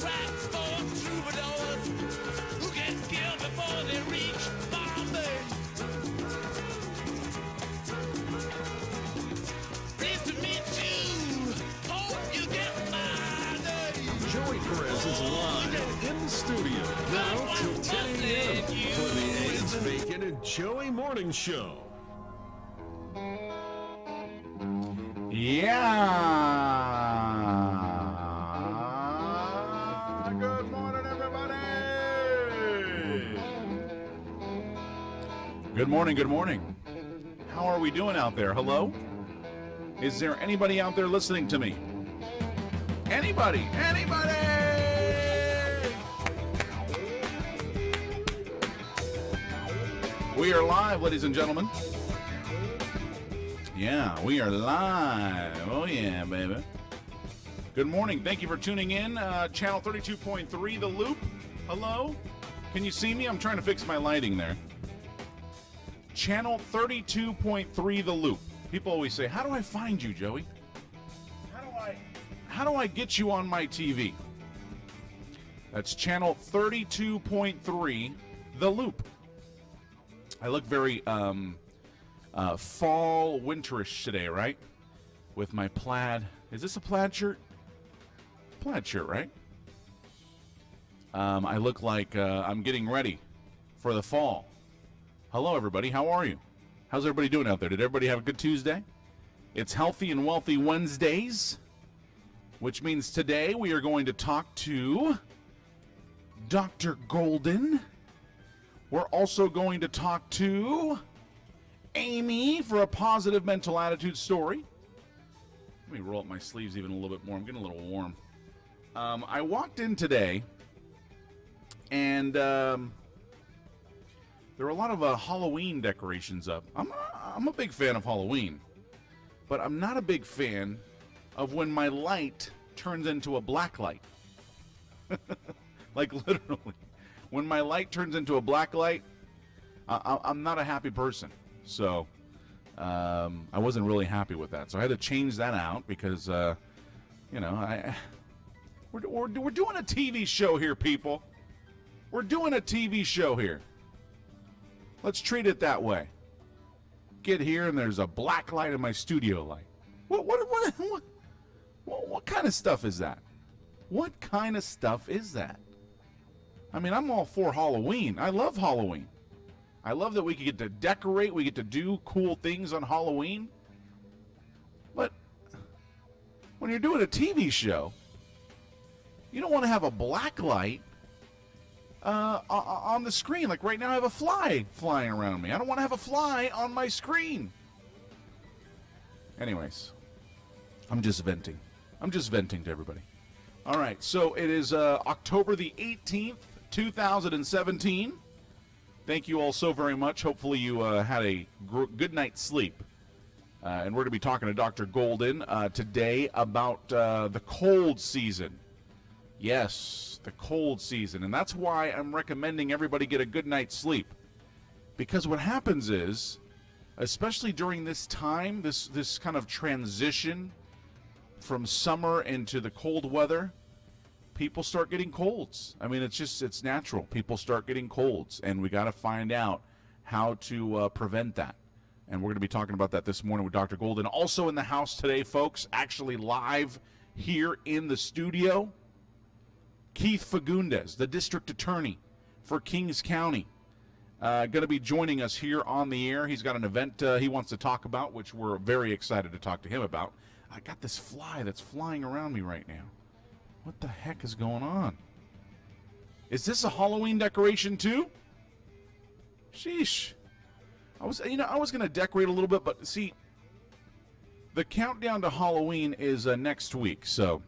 tracks for troubadours who get killed before they reach Bombay. Pleased to meet you. Hope you get my name. Joey Perez is live in the studio now till 10 a.m. for the Eggs, Bacon, and Joey Morning Show. Yeah. Good morning, everybody. Good morning, good morning. How are we doing out there? Hello? Is there anybody out there listening to me? Anybody? Anybody? We are live, ladies and gentlemen. Yeah, we are live. Oh, yeah, baby. Good morning. Thank you for tuning in. Channel 32.3, The Loop. Hello? Can you see me? I'm trying to fix my lighting there. Channel 32.3, The Loop. People always say, how do I find you, Joey? How do I get you on my TV? That's channel 32.3, The Loop. I look very fall winterish today, right? With my plaid. Is this a plaid shirt? Plaid shirt, right? I look like I'm getting ready for the fall. Hello, everybody. How are you? How's everybody doing out there? Did everybody have a good Tuesday? It's Healthy and Wealthy Wednesdays, which means today we are going to talk to Dr. Golden. We're also going to talk to Amy for a positive mental attitude story. Let me roll up my sleeves even a little bit more. I'm getting a little warm. I walked in today, and there were a lot of Halloween decorations up. I'm a big fan of Halloween, but I'm not a big fan of when my light turns into a black light. Like literally. When my light turns into a black light, I'm not a happy person. So I wasn't really happy with that. So I had to change that out because, you know, we're doing a TV show here, people. We're doing a TV show here. Let's treat it that way. Get here and there's a black light in my studio light. What kind of stuff is that? What kind of stuff is that? I mean, I'm all for Halloween. I love Halloween. I love that we get to decorate, we get to do cool things on Halloween. But when you're doing a TV show, you don't want to have a black light on the screen. Like right now I have a fly flying around me. I don't want to have a fly on my screen. Anyways, I'm just venting. I'm just venting to everybody. All right, so it is October the 18th, 2017. Thank you all so very much. Hopefully you had a good night's sleep. And we're going to be talking to Dr. Golden today about the cold season. Yes, the cold season. And that's why I'm recommending everybody get a good night's sleep. Because what happens is, especially during this time, this kind of transition from summer into the cold weather, people start getting colds. I mean, it's natural. People start getting colds, and we got to find out how to prevent that. And we're going to be talking about that this morning with Dr. Golden. Also in the house today, folks, actually live here in the studio, Keith Fagundes, the district attorney for Kings County, going to be joining us here on the air. He's got an event he wants to talk about, which we're very excited to talk to him about. I got this fly that's flying around me right now. What the heck is going on? Is this a Halloween decoration too? Sheesh. I was going to decorate a little bit, but see, the countdown to Halloween is next week, so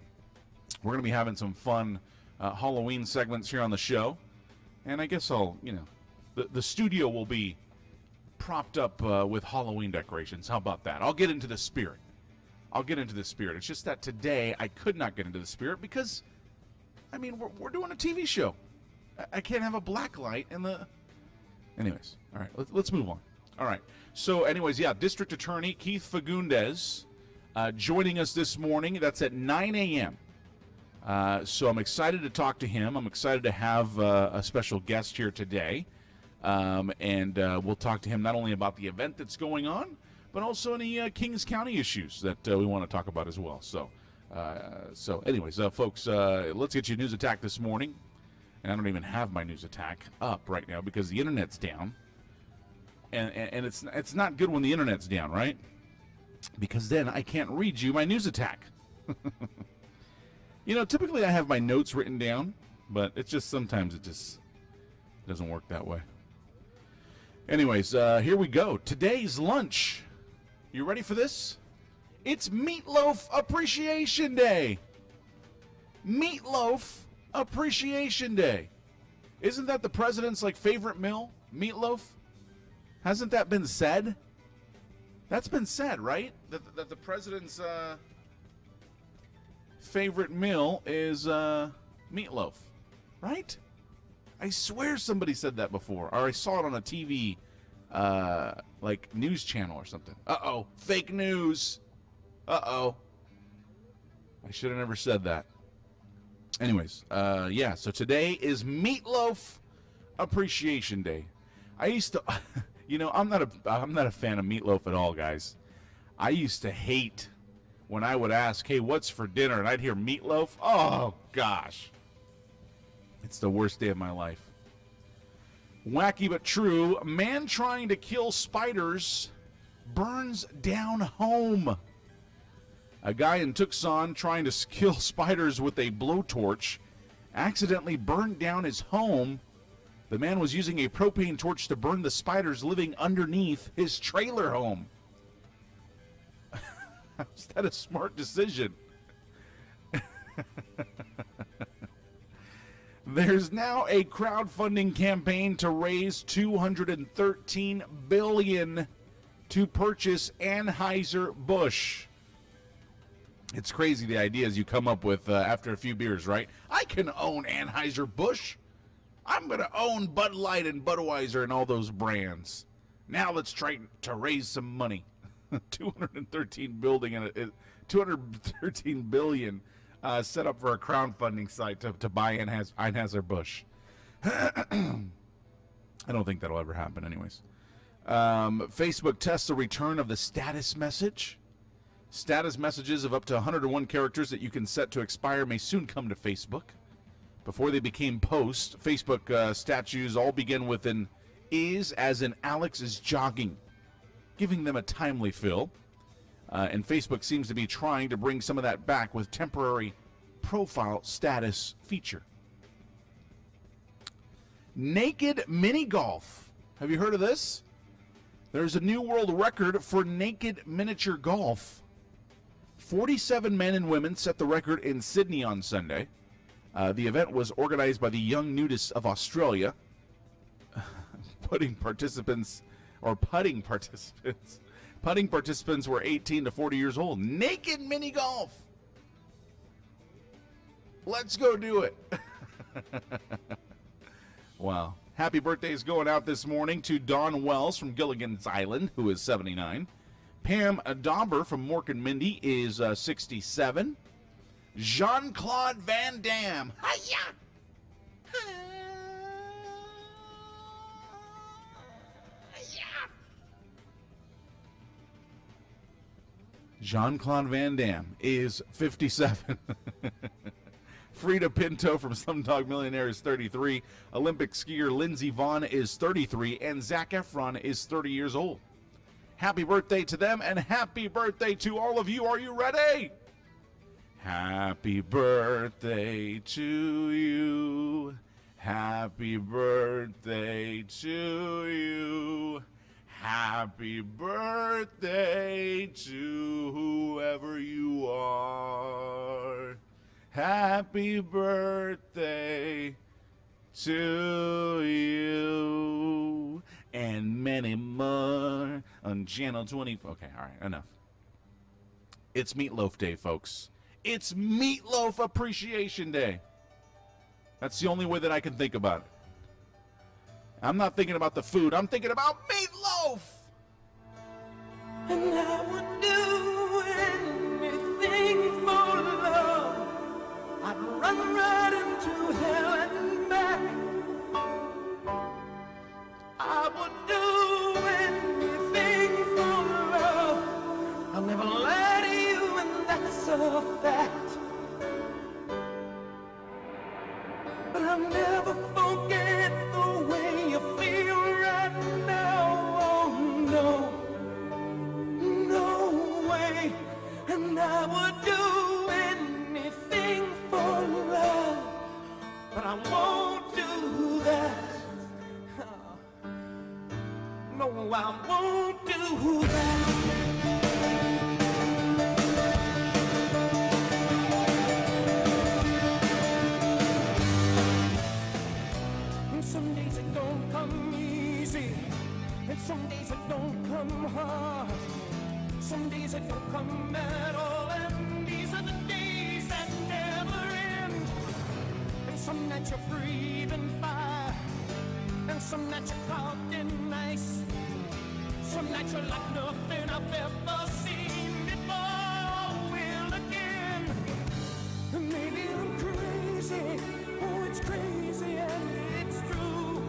we're going to be having some fun Halloween segments here on the show, and I guess the studio will be propped up with Halloween decorations. How about that? I'll get into the spirit. It's just that today I could not get into the spirit because, I mean, we're doing a TV show. I can't have a black light in the... Anyways, all right, let's move on. All right, so anyways, yeah, District Attorney Keith Fagundes joining us this morning. That's at 9 a.m. So I'm excited to talk to him. I'm excited to have a special guest here today. And we'll talk to him not only about the event that's going on, but also any Kings County issues that we want to talk about as well. So anyways, folks, let's get you a news attack this morning. And I don't even have my news attack up right now because the internet's down. And it's not good when the internet's down, right? Because then I can't read you my news attack. You know, typically I have my notes written down, but it's just sometimes it just doesn't work that way. Anyways, here we go. Today's lunch. You ready for this? It's Meatloaf Appreciation Day. Meatloaf Appreciation Day. Isn't that the president's favorite meal? Meatloaf? Hasn't that been said? That's been said, right? That the president's favorite meal is meatloaf, right? I swear somebody said that before, or I saw it on a TV, news channel or something. Uh-oh, fake news. Uh-oh. I should have never said that. Anyways, yeah, so today is Meatloaf Appreciation Day. I used to, I'm not a fan of meatloaf at all, guys. I used to hate when I would ask, hey, what's for dinner? And I'd hear meatloaf. Oh, gosh. It's the worst day of my life. Wacky but true. A man trying to kill spiders burns down home. A guy in Tucson trying to kill spiders with a blowtorch accidentally burned down his home. The man was using a propane torch to burn the spiders living underneath his trailer home. Is that a smart decision? There's now a crowdfunding campaign to raise $213 billion to purchase Anheuser-Busch. It's crazy the ideas you come up with after a few beers, right? I can own Anheuser-Busch. I'm going to own Bud Light and Budweiser and all those brands. Now let's try to raise some money. 213 billion set up for a crowdfunding site to buy Anheuser-Busch. I don't think that'll ever happen anyways. Facebook tests the return of the status message. Status messages of up to 101 characters that you can set to expire may soon come to Facebook. Before they became posts, Facebook statues all begin with an is as in Alex is jogging, giving them a timely fill. And Facebook seems to be trying to bring some of that back with temporary profile status feature. Naked mini golf. Have you heard of this? There's a new world record for naked miniature golf. 47 men and women set the record in Sydney on Sunday. The event was organized by the Young Nudists of Australia. Putting participants were 18 to 40 years old. Naked mini golf. Let's go do it. Wow. Happy birthday is going out this morning to Dawn Wells from Gilligan's Island, who is 79. Pam Dauber from Mork and Mindy is 67. Jean-Claude Van Damme. Hi-ya! Jean-Claude Van Damme is 57. Frida Pinto from Slumdog Millionaire is 33. Olympic skier Lindsey Vonn is 33. And Zac Efron is 30 years old. Happy birthday to them, and happy birthday to all of you. Are you ready? Happy birthday to you. Happy birthday to you. Happy birthday to whoever you are. Happy birthday to you. And many more on Channel 24. Okay, all right, enough. It's Meatloaf Day, folks. It's Meatloaf Appreciation Day. That's the only way that I can think about it. I'm not thinking about the food. I'm thinking about meatloaf. And I would do anything for love. I'd I'm riding to hell and back. I would do anything for love. I'll never lie to you, and that's a fact. But I'll never forget the way you feel right now. Oh no, no way. And I would do anything for love, but I won't do that. No, I won't do that. And some days it don't come easy, and some days it don't come hard. Some days it don't come at all, and these are the days that never end. And some nights you're breathing fire, and some nights you're caught in ice. Some nights you're like nothing I've ever seen before. Will again. And maybe I'm crazy. Oh, it's crazy and it's true.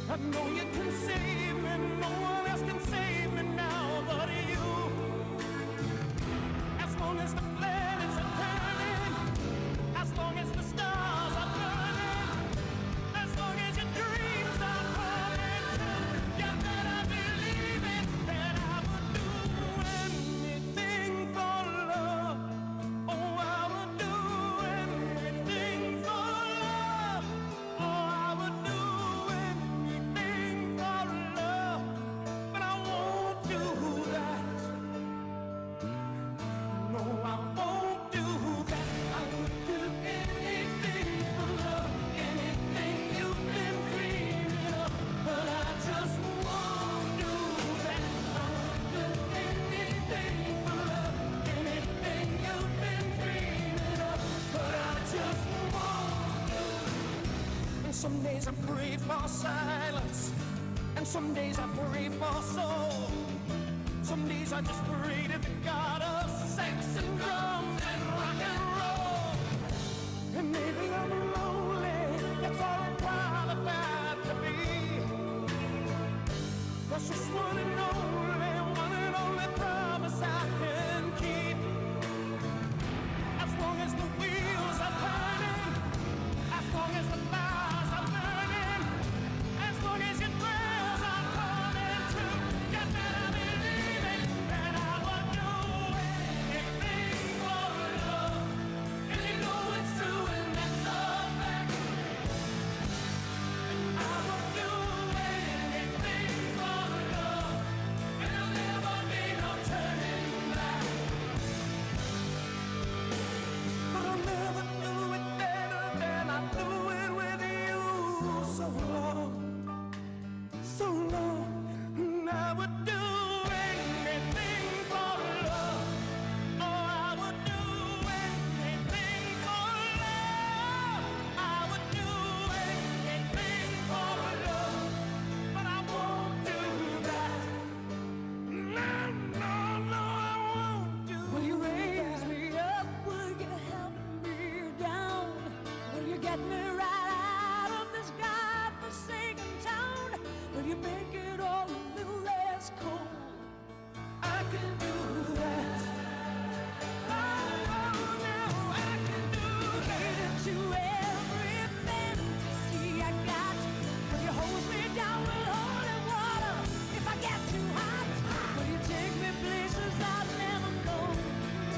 I know you can save me. No one else can save me now but you. As long as the planets are turning, as long as the stars are burning, as long as your dreams are coming true, you better believe it, that I would do anything for love. Oh, I would do anything for love. Oh, I would do anything for love, but I won't do that. No, I won't do that. I would do anything for love, anything you've been dreaming of, but I just won't do that. I would do anything for love, anything you've been dreaming of, but I just won't do. And some days I pray for silence, and some days I pray for soul. Some days I just pray to the God of sex and drums and rock and roll. And maybe I'm lonely, that's all I'm qualified to be. Precious one and only promise I can keep. As long as the wheels are turning, as long as the fires are burning, as long as your prayers are coming true, you better believe it, that I would do anything for love. And you know it's true, and that's a fact. I would do anything for love, and there'll never be no turning back. But I'll never do it better than I do it with you. So long, so long, and I would do anything for love. Oh, I would do anything for love. I would do anything for love, but I won't do that. No, no, no, I won't do. Will you raise me up? Will you help me down? Will you get me right out of this godforsaken town? Will you make it all a little less cold? I can do that. Oh, no, I can do that. To every fantasy I got. Will you hold me down with holy water if I get too hot? Will you take me places I've never known?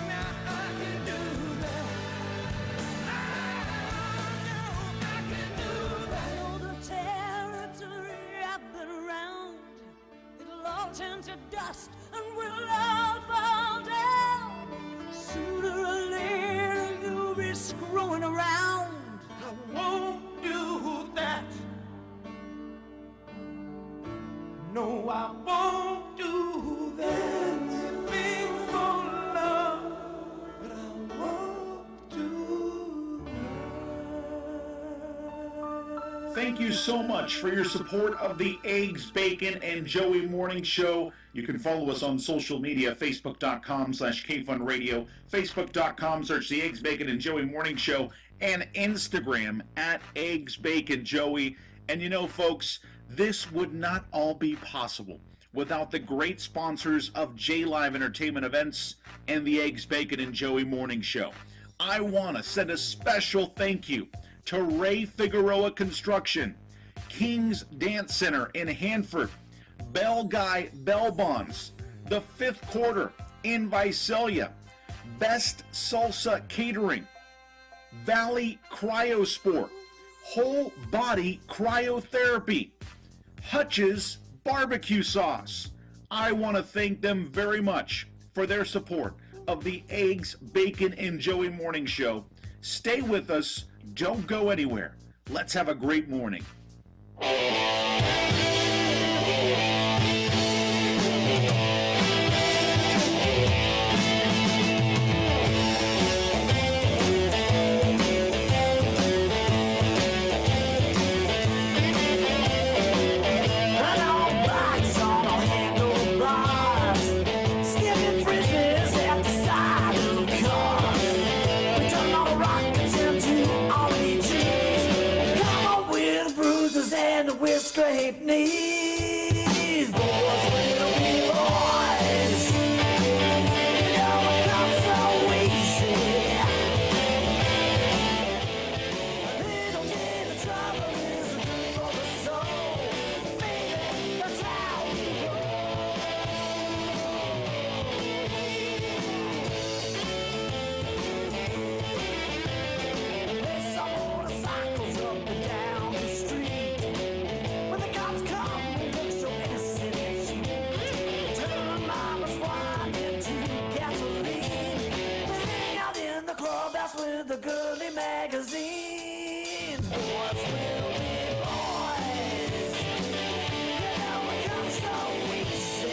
Now I can do that. No, I can do that. I know the territory I've been around. It'll all turn to dust and we'll all fall down. Sooner or later you'll be screwing around. I won't do that. No, I won't do that. Thing for love, but I won't do that. thank you so much for your support of the Eggs, Bacon, and Joey Morning Show. You can follow us on social media, facebook.com/KFunRadio, facebook.com, search the Eggs, Bacon, and Joey Morning Show, and Instagram at Eggs, Bacon, Joey. And you know, folks, this would not all be possible without the great sponsors of J-Live Entertainment Events and the Eggs, Bacon, and Joey Morning Show. I want to send a special thank you to Ray Figueroa Construction, King's Dance Center in Hanford, Bell Guy Bell Bonds, The Fifth Quarter in Visalia, Best Salsa Catering, Valley Cryosport, Whole Body Cryotherapy, Hutch's Barbecue Sauce. I want to thank them very much for their support of the Eggs, Bacon, and Joey Morning Show. Stay with us. Don't go anywhere. Let's have a great morning. Straight knees, boys will be boys. You know it comes so easy. A little bit of trouble isn't good for the soul. Baby, that's how we roll. There's some motorcycles up and down the street. When the cops come, we look so innocent and sweet. Turn mama's wine into gasoline. We hang out in the clubhouse with the girly magazines. Boys will be boys. You know it comes so easy.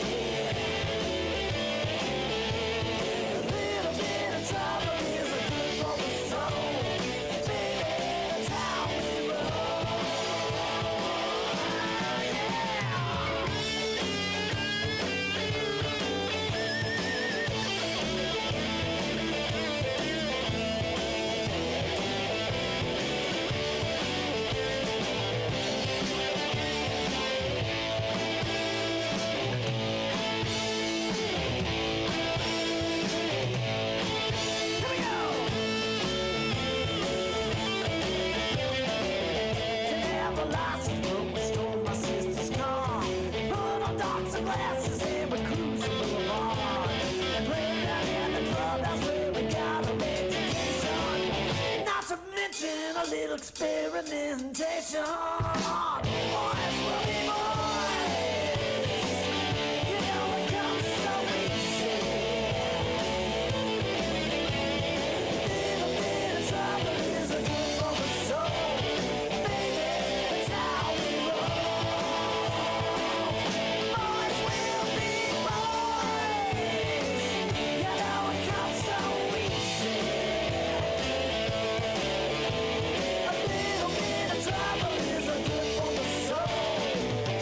A little bit of trouble isn't good for the soul. Baby, that's how we roll. Here we go. Didn't have a license, but we stole my sister's car. Put on darts and glasses and we cruising boulevard. Playing down in the club, that's where we got our education. Not to mention a little experimentation. Boys will be boys. You know it comes so easy. Little bit of trouble isn't good for the soul. Baby, that's how we roll. Boys will be boys. You know it comes so easy. A little bit of trouble isn't good for the soul.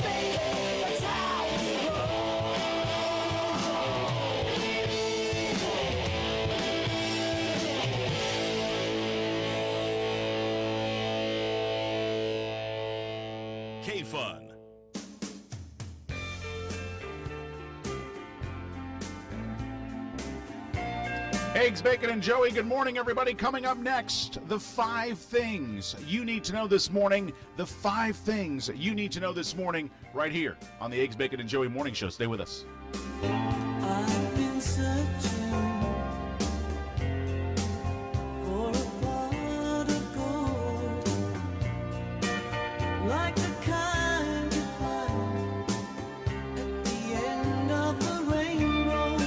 Baby, that's how we roll. K-Fun. Eggs, Bacon, and Joey, good morning, everybody. Coming up next, the 5 things you need to know this morning. The 5 things you need to know this morning right here on the Eggs, Bacon, and Joey Morning Show. Stay with us. I've been searching for a pot of gold, like the kind you find at the end of the rainbow.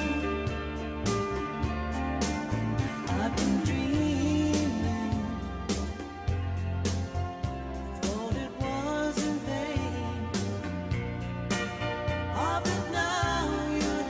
I've been dreaming, thought it was in vain. But now you're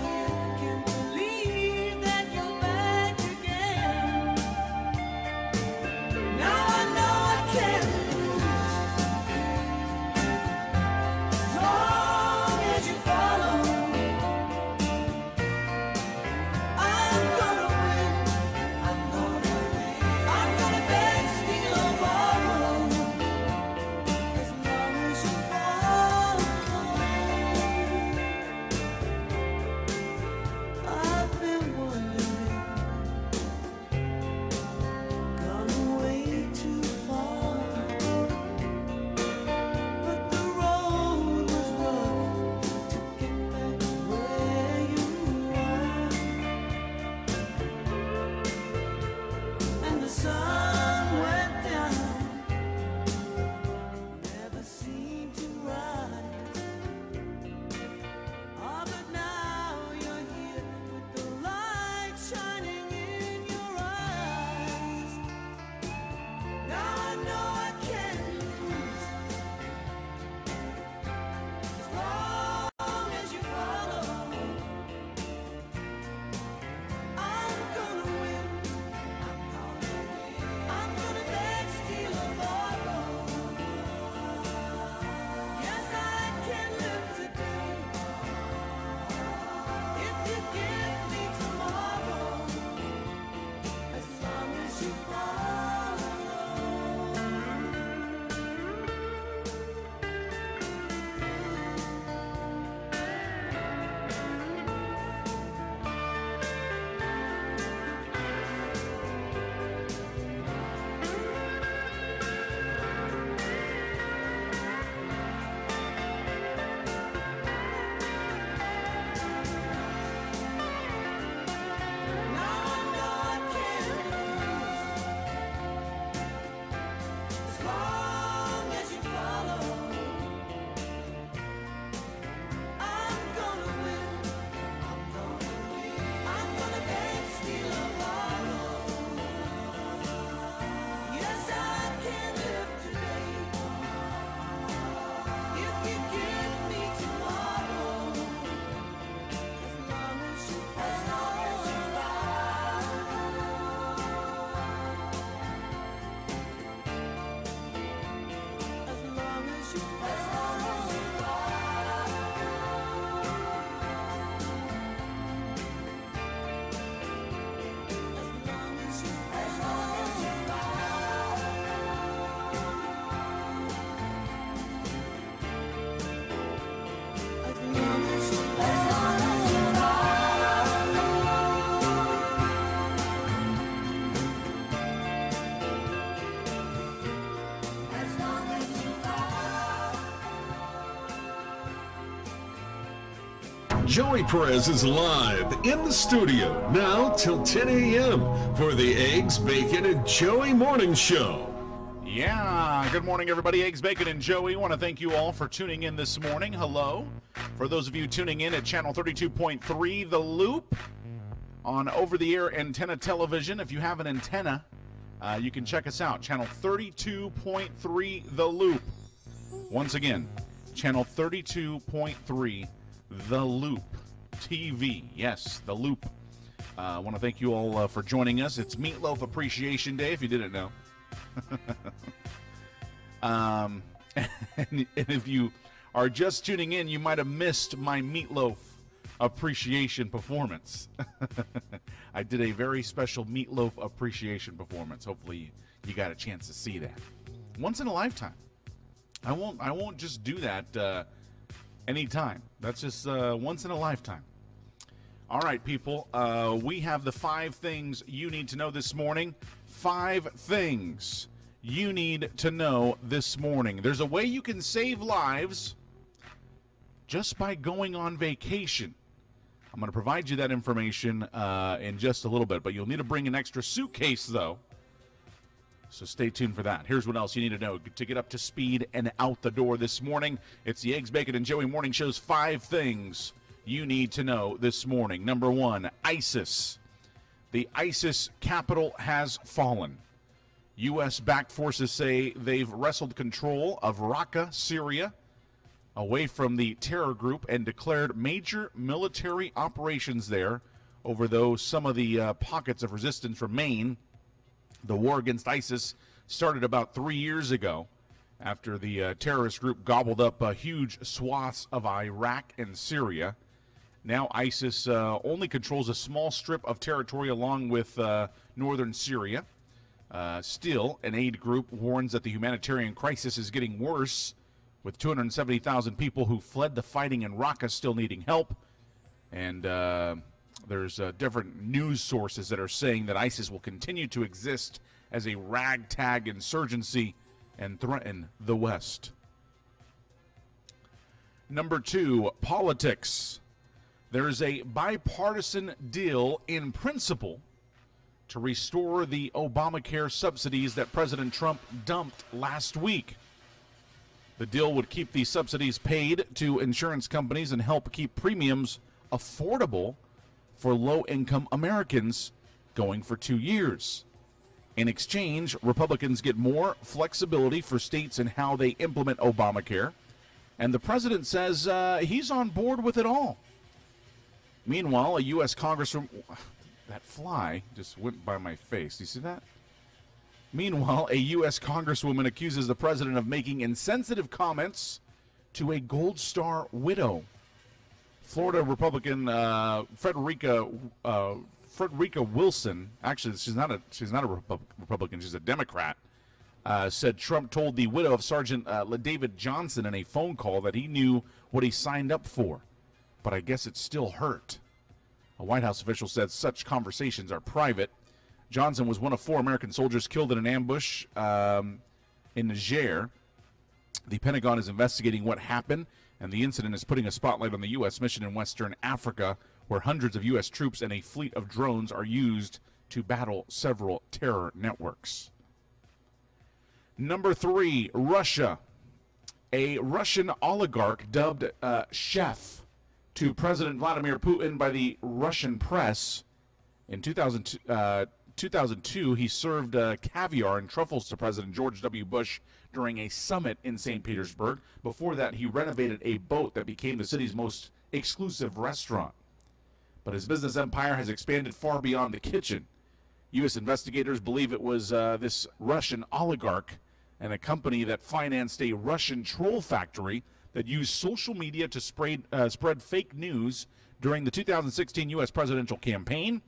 Joey Perez is live in the studio now till 10 a.m. for the Eggs, Bacon, and Joey Morning Show. Yeah, good morning, everybody. Eggs, Bacon, and Joey. Want to thank you all for tuning in this morning. Hello. For those of you tuning in at channel 32.3, The Loop, on over-the-air antenna television. If you have an antenna, you can check us out. Channel 32.3, The Loop. Once again, channel 32.3, The Loop TV. Yes, The Loop. I want to thank you all for joining us. It's Meatloaf Appreciation Day, if you didn't know. And if you are just tuning in, you might have missed my Meatloaf Appreciation performance. I did a very special Meatloaf Appreciation performance. Hopefully you got a chance to see that. Once in a lifetime. I won't just do that anytime. That's just once in a lifetime. All right, people. We have the 5 things you need to know this morning. 5 things you need to know this morning. There's a way you can save lives just by going on vacation. I'm going to provide you that information in just a little bit, but you'll need to bring an extra suitcase, though. So stay tuned for that. Here's what else you need to know to get up to speed and out the door this morning. It's the Eggs, Bacon, and Joey Morning Show's 5 things you need to know this morning. Number 1, ISIS. The ISIS capital has fallen. U.S.-backed forces say they've wrestled control of Raqqa, Syria, away from the terror group and declared major military operations there, over though some of the pockets of resistance remain. The war against ISIS started about 3 years ago after the terrorist group gobbled up huge swaths of Iraq and Syria. Now ISIS only controls a small strip of territory along with northern Syria. Still, an aid group warns that the humanitarian crisis is getting worse, with 270,000 people who fled the fighting in Raqqa still needing help. And there's different news sources that are saying that ISIS will continue to exist as a ragtag insurgency and threaten the West. Number 2, politics. There's a bipartisan deal in principle to restore the Obamacare subsidies that President Trump dumped last week. The deal would keep these subsidies paid to insurance companies and help keep premiums affordable for low-income Americans going for 2 years. In exchange, Republicans get more flexibility for states in how they implement Obamacare, and the president says he's on board with it all. Meanwhile, a U.S. Congresswoman... That fly just went by my face. Do you see that? Meanwhile, a U.S. Congresswoman accuses the president of making insensitive comments to a Gold Star widow. Florida Republican Frederica Wilson, actually she's not a Republican, she's a Democrat, said Trump told the widow of Sergeant LaDavid Johnson in a phone call that he knew what he signed up for, but I guess it still hurt. A White House official said such conversations are private. Johnson was one of 4 American soldiers killed in an ambush in Niger. The Pentagon is investigating what happened, and the incident is putting a spotlight on the U.S. mission in Western Africa, where hundreds of U.S. troops and a fleet of drones are used to battle several terror networks. Number 3, Russia. A Russian oligarch dubbed chef to President Vladimir Putin by the Russian press. In 2002, he served caviar and truffles to President George W. Bush during a summit in St. Petersburg. Before that, he renovated a boat that became the city's most exclusive restaurant. But his business empire has expanded far beyond the kitchen. U.S. investigators believe it was this Russian oligarch and a company that financed a Russian troll factory that used social media to spread fake news during the 2016 U.S. presidential campaign.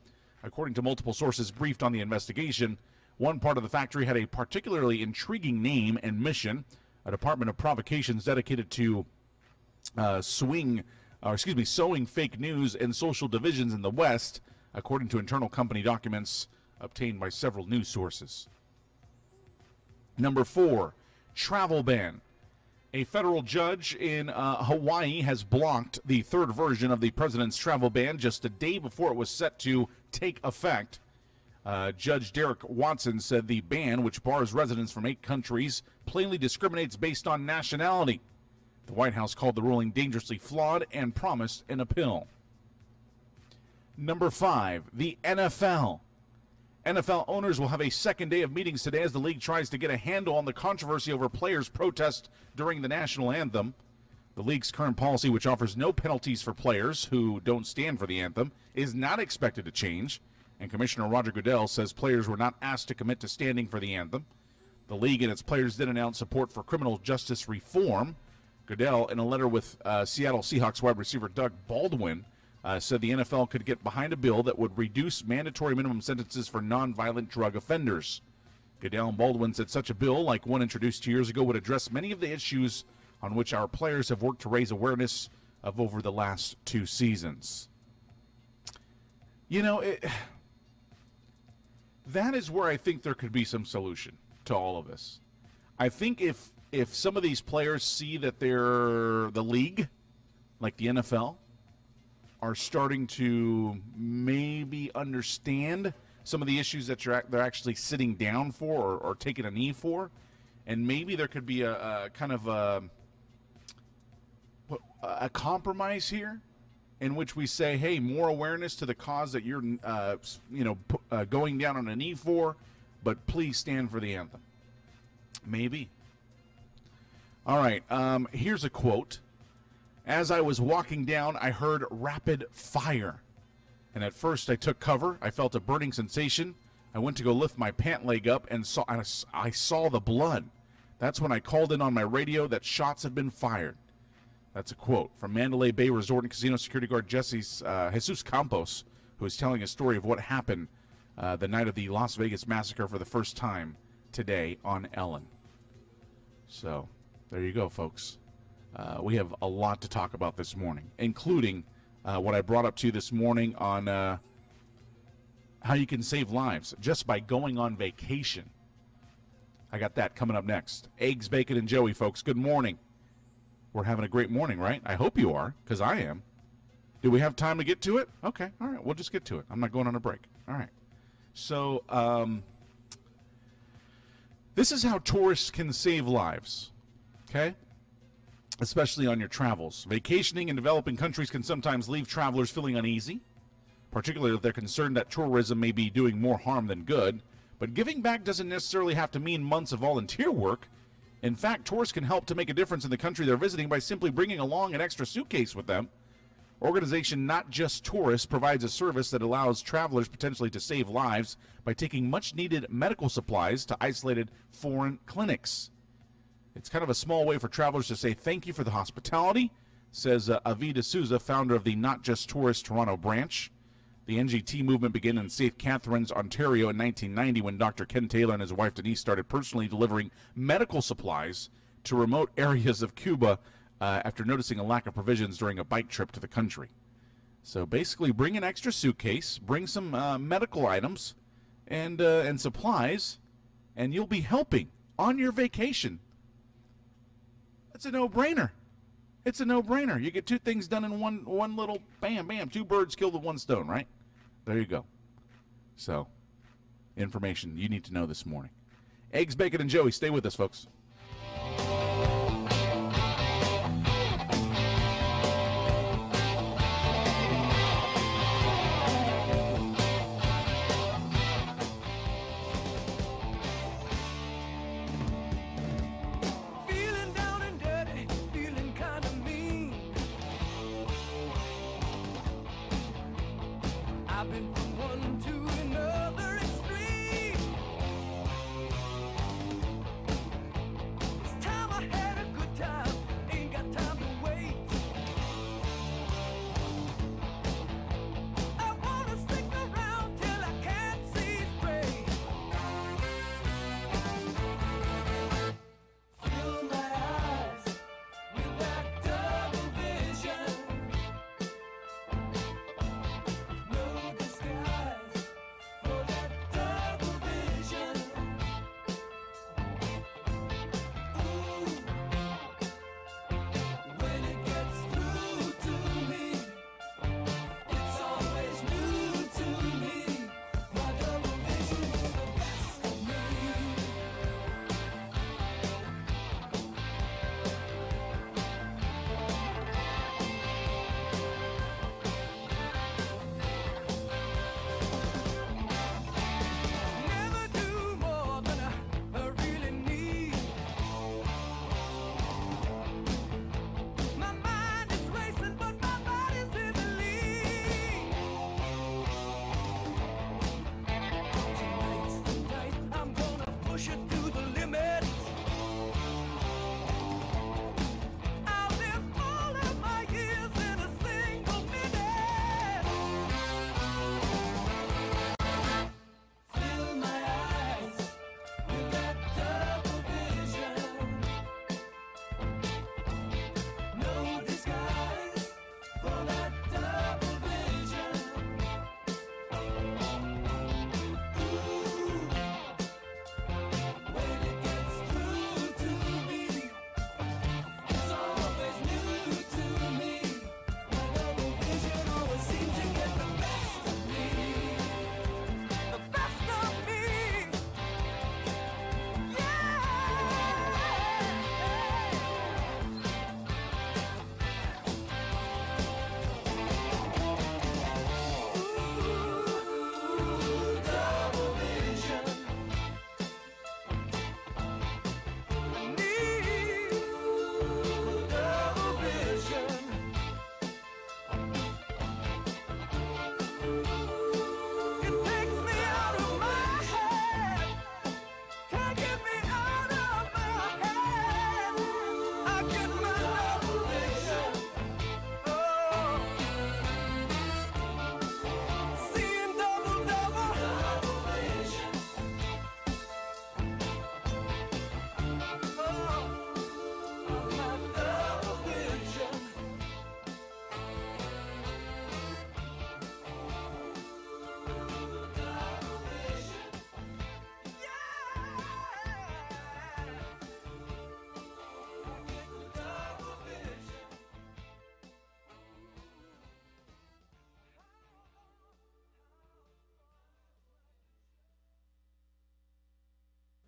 According to multiple sources briefed on the investigation, one part of the factory had a particularly intriguing name and mission, a department of provocations dedicated to sowing fake news and social divisions in the West, according to internal company documents obtained by several news sources. Number 4, travel ban. A federal judge in Hawaii has blocked the third version of the president's travel ban just a day before it was set to take effect. Judge Derek Watson said the ban, which bars residents from 8 countries, plainly discriminates based on nationality. The White House called the ruling dangerously flawed and promised an appeal. Number 5, the NFL. NFL owners will have a second day of meetings today as the league tries to get a handle on the controversy over players' protest during the national anthem. The league's current policy, which offers no penalties for players who don't stand for the anthem, is not expected to change. And Commissioner Roger Goodell says players were not asked to commit to standing for the anthem. The league and its players did announce support for criminal justice reform. Goodell, in a letter with Seattle Seahawks wide receiver Doug Baldwin, said the NFL could get behind a bill that would reduce mandatory minimum sentences for nonviolent drug offenders. Goodell and Baldwin said such a bill, like one introduced 2 years ago, would address many of the issues on which our players have worked to raise awareness of over the last 2 seasons. You know, that is where I think there could be some solution to all of this. I think if some of these players see that they're the league, like the NFL, are starting to maybe understand some of the issues that they're actually sitting down for or taking a knee for, and maybe there could be a kind of a compromise here in which we say, hey, more awareness to the cause that you're going down on a knee for, but please stand for the anthem. Maybe. All right, here's a quote. As I was walking down, I heard rapid fire. And at first I took cover. I felt a burning sensation. I went to go lift my pant leg up and I saw the blood. That's when I called in on my radio that shots had been fired. That's a quote from Mandalay Bay Resort and Casino security guard Jesus Campos, who is telling a story of what happened the night of the Las Vegas massacre for the first time today on Ellen. So there you go, folks. We have a lot to talk about this morning, including what I brought up to you this morning on how you can save lives just by going on vacation. I got that coming up next. Eggs, Bacon, and Joey, folks. Good morning. We're having a great morning, right? I hope you are, because I am. Do we have time to get to it? Okay, all right, we'll just get to it. I'm not going on a break. All right. So this is how tourists can save lives, okay? Especially on your travels. Vacationing in developing countries can sometimes leave travelers feeling uneasy, particularly if they're concerned that tourism may be doing more harm than good. But giving back doesn't necessarily have to mean months of volunteer work. In fact, tourists can help to make a difference in the country they're visiting by simply bringing along an extra suitcase with them. Organization Not Just Tourists provides a service that allows travelers potentially to save lives by taking much-needed medical supplies to isolated foreign clinics. It's kind of a small way for travelers to say thank you for the hospitality, says Avi D'Souza, founder of the Not Just Tourists Toronto branch. The NGT movement began in St. Catharines, Ontario in 1990 when Dr. Ken Taylor and his wife Denise started personally delivering medical supplies to remote areas of Cuba after noticing a lack of provisions during a bike trip to the country. So basically bring an extra suitcase, bring some medical items and supplies, and you'll be helping on your vacation. It's a no-brainer. It's a no-brainer. You get 2 things done in one little bam, bam, 2 birds killed with 1 stone, right? There you go. So, information you need to know this morning. Eggs, Bacon, and Joey. Stay with us, folks. Feeling down and dirty, feeling kind of mean. I've been from one to another extreme.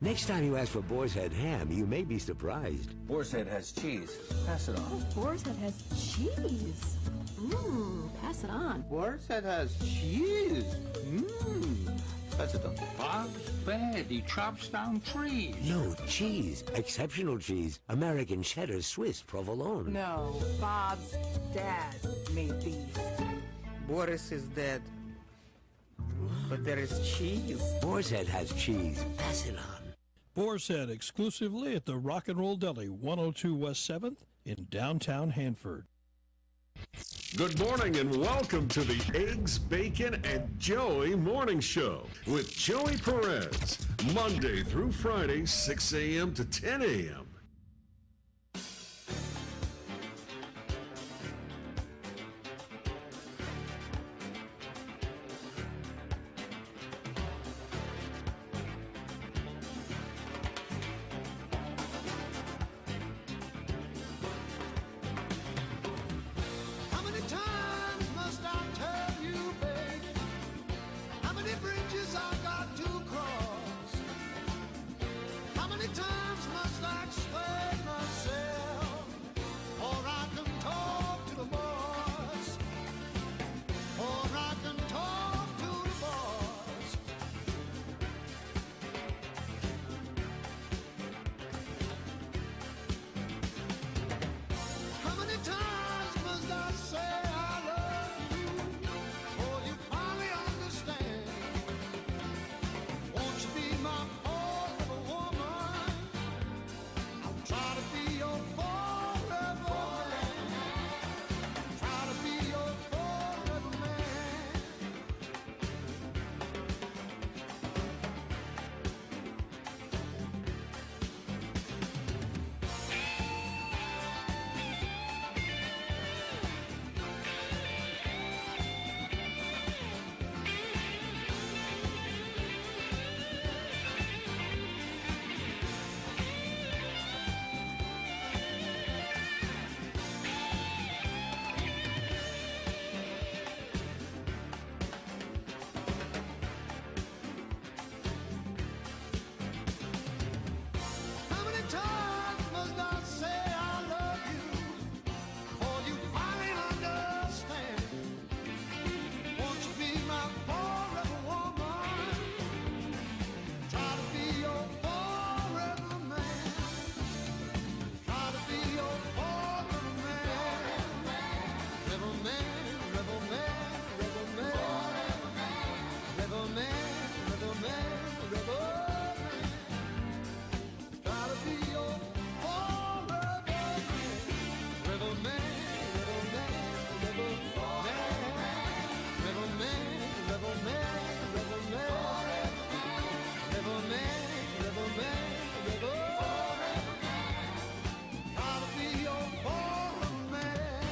Next time you ask for Boar's Head ham, you may be surprised. Boar's Head has cheese. Pass it on. Boar's Head has cheese. Pass it on. Boar's Head has cheese. Pass it on. Bob's bad. He chops down trees. No, cheese. Exceptional cheese. American cheddar, Swiss, provolone. No, Bob's dad made these. Boris is dead. But there is cheese. Boar's Head has cheese. Pass it on. Boar's Head exclusively at the Rock and Roll Deli, 102 West 7th in downtown Hanford. Good morning and welcome to the Eggs, Bacon, and Joey Morning Show with Joey Perez, Monday through Friday, 6 a.m. to 10 a.m. How many times must I tell you, babe? How many bridges I got to cross? How many times must I explain myself? Or I can talk to the boss. Or I can talk to the boss. How many times must I say I love you before you finally understand? Won't you be my forever woman? I'll try to be your forever man. Try to be your forever man. How many times must I say I love you before you finally understand? Won't you be my forever woman? Try to be your forever man. Try to be your forever man. Rebel man, rebel man, rebel man. Rebel man, rebel man, rebel man. Try to be your forever man. Rebel man, rebel man, rebel man. Rebel man, rebel man, rebel man. Rebel man, rebel man, rebel man. Try to be your forever man.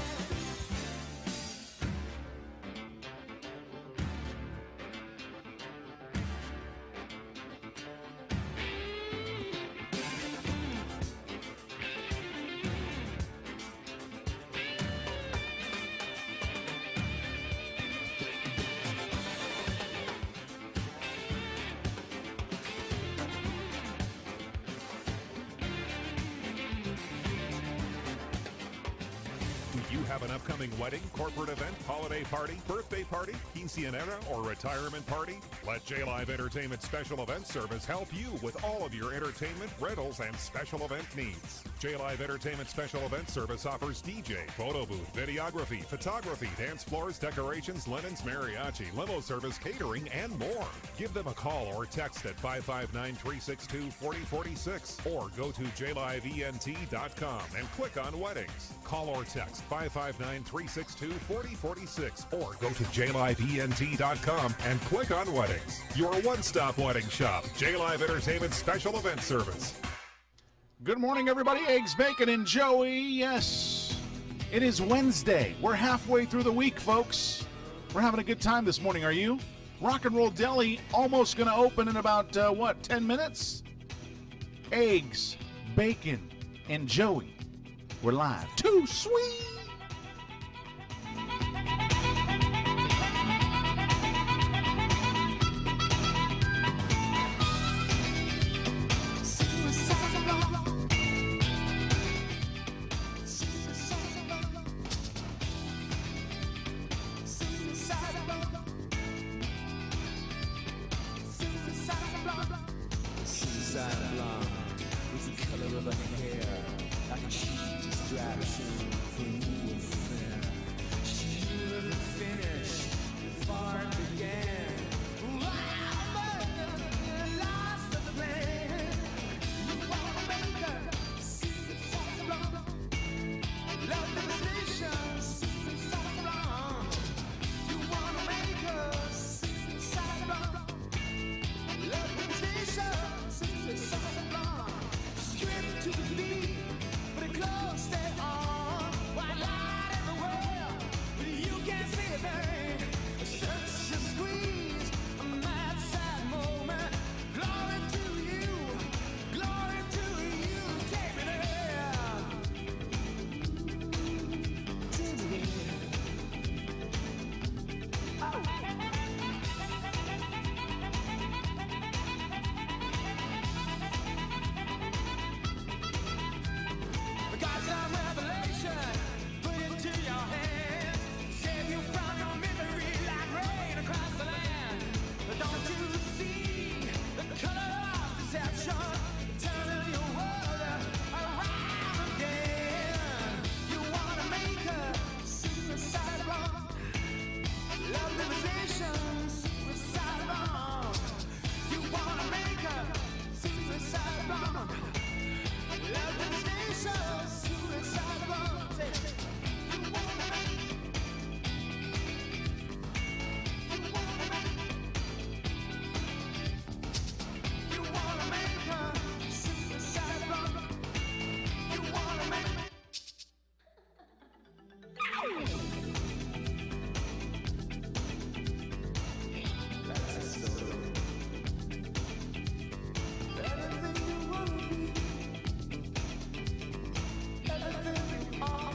Do you have an upcoming wedding, corporate event, holiday party, birthday party, quinceanera, or retirement party? Let J-Live Entertainment Special Event Service help you with all of your entertainment, rentals, and special event needs. J-Live Entertainment Special Event Service offers DJ, photo booth, videography, photography, dance floors, decorations, linens, mariachi, limo service, catering, and more. Give them a call or text at 559-362-4046 or go to jlivent.com and click on weddings. Call or text 559-362-4046 or go to jlivent.com and click on weddings. Your one-stop wedding shop, J-Live Entertainment Special Event Service. Good morning, everybody. Eggs, Bacon, and Joey. Yes, it is Wednesday. We're halfway through the week, folks. We're having a good time this morning, are you? Rock and Roll Deli almost going to open in about, 10 minutes? Eggs, Bacon, and Joey. We're live. Too sweet. distraction from new affair. She never finished before it began. Lost of the plan. You wanna make her see what's wrong. Love devastation, see what's wrong. You wanna make her see what's wrong. Love devastation, see what's wrong. Strip to the beat, but it close stay on. White light in the world, but you can't see a thing. Search and squeeze, a mad sad moment. Glory to you, glory to you. Take me there, take me there. God's a revelation, put it to your hand. Save you from your misery like rain across the land. Don't you see the color of deception, turning your world around again? You wanna make her suicide wrong. Love devastation, suicide wrong. You wanna make her suicide wrong. Love devastation, suicide wrong. You wanna make, you wanna make her suicide wrong. You wanna make. That's a story. Everything you wanna be. Everything you are.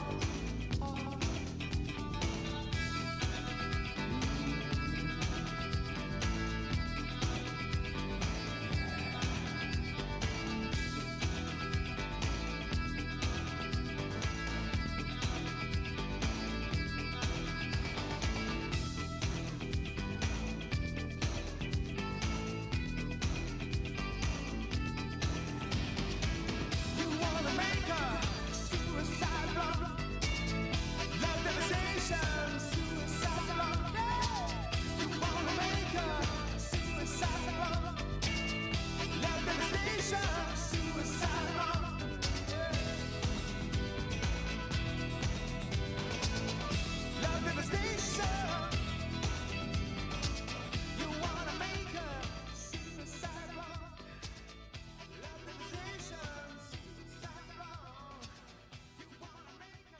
You wanna make her suicide wrong. Love devastation, suicide wrong. You wanna make her suicide wrong. Love devastation, suicide wrong. Love devastation. You wanna make her suicide wrong. Love devastation, suicide wrong. You wanna make her.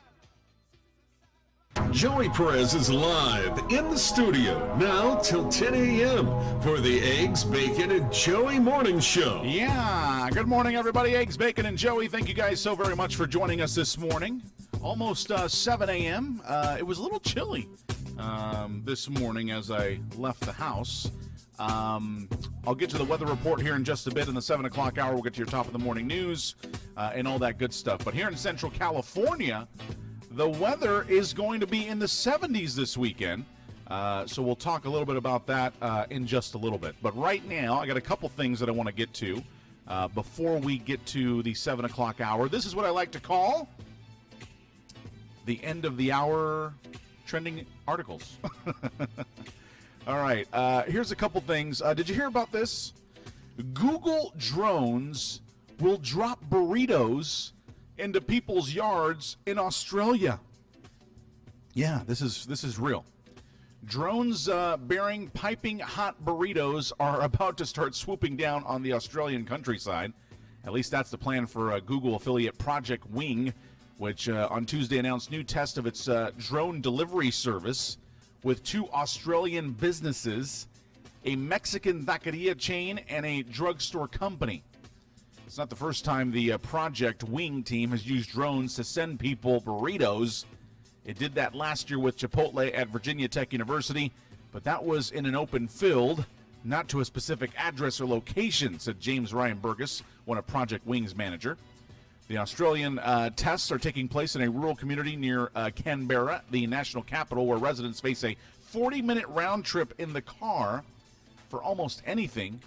Joey Perez is live in the studio now till 10 a.m. for the Eggs, Bacon, and Joey Morning Show. Yeah, good morning, everybody. Eggs, Bacon, and Joey. Thank you guys so very much for joining us this morning. Almost 7 a.m. It was a little chilly this morning as I left the house. I'll get to the weather report here in just a bit. In the 7 o'clock hour, we'll get to your top of the morning news and all that good stuff. But here in Central California, the weather is going to be in the 70s this weekend. So we'll talk a little bit about that in just a little bit. But right now, I got a couple things that I want to get to before we get to the 7 o'clock hour. This is what I like to call the end of the hour trending articles. All right, here's a couple things. Did you hear about this? Google drones will drop burritos into people's yards in Australia. Yeah, this is real. Drones bearing piping hot burritos are about to start swooping down on the Australian countryside. At least that's the plan for Google affiliate Project Wing, which on Tuesday announced new test of its drone delivery service with 2 Australian businesses, a Mexican taqueria chain, and a drugstore company. It's not the first time the Project Wing team has used drones to send people burritos. It did that last year with Chipotle at Virginia Tech University, but that was in an open field, not to a specific address or location, said James Ryan Burgess, one of Project Wing's manager. The Australian tests are taking place in a rural community near Canberra, the national capital, where residents face a 40-minute round trip in the car for almost anything,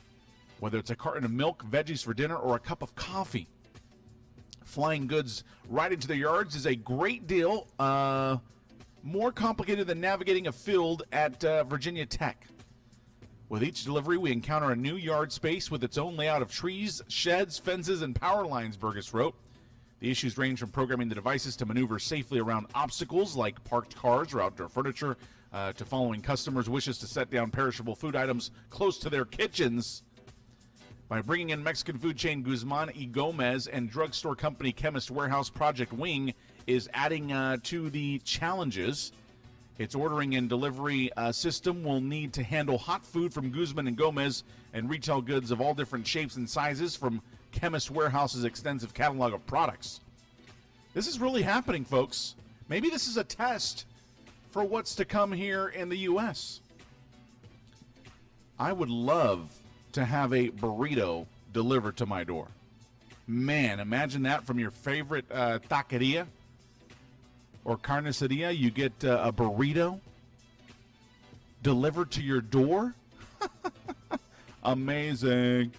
whether it's a carton of milk, veggies for dinner, or a cup of coffee. flying goods right into their yards is a great deal. More complicated than navigating a field at Virginia Tech. With each delivery, we encounter a new yard space with its own layout of trees, sheds, fences, and power lines, Burgess wrote. The issues range from programming the devices to maneuver safely around obstacles like parked cars or outdoor furniture, to following customers' wishes to set down perishable food items close to their kitchens. By bringing in Mexican food chain Guzman y Gomez and drugstore company Chemist Warehouse, Project Wing is adding to the challenges. Its ordering and delivery system will need to handle hot food from Guzman and Gomez and retail goods of all different shapes and sizes from Chemist Warehouse's extensive catalog of products. This is really happening, folks. Maybe this is a test for what's to come here in the U.S. I would love to have a burrito delivered to my door. Man, imagine that from your favorite taqueria or carniceria. You get a burrito delivered to your door. Amazing.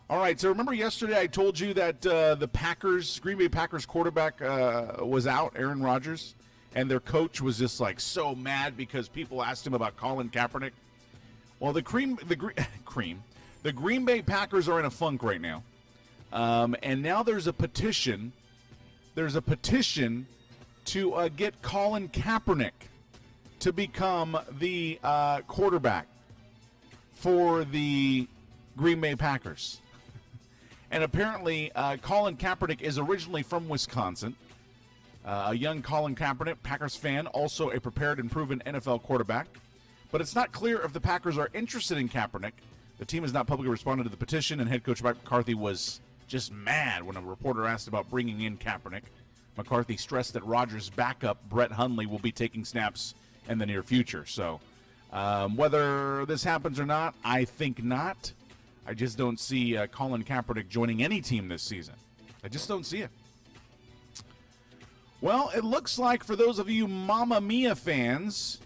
All right, so remember yesterday I told you that the Green Bay Packers quarterback was out, Aaron Rodgers, and their coach was just like so mad because people asked him about Colin Kaepernick. Well, the Green Bay Packers are in a funk right now, and now there's a petition. There's a petition to get Colin Kaepernick to become the quarterback for the Green Bay Packers. And apparently, Colin Kaepernick is originally from Wisconsin. A young Colin Kaepernick, Packers fan, also a prepared and proven NFL quarterback. But it's not clear if the Packers are interested in Kaepernick. The team has not publicly responded to the petition, and head coach Mike McCarthy was just mad when a reporter asked about bringing in Kaepernick. McCarthy stressed that Rodgers' backup, Brett Hundley, will be taking snaps in the near future. So whether this happens or not, I think not. I just don't see Colin Kaepernick joining any team this season. I just don't see it. Well, it looks like for those of you Mamma Mia fans,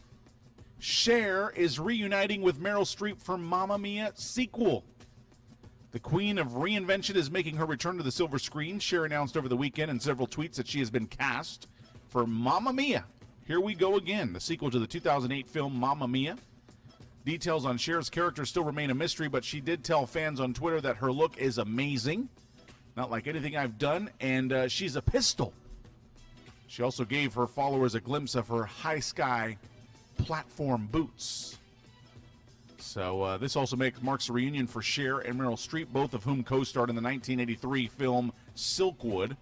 Cher is reuniting with Meryl Streep for Mamma Mia sequel. The queen of reinvention is making her return to the silver screen. Cher announced over the weekend in several tweets that she has been cast for Mamma Mia. Here we go again, the sequel to the 2008 film Mamma Mia. Details on Cher's character still remain a mystery, but she did tell fans on Twitter that her look is amazing, not like anything I've done, and she's a pistol. She also gave her followers a glimpse of her high sky platform boots. So this also marks a reunion for Cher and Meryl Streep, both of whom co-starred in the 1983 film Silkwood.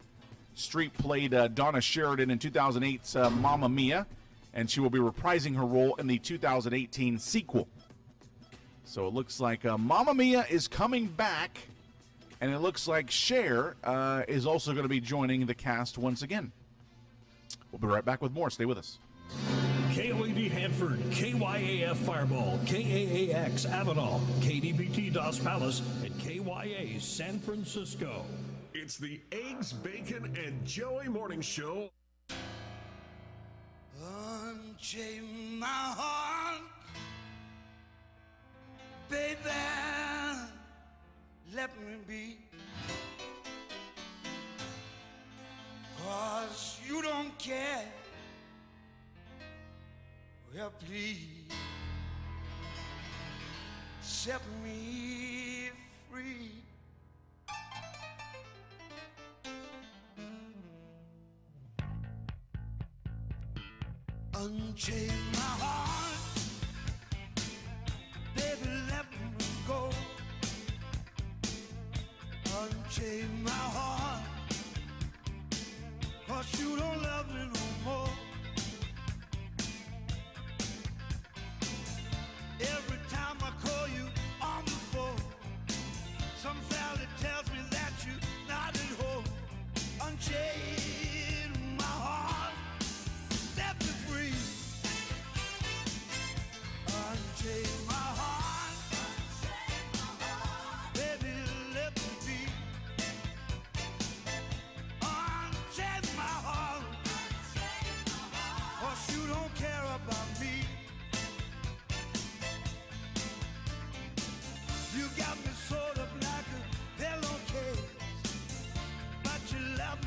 Streep played Donna Sheridan in 2008's Mamma Mia, and she will be reprising her role in the 2018 sequel. So it looks like Mamma Mia is coming back, and it looks like Cher is also going to be joining the cast once again. We'll be right back with more. Stay with us. KOAD Hanford, KYAF Fireball, KAAX Avenal, KDBT Dos Palace, and KYA San Francisco. It's the Eggs, Bacon, and Joey Morning Show. Unchain my heart, baby, let me be. 'Cause you don't care. Well, please set me free. Unchain my heart, baby, let me go. Unchain my heart, 'cause you don't love me no more. Every time I call you on the phone, some valley tells me that you're not at home. Unchain my heart, set me free. Unchain my heart, baby, let me be. Unchain my heart, 'cause you don't care about me. You got me sort of like a pillowcase, but you love me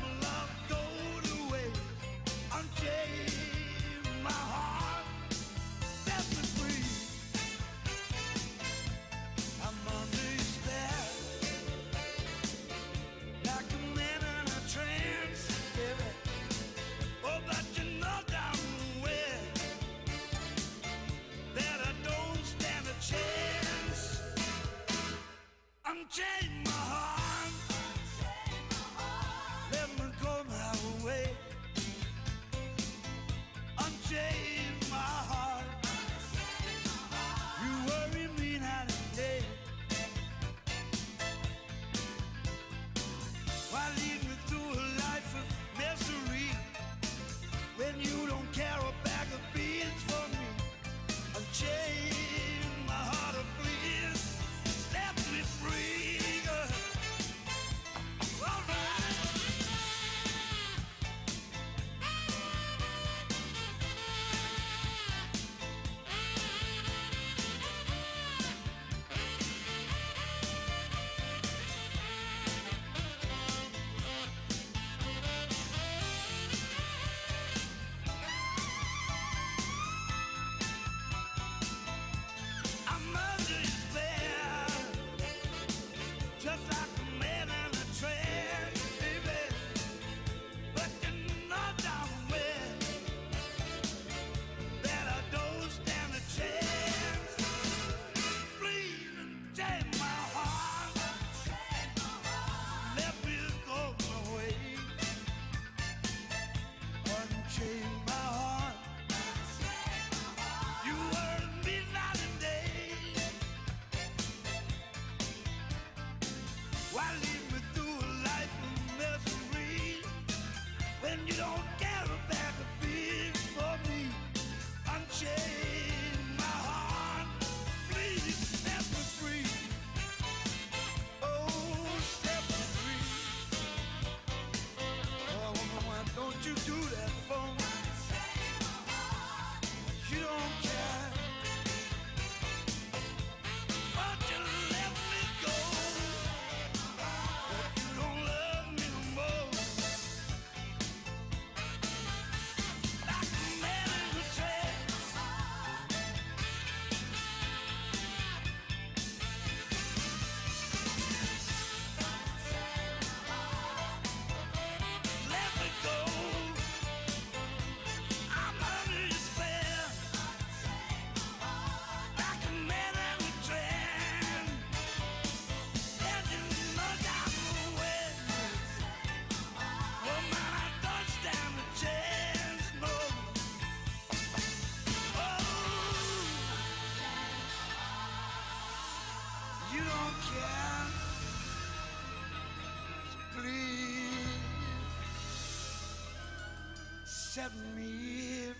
set me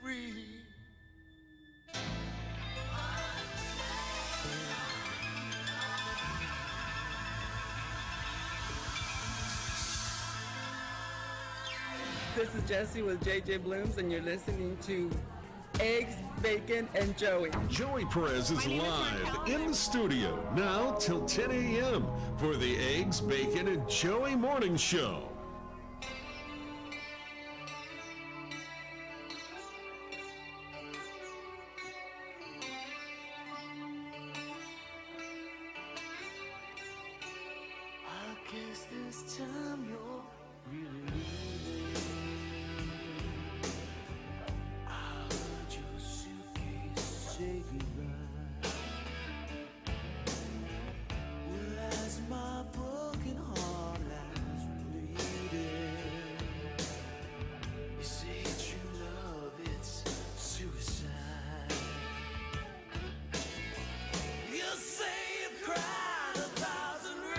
free. This is Jesse with JJ Blooms, and you're listening to Eggs, Bacon, and Joey. Joey Perez is live in the studio now till 10 a.m. for the Eggs, Bacon, and Joey Morning Show. I guess this time you're really leaving. I heard your suitcase say goodbye. Well, as my broken heart lies bleeding, you say true love, it's suicide. You say you've cried 1,000 rivers.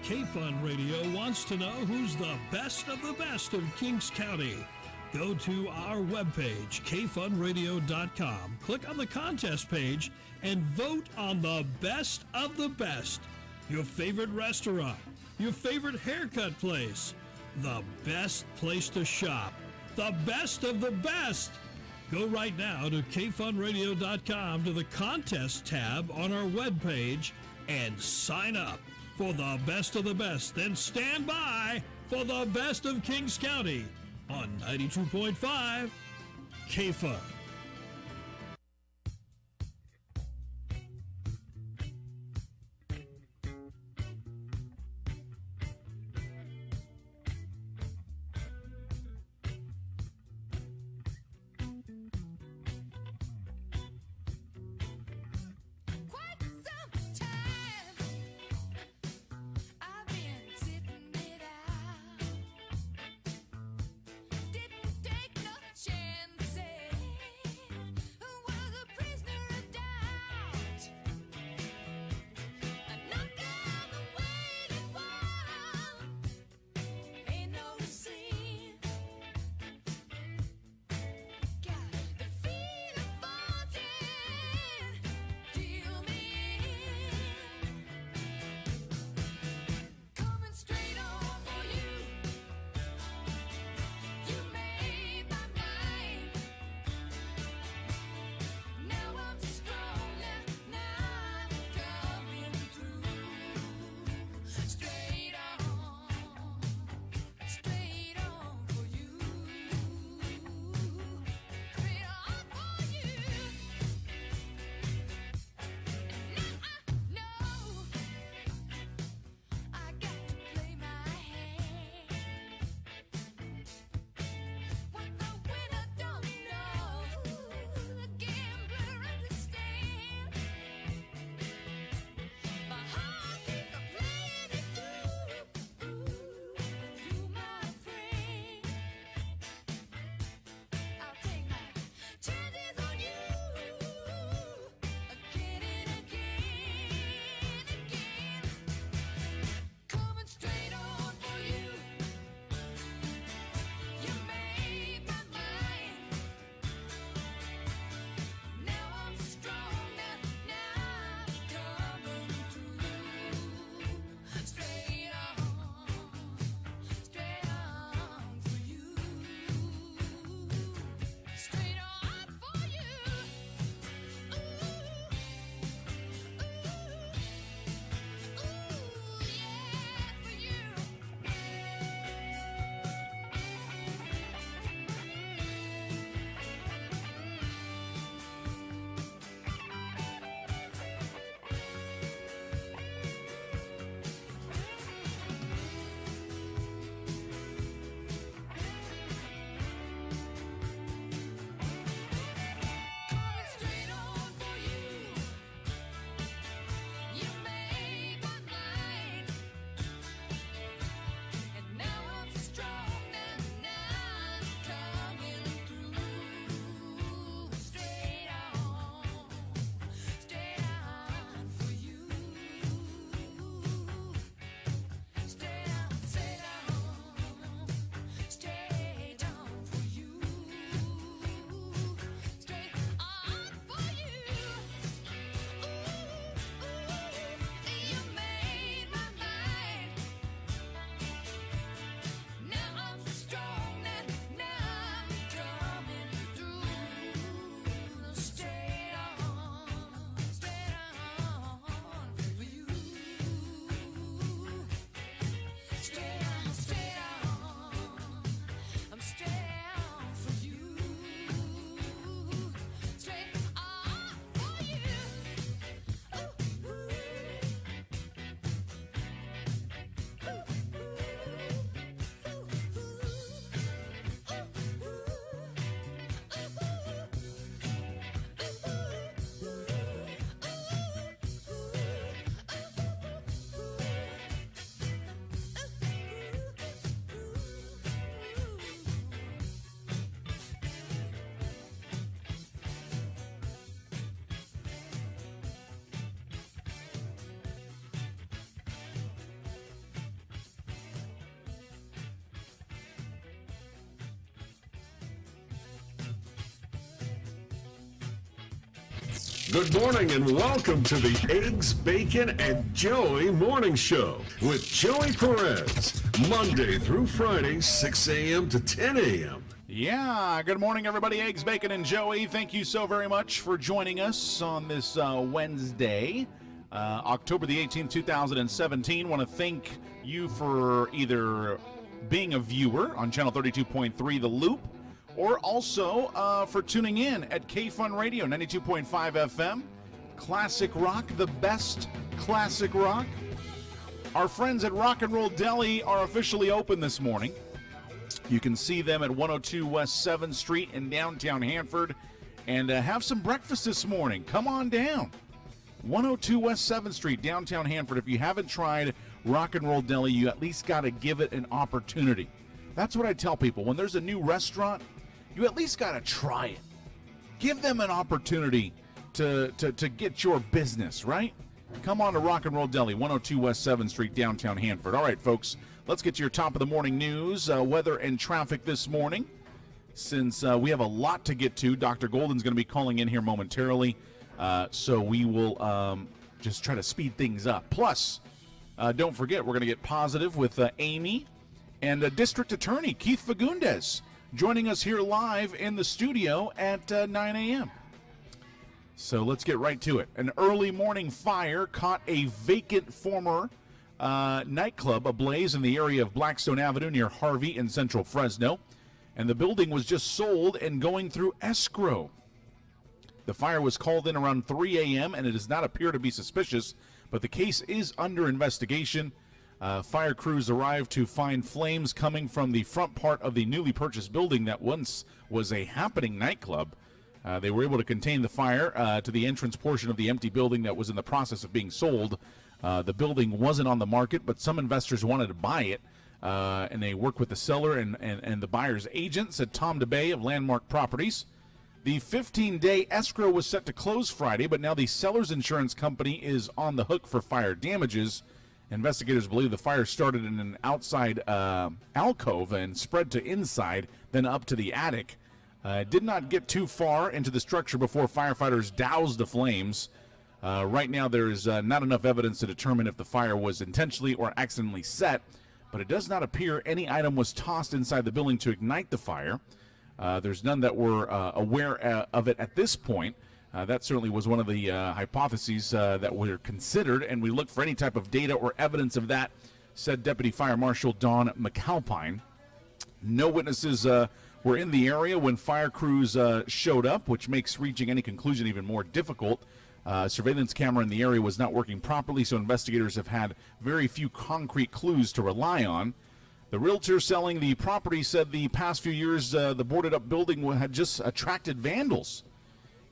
K-Fun Radio wants to know who's the best of the best of Kings County. Go to our webpage, kfunradio.com. Click on the contest page and vote on the best of the best. Your favorite restaurant, your favorite haircut place, the best place to shop, the best of the best. Go right now to kfunradio.com to the contest tab on our webpage and sign up for the best of the best. Then stand by for the best of Kings County on 92.5 KFUN. Chances. Good morning and welcome to the Eggs, Bacon, and Joey Morning Show with Joey Perez, Monday through Friday, 6 a.m. to 10 a.m. Yeah, good morning, everybody. Eggs, Bacon, and Joey. Thank you so very much for joining us on this Wednesday, October the 18th, 2017. Want to thank you for either being a viewer on Channel 32.3 The Loop, or also for tuning in at K-Fun Radio, 92.5 FM. Classic rock, the best classic rock. Our friends at Rock and Roll Deli are officially open this morning. You can see them at 102 West 7th Street in downtown Hanford and have some breakfast this morning. Come on down. 102 West 7th Street, downtown Hanford. If you haven't tried Rock and Roll Deli, you at least got to give it an opportunity. That's what I tell people. When there's a new restaurant, you at least got to try it. Give them an opportunity to get your business, right? Come on to Rock and Roll Deli, 102 West 7th Street, downtown Hanford. All right, folks, let's get to your top of the morning news, weather and traffic this morning. Since we have a lot to get to, Dr. Golden's going to be calling in here momentarily, so we will just try to speed things up. Plus, don't forget, we're going to get positive with Amy and District Attorney Keith Fagundes joining us here live in the studio at 9 a.m. So let's get right to it. An early morning fire caught a vacant former nightclub ablaze in the area of Blackstone Avenue near Harvey in central Fresno, and the building was just sold and going through escrow. The fire was called in around 3 a.m., and it does not appear to be suspicious, but the case is under investigation. Fire crews arrived to find flames coming from the front part of the newly purchased building that once was a happening nightclub. They were able to contain the fire to the entrance portion of the empty building that was in the process of being sold. The building wasn't on the market, but some investors wanted to buy it, and they worked with the seller and the buyer's agent, said Tom DeBay of Landmark Properties. The 15-day escrow was set to close Friday, but now the seller's insurance company is on the hook for fire damages. Investigators believe the fire started in an outside alcove and spread to inside, then up to the attic. Did not get too far into the structure before firefighters doused the flames. Right now, there is not enough evidence to determine if the fire was intentionally or accidentally set, but it does not appear any item was tossed inside the building to ignite the fire. There's none that were aware of it at this point. That certainly was one of the hypotheses that were considered, and we looked for any type of data or evidence of that, said Deputy Fire Marshal Don McAlpine. No witnesses were in the area when fire crews showed up, which makes reaching any conclusion even more difficult. Surveillance camera in the area was not working properly, so investigators have had very few concrete clues to rely on. The realtor selling the property said the past few years the boarded-up building had just attracted vandals,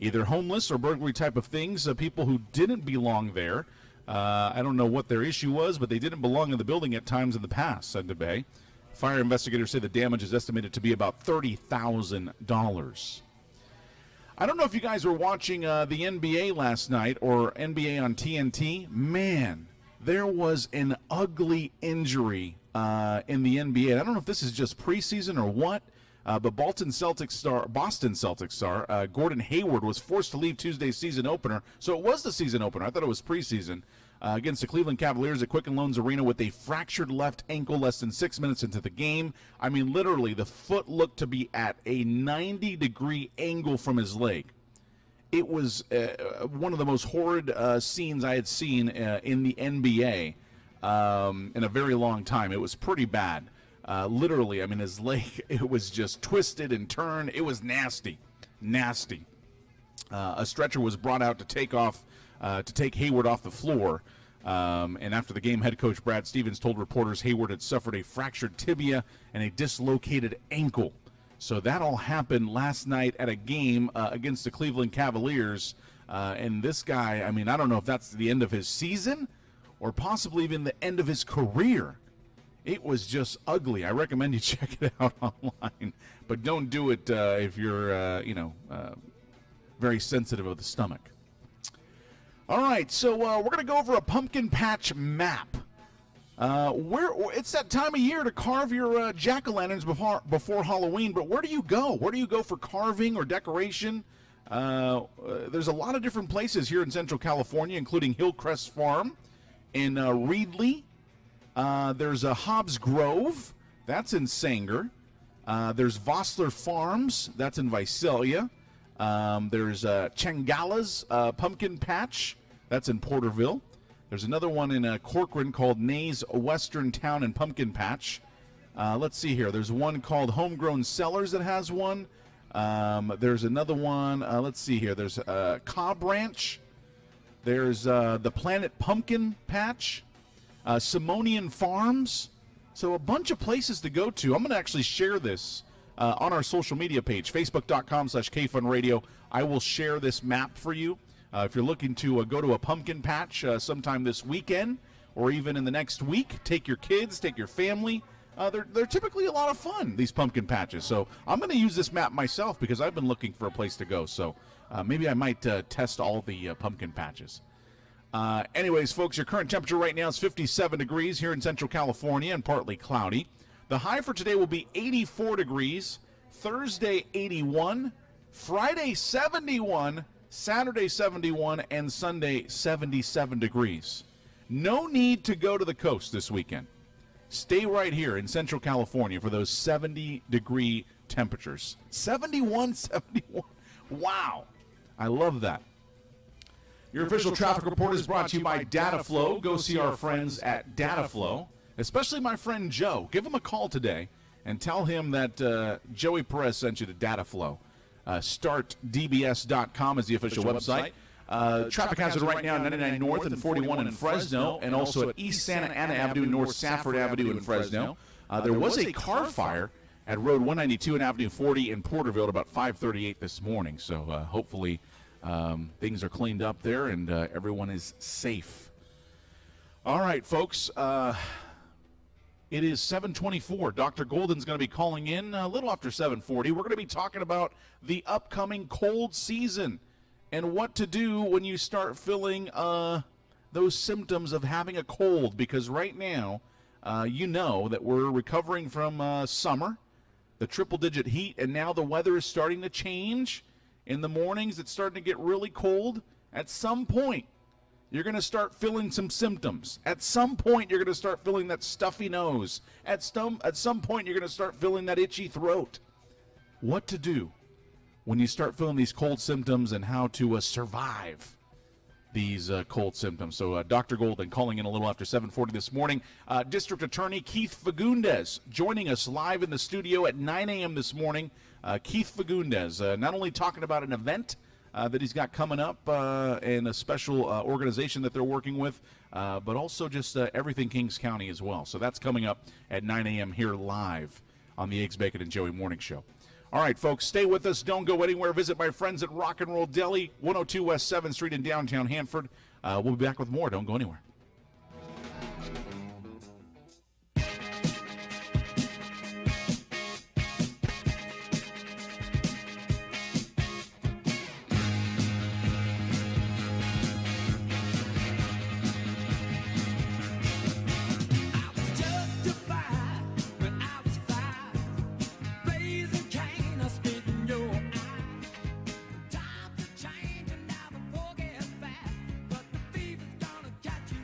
either homeless or burglary type of things, people who didn't belong there. I don't know what their issue was, but they didn't belong in the building at times in the past, said DeBay. Fire investigators say the damage is estimated to be about $30,000. I don't know if you guys were watching the NBA last night or NBA on TNT. Man, there was an ugly injury in the NBA. I don't know if this is just preseason or what, but Boston Celtics star Gordon Hayward was forced to leave Tuesday's season opener. So it was the season opener. I thought it was preseason. Against the Cleveland Cavaliers at Quicken Loans Arena with a fractured left ankle less than 6 minutes into the game. I mean, literally, the foot looked to be at a 90-degree angle from his leg. It was one of the most horrid scenes I had seen in the NBA in a very long time. It was pretty bad. Literally, I mean, his leg, it was just twisted and turned. It was nasty, nasty. A stretcher was brought out to take Hayward off the floor. And after the game, head coach Brad Stevens told reporters Hayward had suffered a fractured tibia and a dislocated ankle. So that all happened last night at a game against the Cleveland Cavaliers. And this guy, I mean, I don't know if that's the end of his season or possibly even the end of his career. It was just ugly. I recommend you check it out online. But don't do it if you're, very sensitive of the stomach. All right, so we're going to go over a pumpkin patch map. It's that time of year to carve your jack-o'-lanterns before Halloween, but where do you go? Where do you go for carving or decoration? There's a lot of different places here in Central California, including Hillcrest Farm in Reedley. There's Hobbs Grove. That's in Sanger. There's Vossler Farms. That's in Visalia. There's Changala's Pumpkin Patch. That's in Porterville. There's another one in Corcoran called Nay's Western Town and Pumpkin Patch. Let's see here. There's one called Homegrown Cellars that has one. There's another one. Let's see here. There's Cobb Ranch. There's the Planet Pumpkin Patch. Simonian Farms. So a bunch of places to go to. I'm going to actually share this on our social media page, facebook.com/KFunRadio. I will share this map for you. If you're looking to go to a pumpkin patch sometime this weekend or even in the next week, take your kids, take your family. They're typically a lot of fun, these pumpkin patches. So I'm going to use this map myself because I've been looking for a place to go. So maybe I might test all the pumpkin patches. Anyways, folks, your current temperature right now is 57 degrees here in Central California and partly cloudy. The high for today will be 84 degrees, Thursday 81, Friday 71, Saturday 71, and Sunday 77 degrees. No need to go to the coast this weekend. Stay right here in Central California for those 70-degree temperatures. 71, 71. Wow. I love that. Your official traffic report is brought to you by DataFlow. Go see our friends at DataFlow, especially my friend Joe. Give him a call today and tell him that Joey Perez sent you to DataFlow. StartDBS.com is the official website. Traffic hazard right now at 99 North and 41 in Fresno, and also at East Santa Ana Avenue, North Safford Avenue in Fresno. There was a car fire at Road 192 and Avenue 40 in Porterville at about 5:38 this morning. So hopefully things are cleaned up there and everyone is safe. All right, folks. It is 7:24. Dr. Golden's going to be calling in a little after 7:40. We're going to be talking about the upcoming cold season and what to do when you start feeling those symptoms of having a cold. Because right now, you know that we're recovering from summer, the triple-digit heat, and now the weather is starting to change. In the mornings, it's starting to get really cold. At some point, you're going to start feeling some symptoms. At some point, you're going to start feeling that stuffy nose. At some point, you're going to start feeling that itchy throat. What to do when you start feeling these cold symptoms and how to survive these cold symptoms. So Dr. Golden calling in a little after 7:40 this morning. District Attorney Keith Fagundes joining us live in the studio at 9 a.m. this morning. Keith Fagundes not only talking about an event that he's got coming up and a special organization that they're working with, but also just everything Kings County as well. So that's coming up at 9 a.m. here live on the Eggs, Bacon, and Joey Morning Show. All right, folks, stay with us. Don't go anywhere. Visit my friends at Rock and Roll Deli, 102 West 7th Street in downtown Hanford. We'll be back with more. Don't go anywhere. Time to change and now the poor get fat, but the fever's gonna catch you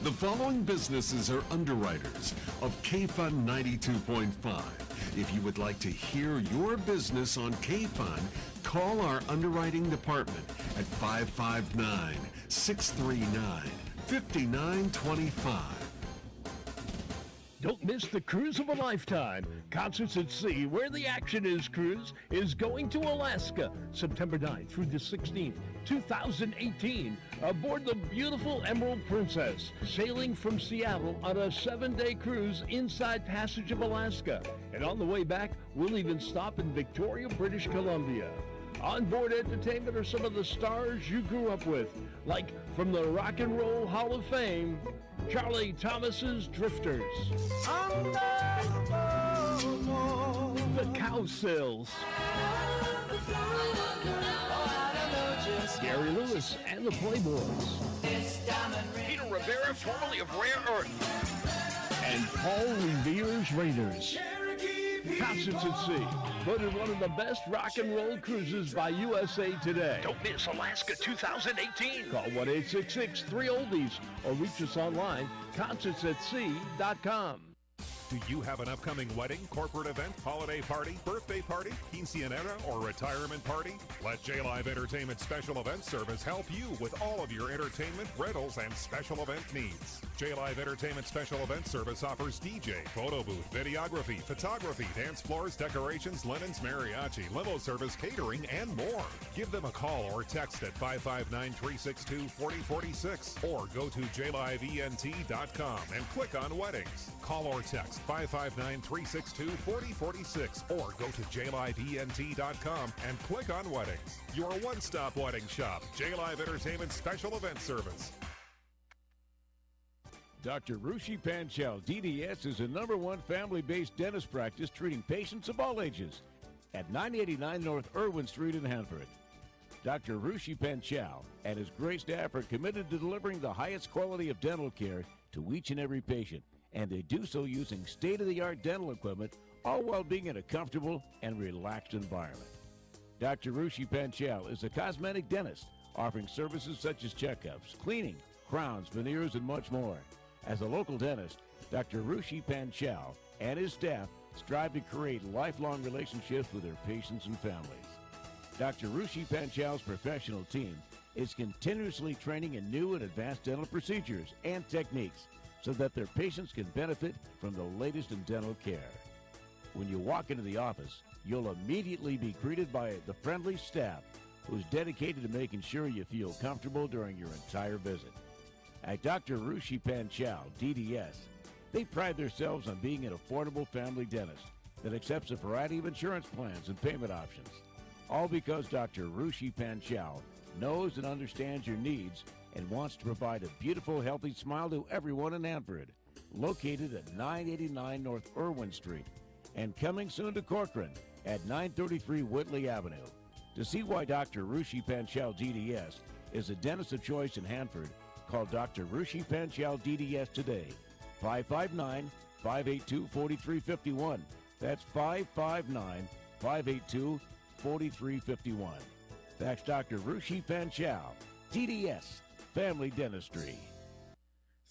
The following businesses are underwriters of K-Fun 92.5. If you would like to hear your business on K-Fun, call our underwriting department at 559-639-5925. Don't miss the cruise of a lifetime. Concerts at Sea, where the action is cruise, is going to Alaska, September 9th through the 16th, 2018, aboard the beautiful Emerald Princess, sailing from Seattle on a 7-day cruise inside Passage of Alaska. And on the way back, we'll even stop in Victoria, British Columbia. Onboard entertainment are some of the stars you grew up with, like from the Rock and Roll Hall of Fame, Charlie Thomas's Drifters, the Cowsills, Gary Lewis and the Playboys, Peter Rivera, formerly of Rare Earth. and Paul Revere's Raiders. Concerts at Sea, voted one of the best rock and roll cruises by USA Today. Don't miss Alaska 2018. Call 1-866-3-OLDIES or reach us online, concertsatsea.com. Do you have an upcoming wedding, corporate event, holiday party, birthday party, quinceanera, or retirement party? Let J-Live Entertainment Special Event Service help you with all of your entertainment, rentals, and special event needs. J-Live Entertainment Special Event Service offers DJ, photo booth, videography, photography, dance floors, decorations, linens, mariachi, limo service, catering, and more. Give them a call or text at 559-362-4046 or go to jlivent.com and click on weddings. Call or text 559-362-4046 or go to jlivent.com and click on weddings. Your one-stop wedding shop, J-Live Entertainment Special Event Service. Dr. Rushi Panchal, DDS, is a #1 family-based dentist practice treating patients of all ages at 989 North Irwin Street in Hanford. Dr. Rushi Panchal and his great staff are committed to delivering the highest quality of dental care to each and every patient, and they do so using state-of-the-art dental equipment, all while being in a comfortable and relaxed environment. Dr. Rushi Panchal is a cosmetic dentist offering services such as checkups, cleaning, crowns, veneers, and much more. As a local dentist, Dr. Rushi Panchal and his staff strive to create lifelong relationships with their patients and families. Dr. Rushi Panchal's professional team is continuously training in new and advanced dental procedures and techniques so that their patients can benefit from the latest in dental care. When you walk into the office, you'll immediately be greeted by the friendly staff who's dedicated to making sure you feel comfortable during your entire visit. At Dr. Rushi Panchal, DDS, they pride themselves on being an affordable family dentist that accepts a variety of insurance plans and payment options. All because Dr. Rushi Panchal knows and understands your needs and wants to provide a beautiful, healthy smile to everyone in Hanford. Located at 989 North Irwin Street and coming soon to Corcoran at 933 Whitley Avenue. To see why Dr. Rushi Panchal, DDS, is a dentist of choice in Hanford, call Dr. Rushi Panchal, DDS today, 559-582-4351. That's 559-582-4351. That's Dr. Rushi Panchal, DDS, Family Dentistry.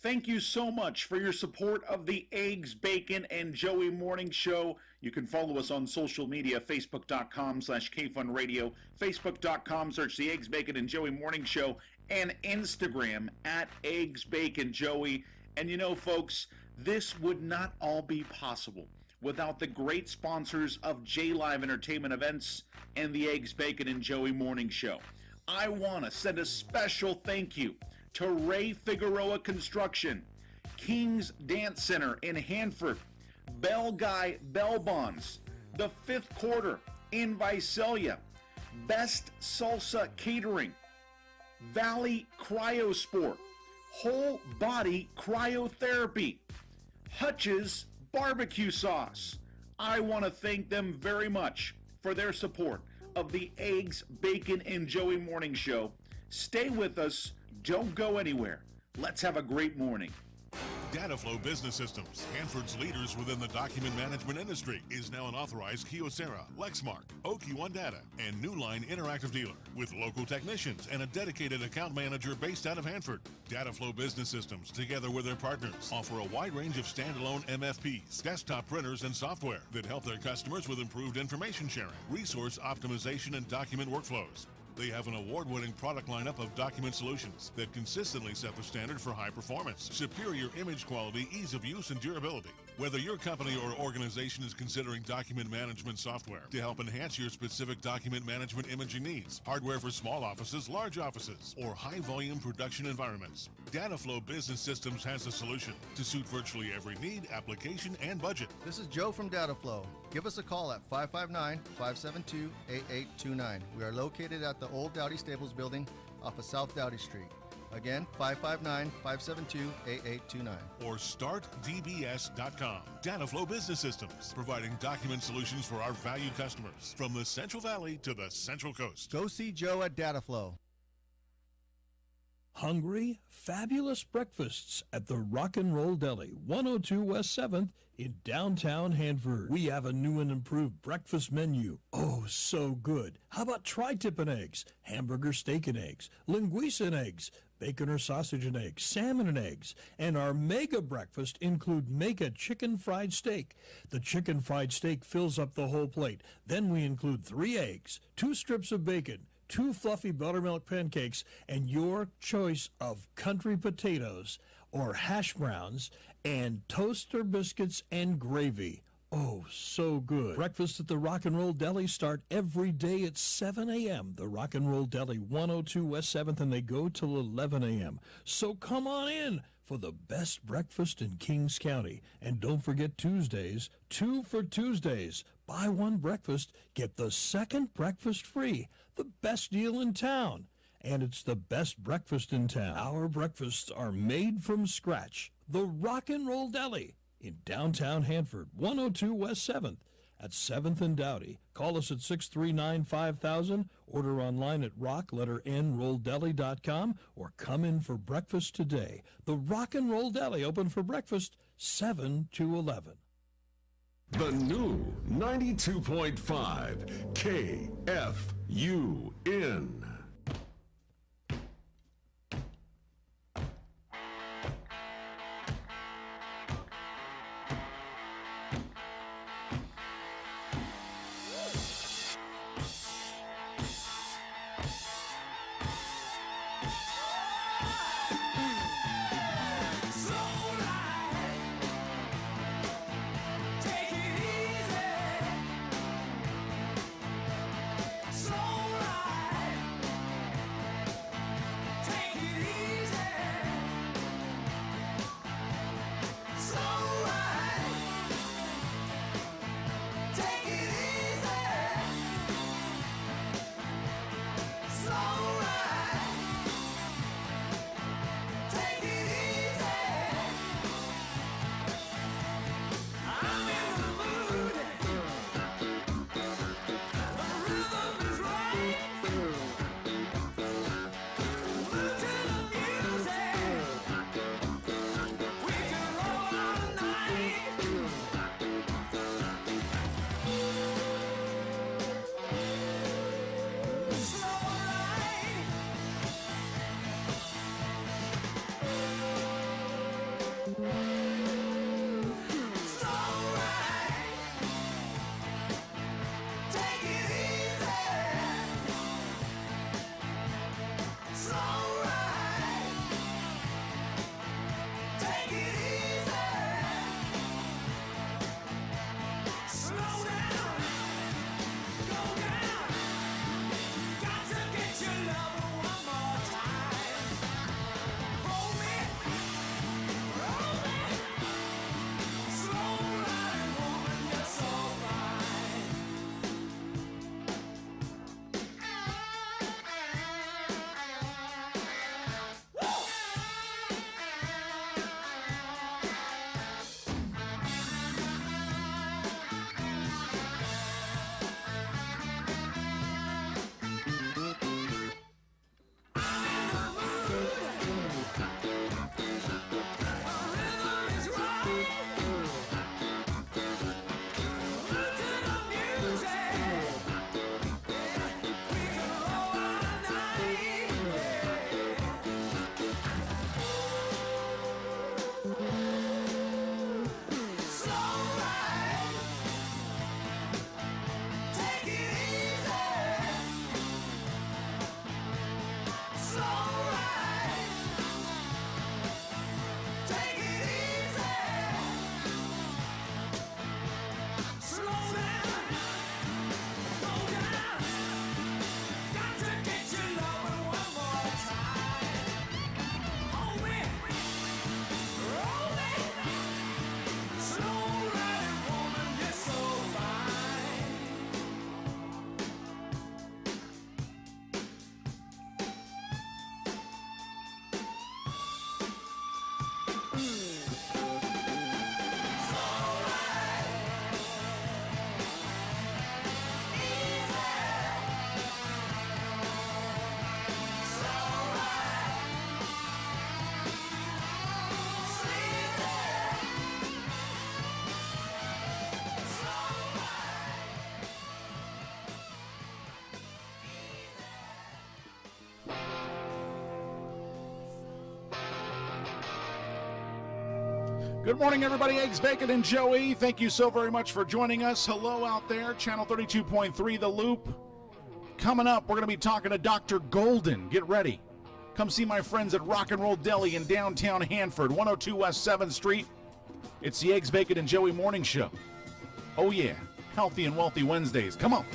Thank you so much for your support of the Eggs, Bacon, and Joey Morning Show. You can follow us on social media, facebook.com/KFunRadio, facebook.com, search the Eggs, Bacon, and Joey Morning Show, and Instagram at Eggs, Bacon, Joey. And you know, folks, this would not all be possible without the great sponsors of J-Live Entertainment Events and the Eggs, Bacon, and Joey Morning Show. I want to send a special thank you to Ray Figueroa Construction, King's Dance Center in Hanford, Bell Guy Bell Bonds, The Fifth Quarter in Visalia, Best Salsa Catering, Valley Cryosport, Whole Body Cryotherapy, Hutch's Barbecue Sauce. I want to thank them very much for their support of the Eggs, Bacon, and Joey Morning Show. Stay with us. Don't go anywhere. Let's have a great morning. Dataflow Business Systems, Hanford's leaders within the document management industry, is now an authorized Kyocera, Lexmark, OQ1 Data, and Newline Interactive dealer with local technicians and a dedicated account manager based out of Hanford. Dataflow Business Systems, together with their partners, offer a wide range of standalone MFPs, desktop printers, and software that help their customers with improved information sharing, resource optimization, and document workflows. They have an award-winning product lineup of document solutions that consistently set the standard for high performance, superior image quality, ease of use, and durability. Whether your company or organization is considering document management software to help enhance your specific document management imaging needs, hardware for small offices, large offices, or high-volume production environments, Dataflow Business Systems has a solution to suit virtually every need, application, and budget. This is Joe from Dataflow. Give us a call at 559-572-8829. We are located at the Old Dowdy Stables building off of South Dowdy Street. Again, 559-572-8829. Or startdbs.com. Dataflow Business Systems, providing document solutions for our valued customers from the Central Valley to the Central Coast. Go see Joe at Dataflow. Hungry? Fabulous breakfasts at the Rock and Roll Deli, 102 West 7th in downtown Hanford. We have a new and improved breakfast menu. Oh, so good. How about tri-tip and eggs, hamburger steak and eggs, linguiça and eggs, bacon or sausage and eggs, salmon and eggs, and our mega breakfast include mega chicken fried steak. The chicken fried steak fills up the whole plate. Then we include 3 eggs, 2 strips of bacon, 2 fluffy buttermilk pancakes, and your choice of country potatoes or hash browns and toaster biscuits and gravy. Oh, so good. Breakfast at the Rock and Roll Deli start every day at 7 a.m. The Rock and Roll Deli, 102 West 7th, and they go till 11 a.m. So come on in for the best breakfast in Kings County. And don't forget Tuesdays, 2 for Tuesdays. Buy 1 breakfast, get the second breakfast free. The best deal in town. And it's the best breakfast in town. Our breakfasts are made from scratch. The Rock and Roll Deli in downtown Hanford, 102 West 7th at 7th and Dowdy. Call us at 639-5000. Order online at rock-n-rolldeli.com or come in for breakfast today. The Rock and Roll Deli, open for breakfast 7 to 11. The new 92.5 KFUN. Slow ride. Good morning, everybody. Eggs, Bacon, and Joey. Thank you so very much for joining us. Hello out there. Channel 32.3, The Loop. Coming up, we're going to be talking to Dr. Golden. Get ready. Come see my friends at Rock and Roll Deli in downtown Hanford, 102 West 7th Street. It's the Eggs, Bacon, and Joey Morning Show. Oh, yeah. Healthy and Wealthy Wednesdays. Come on.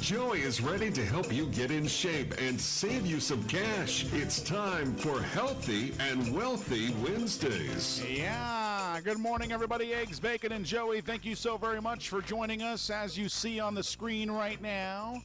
Joey is ready to help you get in shape and save you some cash. It's time for Healthy and Wealthy Wednesdays. Yeah, good morning, everybody. Eggs, Bacon, and Joey, thank you so very much for joining us. As you see on the screen right now,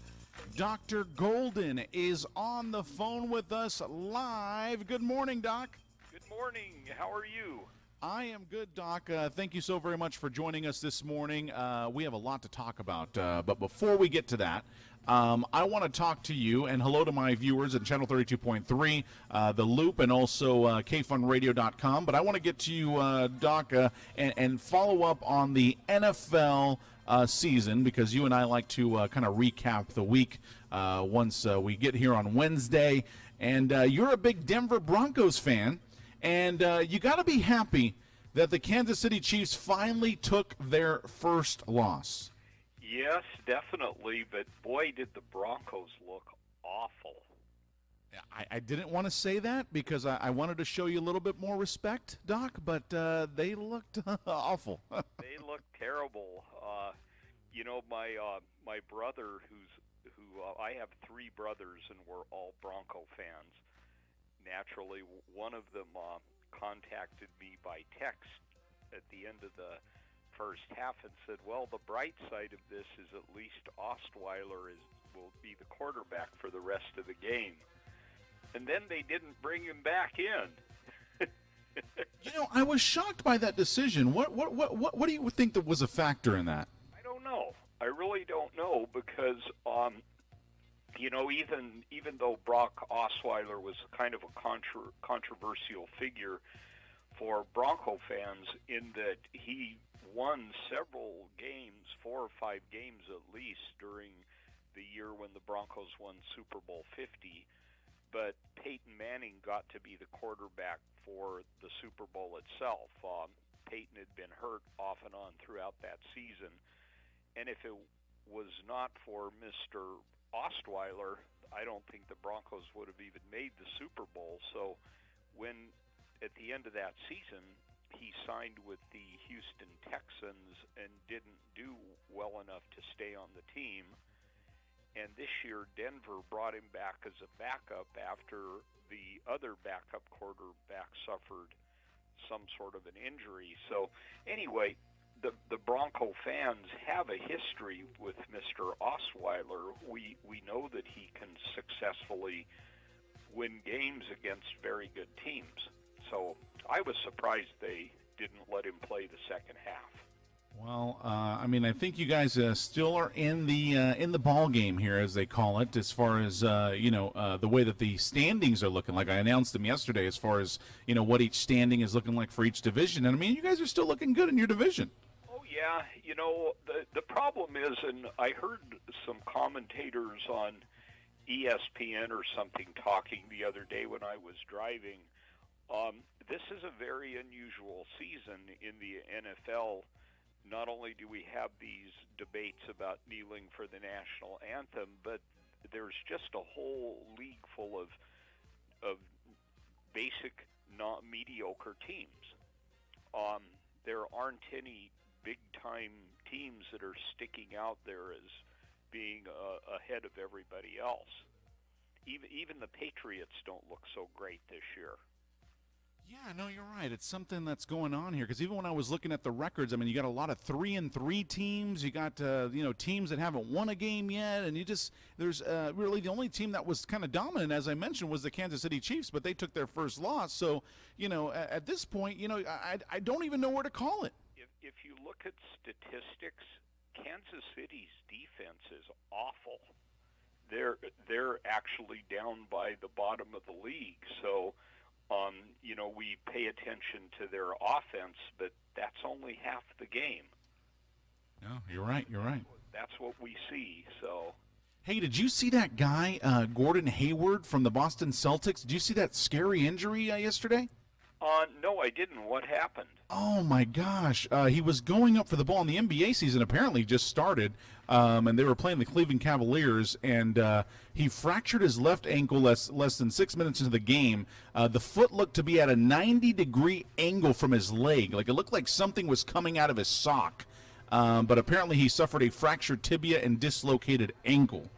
Dr. Golden is on the phone with us live. Good morning, Doc. Good morning. How are you? I am good, Doc. Thank you so very much for joining us this morning. We have a lot to talk about, but before we get to that, I want to talk to you, and hello to my viewers at Channel 32.3, The Loop, and also kfunradio.com. But I want to get to you, Doc, and follow up on the NFL season, because you and I like to kind of recap the week once we get here on Wednesday. And you're a big Denver Broncos fan. And you got to be happy that the Kansas City Chiefs finally took their first loss. Yes, definitely. But boy, did the Broncos look awful. I didn't want to say that because I wanted to show you a little bit more respect, Doc, but they looked awful. They looked terrible. You know, my brother, I have three brothers, and we're all Bronco fans. Naturally, one of them contacted me by text at the end of the first half and said, well, the bright side of this is at least Osweiler will be the quarterback for the rest of the game. And then they didn't bring him back in. You know, I was shocked by that decision. What do you think that was a factor in that? I don't know. I really don't know because you know, even though Brock Osweiler was kind of a controversial figure for Bronco fans in that he won several games, 4 or 5 games at least, during the year when the Broncos won Super Bowl 50, but Peyton Manning got to be the quarterback for the Super Bowl itself. Peyton had been hurt off and on throughout that season, and if it was not for Mr. Osweiler, I don't think the Broncos would have even made the Super Bowl. So when, at the end of that season, he signed with the Houston Texans and didn't do well enough to stay on the team, and this year Denver brought him back as a backup after the other backup quarterback suffered some sort of an injury. So anyway, the Bronco fans have a history with Mr. Osweiler. We know that he can successfully win games against very good teams. So I was surprised they didn't let him play the second half. Well, I mean, I think you guys still are in the ball game here, as they call it, as far as the way that the standings are looking. Like I announced them yesterday, as far as what each standing is looking like for each division. And I mean, you guys are still looking good in your division. Yeah, the problem is, and I heard some commentators on ESPN or something talking the other day when I was driving. This is a very unusual season in the NFL. Not only do we have these debates about kneeling for the national anthem, but there's just a whole league full of basic, not mediocre teams. There aren't any big-time teams that are sticking out there as being ahead of everybody else. Even the Patriots don't look so great this year. Yeah, no, you're right. It's something that's going on here, because even when I was looking at the records, I mean, you got a lot of 3-3 teams. You got teams that haven't won a game yet, and there's really the only team that was kind of dominant, as I mentioned, was the Kansas City Chiefs, but they took their first loss. So at this point, I don't even know where to call it. If you look at statistics, Kansas City's defense is awful. They're actually down by the bottom of the league. So, we pay attention to their offense, but that's only half the game. No, you're right. You're right. That's what we see. So. Hey, did you see that guy, Gordon Hayward from the Boston Celtics? Did you see that scary injury yesterday? No, I didn't. What happened? Oh, my gosh. He was going up for the ball, and the NBA season apparently just started, and they were playing the Cleveland Cavaliers, and he fractured his left ankle less than 6 minutes into the game. The foot looked to be at a 90-degree angle from his leg. Like, it looked like something was coming out of his sock. but apparently he suffered a fractured tibia and dislocated ankle.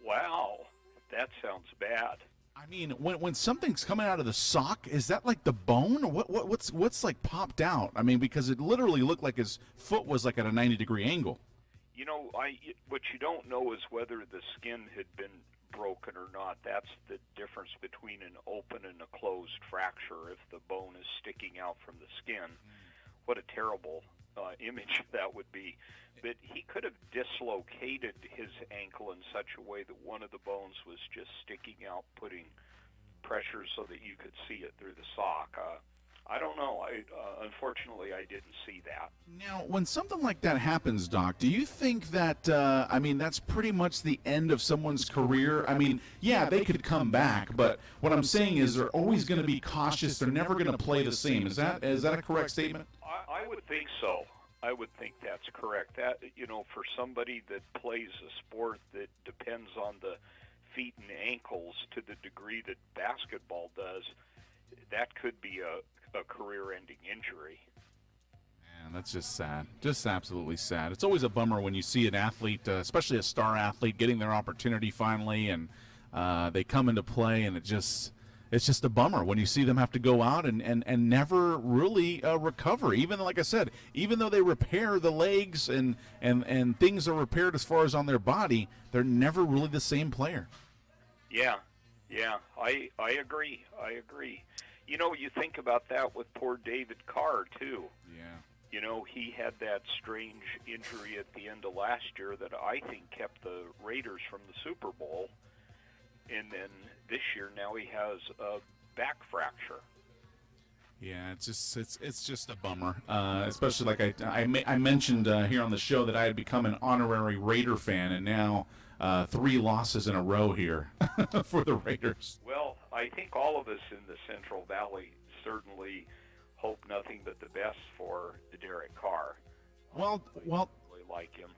Wow, that sounds bad. I mean, when something's coming out of the sock, is that like the bone? Or what's like popped out? I mean, because it literally looked like his foot was like at a 90-degree angle. You know, what you don't know is whether the skin had been broken or not. That's the difference between an open and a closed fracture. If the bone is sticking out from the skin, what a terrible image that would be. But he could have dislocated his ankle in such a way that one of the bones was just sticking out, putting pressure so that you could see it through the sock. I don't know. Unfortunately, I didn't see that. Now, when something like that happens, Doc, do you think that, I mean, that's pretty much the end of someone's career? I mean, yeah, they could come back, but what I'm saying is they're always going to be cautious. They're never going to play the same. Is that a correct statement? I would think so. I would think that's correct. That, you know, for somebody that plays a sport that depends on the feet and ankles to the degree that basketball does, that could be a career-ending injury. Man, that's just sad. Just absolutely sad. It's always a bummer when you see an athlete, especially a star athlete, getting their opportunity finally, and they come into play, and it's just a bummer when you see them have to go out and never really recover. Even, like I said, even though they repair the legs and things are repaired as far as on their body, they're never really the same player. Yeah, I agree. You know, you think about that with poor David Carr, too. Yeah. You know, he had that strange injury at the end of last year that I think kept the Raiders from the Super Bowl. And then this year, now he has a back fracture. Yeah, it's just a bummer. Especially like I mentioned here on the show that I had become an honorary Raider fan, and now 3 losses in a row here for the Raiders. Well, I think all of us in the Central Valley certainly hope nothing but the best for Derek Carr. Well, really like him.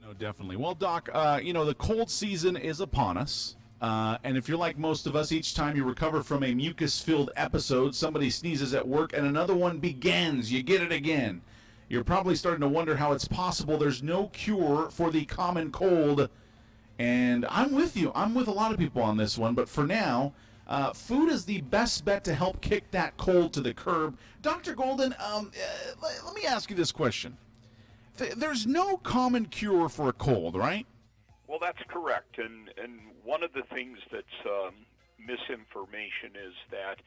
No, definitely. Well, Doc, you know, the cold season is upon us. And if you're like most of us, each time you recover from a mucus-filled episode, somebody sneezes at work and another one begins. You get it again. You're probably starting to wonder how it's possible there's no cure for the common cold. And I'm with you. I'm with a lot of people on this one. But for now, food is the best bet to help kick that cold to the curb. Dr. Golden, let me ask you this question. There's no common cure for a cold, right? Well, that's correct. And one of the things that's misinformation is that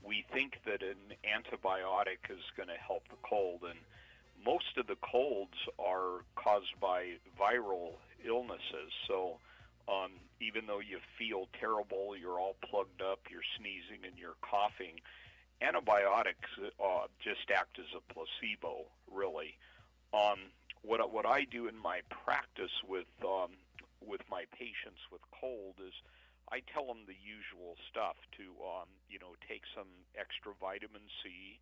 we think that an antibiotic is going to help the cold. And most of the colds are caused by viral illnesses. So even though you feel terrible, you're all plugged up, you're sneezing and you're coughing, antibiotics just act as a placebo, really. What I do in my practice with my patients with cold is I tell them the usual stuff to take some extra vitamin C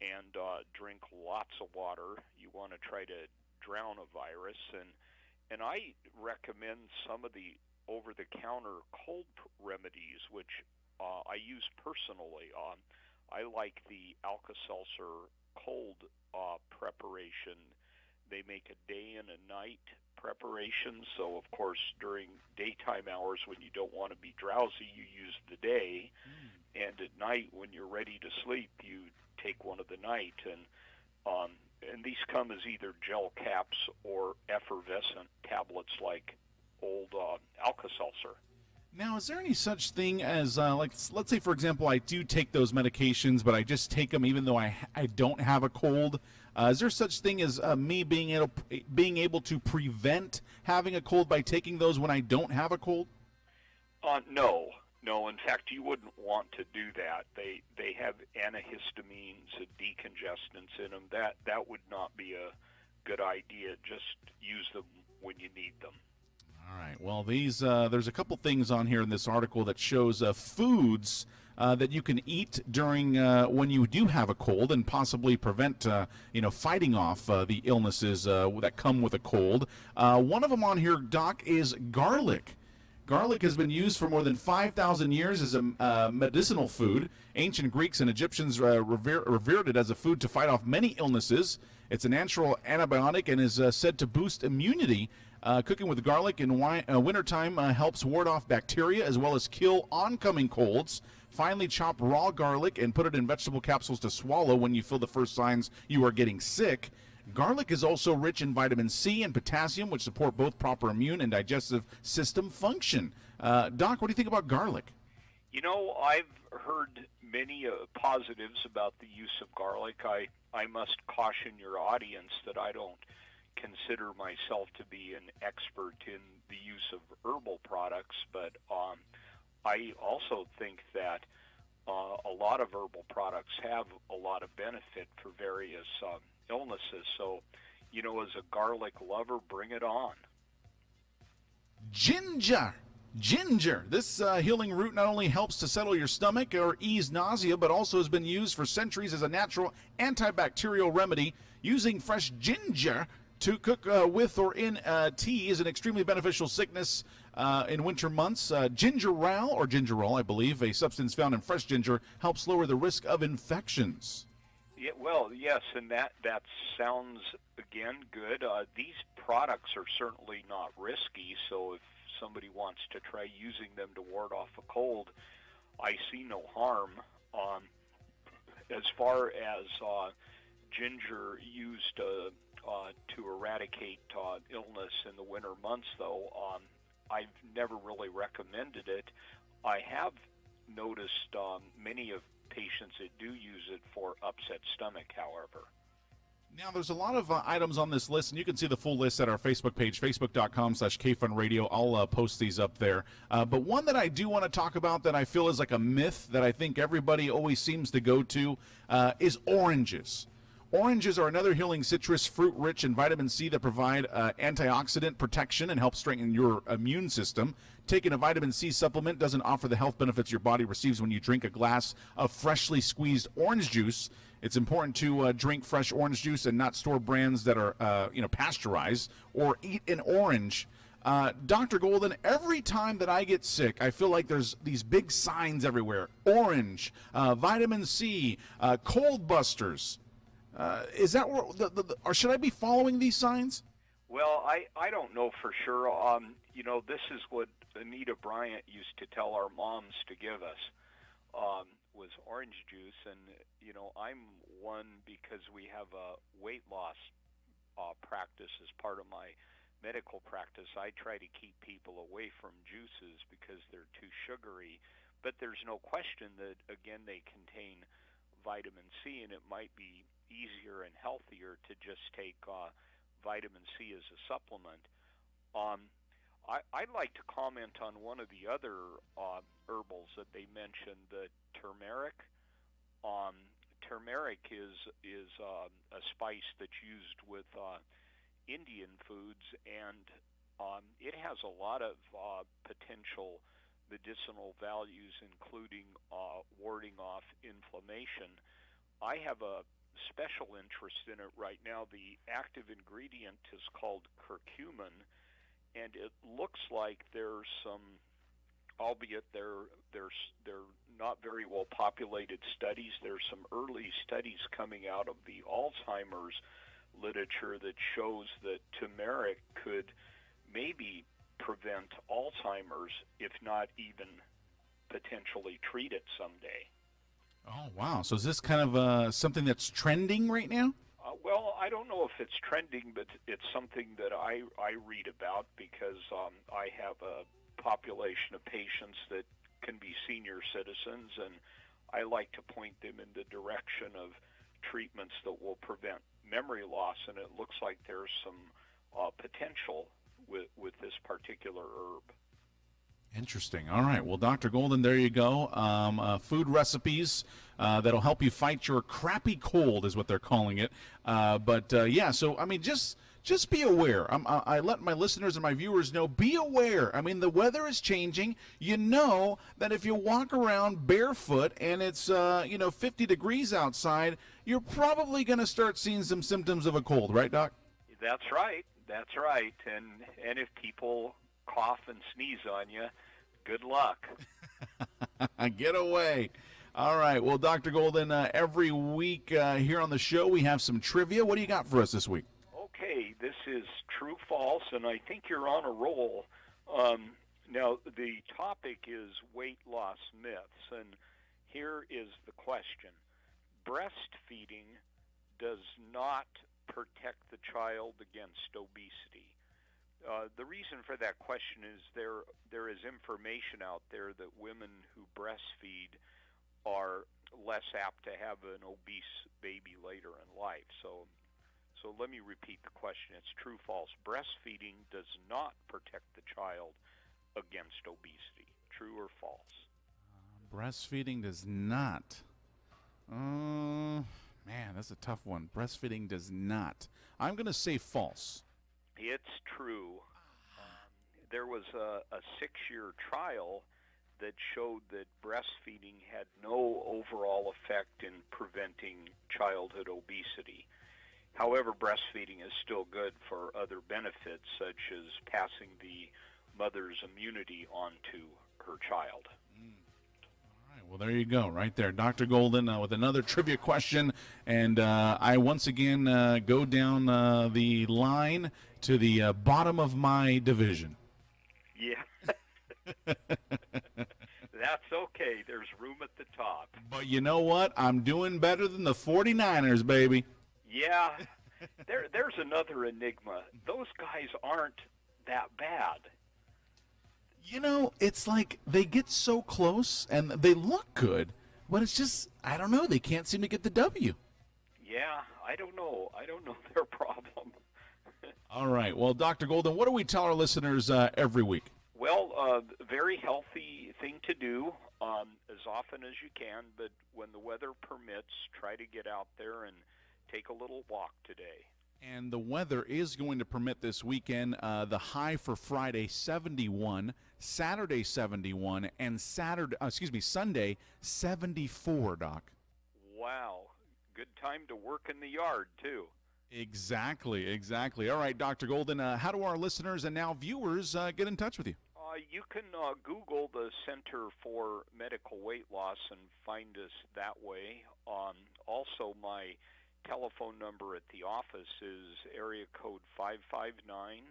and drink lots of water. You want to try to drown a virus, and I recommend some of the over-the-counter cold remedies, which I use personally. I like the Alka-Seltzer cold preparation. They make a day and a night preparation, so of course during daytime hours when you don't want to be drowsy, you use the day, and at night when you're ready to sleep, you take one of the night. And these come as either gel caps or effervescent tablets like old Alka-Seltzer. Now, is there any such thing as, let's say, for example, I do take those medications, but I just take them even though I don't have a cold? Is there such thing as me being able to prevent having a cold by taking those when I don't have a cold? No. In fact, you wouldn't want to do that. They have antihistamines and decongestants in them. That would not be a good idea. Just use them when you need them. All right. Well, there's a couple things on here in this article that shows foods that you can eat during when you do have a cold and possibly prevent fighting off the illnesses that come with a cold. One of them on here, Doc, is garlic. Garlic has been used for more than 5,000 years as a medicinal food. Ancient Greeks and Egyptians revered it as a food to fight off many illnesses. It's a natural antibiotic and is said to boost immunity. Cooking with garlic in wintertime helps ward off bacteria as well as kill oncoming colds. Finely chop raw garlic and put it in vegetable capsules to swallow when you feel the first signs you are getting sick. Garlic is also rich in vitamin C and potassium, which support both proper immune and digestive system function. Doc, what do you think about garlic? You know, I've heard many positives about the use of garlic. I must caution your audience that I don't consider myself to be an expert in the use of herbal products, but I also think that a lot of herbal products have a lot of benefit for various illnesses. So, you know, as a garlic lover, bring it on. Ginger. This healing root not only helps to settle your stomach or ease nausea, but also has been used for centuries as a natural antibacterial remedy. Using fresh ginger to cook with or in tea is an extremely beneficial sickness in winter months. Gingerol, I believe, a substance found in fresh ginger, helps lower the risk of infections. Yeah, well, yes, and that sounds, again, good. These products are certainly not risky, so if somebody wants to try using them to ward off a cold, I see no harm. As far as ginger used to eradicate illness in the winter months, though, I've never really recommended it. I have noticed many of patients that do use it for upset stomach, however. Now, there's a lot of items on this list, and you can see the full list at our Facebook page, facebook.com/KFunRadio. I'll post these up there. But one that I do want to talk about that I feel is like a myth that I think everybody always seems to go to is oranges. Oranges are another healing citrus, fruit rich in vitamin C that provide antioxidant protection and help strengthen your immune system. Taking a vitamin C supplement doesn't offer the health benefits your body receives when you drink a glass of freshly squeezed orange juice. It's important to drink fresh orange juice and not store brands that are pasteurized, or eat an orange. Dr. Golden, every time that I get sick, I feel like there's these big signs everywhere. Orange, vitamin C, cold busters. Is that or should I be following these signs? Well, I don't know for sure. This is what Anita Bryant used to tell our moms to give us, was orange juice. And, I'm one because we have a weight loss practice as part of my medical practice. I try to keep people away from juices because they're too sugary. But there's no question that, again, they contain vitamin C, and it might be easier and healthier to just take vitamin C as a supplement. I'd like to comment on one of the other herbals that they mentioned, the turmeric. Turmeric is a spice that's used with Indian foods, and it has a lot of potential medicinal values, including warding off inflammation. I have a special interest in it right now. The active ingredient is called curcumin, and it looks like there's some, albeit they're not very well populated studies. There's some early studies coming out of the Alzheimer's literature that shows that turmeric could maybe prevent Alzheimer's, if not even potentially treat it someday. Oh, wow. So is this kind of something that's trending right now? Well, I don't know if it's trending, but it's something that I read about because I have a population of patients that can be senior citizens, and I like to point them in the direction of treatments that will prevent memory loss, and it looks like there's some potential with this particular herb. Interesting. All right. Well, Dr. Golden, there you go. Food recipes that'll help you fight your crappy cold is what they're calling it. Yeah, so, I mean, just be aware. I let my listeners and my viewers know, be aware. I mean, the weather is changing. You know that if you walk around barefoot and it's, 50 degrees outside, you're probably going to start seeing some symptoms of a cold, right, Doc? That's right. That's right. And if people cough and sneeze on you, good luck. Get away. All right. Well, Dr. Golden, every week here on the show we have some trivia. What do you got for us this week? Okay, this is true, false, and I think you're on a roll. Now, the topic is weight loss myths, and here is the question. Breastfeeding does not protect the child against obesity. The reason for that question is there is information out there that women who breastfeed are less apt to have an obese baby later in life. So let me repeat the question. It's true, false. Breastfeeding does not protect the child against obesity. True or false? Breastfeeding does not. Man, that's a tough one. Breastfeeding does not. I'm going to say false. It's true. There was a 6-year trial that showed that breastfeeding had no overall effect in preventing childhood obesity. However, breastfeeding is still good for other benefits, such as passing the mother's immunity on to her child. All right, well, there you go, right there. Dr. Golden with another trivia question, and I once again go down the line to the bottom of my division. Yeah. That's okay. There's room at the top. But you know what? I'm doing better than the 49ers, baby. Yeah. There's another enigma. Those guys aren't that bad. You know, it's like they get so close and they look good, but it's just, I don't know, they can't seem to get the W. Yeah, I don't know their problem. All right. Well, Dr. Golden, what do we tell our listeners every week? Well, very healthy thing to do as often as you can, but when the weather permits, try to get out there and take a little walk today. And the weather is going to permit this weekend. The high for Friday, 71, Saturday, 71, and Sunday, 74, Doc. Wow. Good time to work in the yard, too. Exactly. All right, Dr. Golden, how do our listeners and now viewers get in touch with you? You can Google the Center for Medical Weight Loss and find us that way. Also, my telephone number at the office is area code 559-432-0716.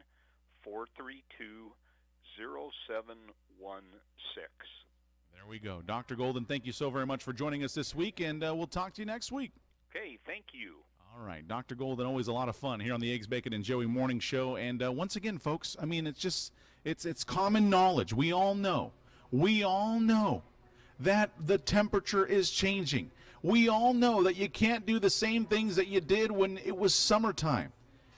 There we go. Dr. Golden, thank you so very much for joining us this week, and we'll talk to you next week. Okay, thank you. All right, Dr. Golden, always a lot of fun here on the Eggs, Bacon, and Joey Morning Show. And once again, folks, I mean, it's common knowledge. We all know that the temperature is changing. We all know that you can't do the same things that you did when it was summertime.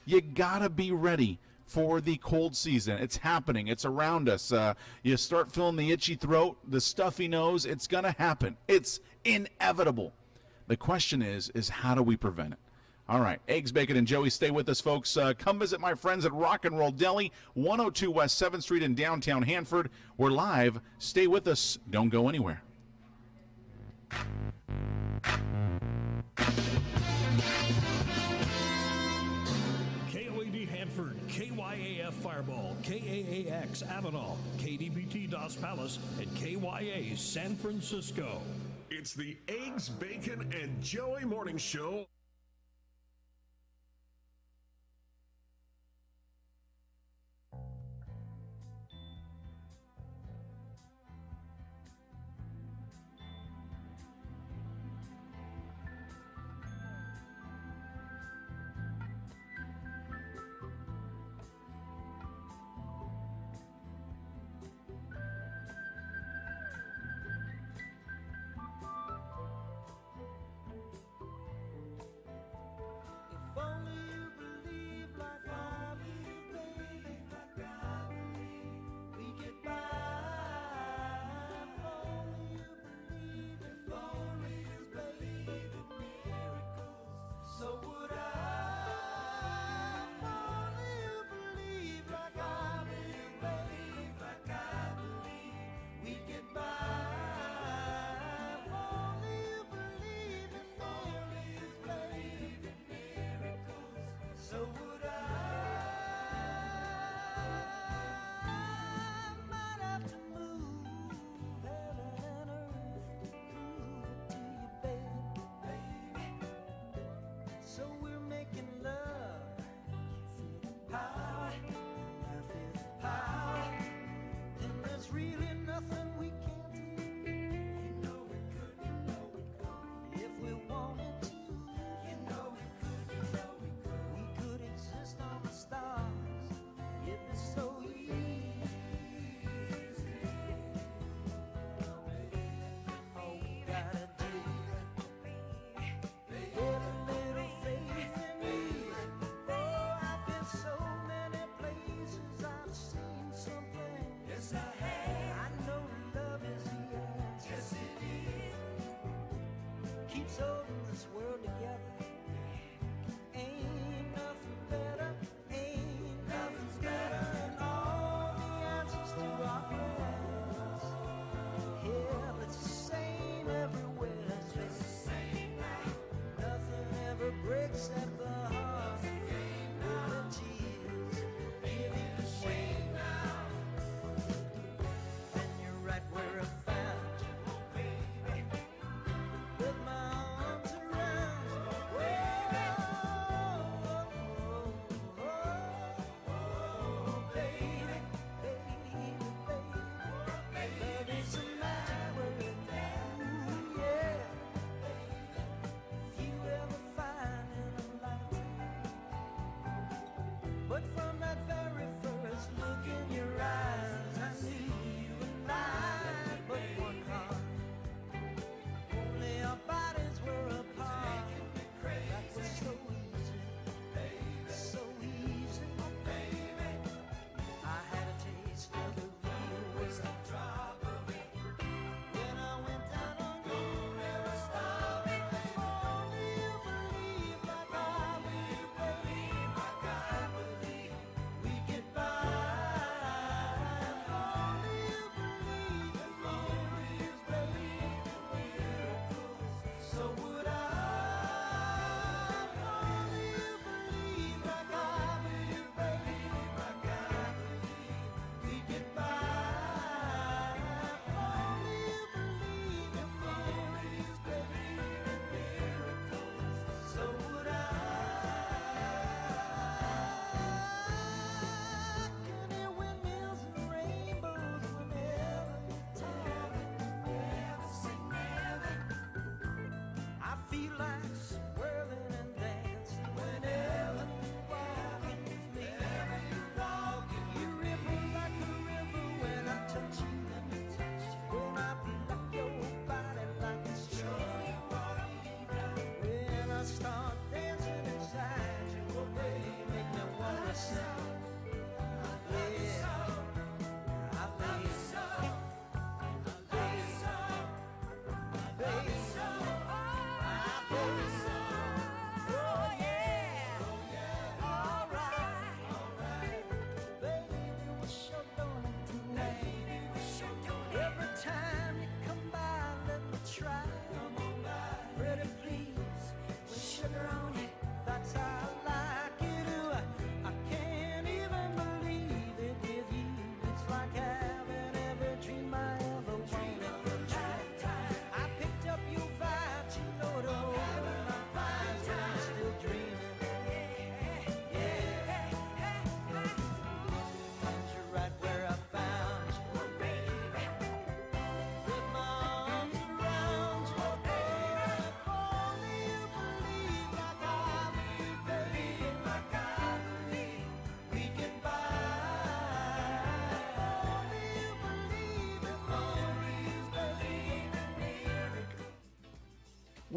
You got to be ready for the cold season. It's happening. It's around us. You start feeling the itchy throat, the stuffy nose. It's going to happen. It's inevitable. The question is how do we prevent it? All right, Eggs, Bacon, and Joey, stay with us, folks. Come visit my friends at Rock and Roll Deli, 102 West 7th Street in downtown Hanford. We're live. Stay with us. Don't go anywhere. KOAD Hanford, KYAF Fireball, KAAX Avenal, KDBT Dos Palace, and KYA San Francisco. It's the Eggs, Bacon, and Joey Morning Show.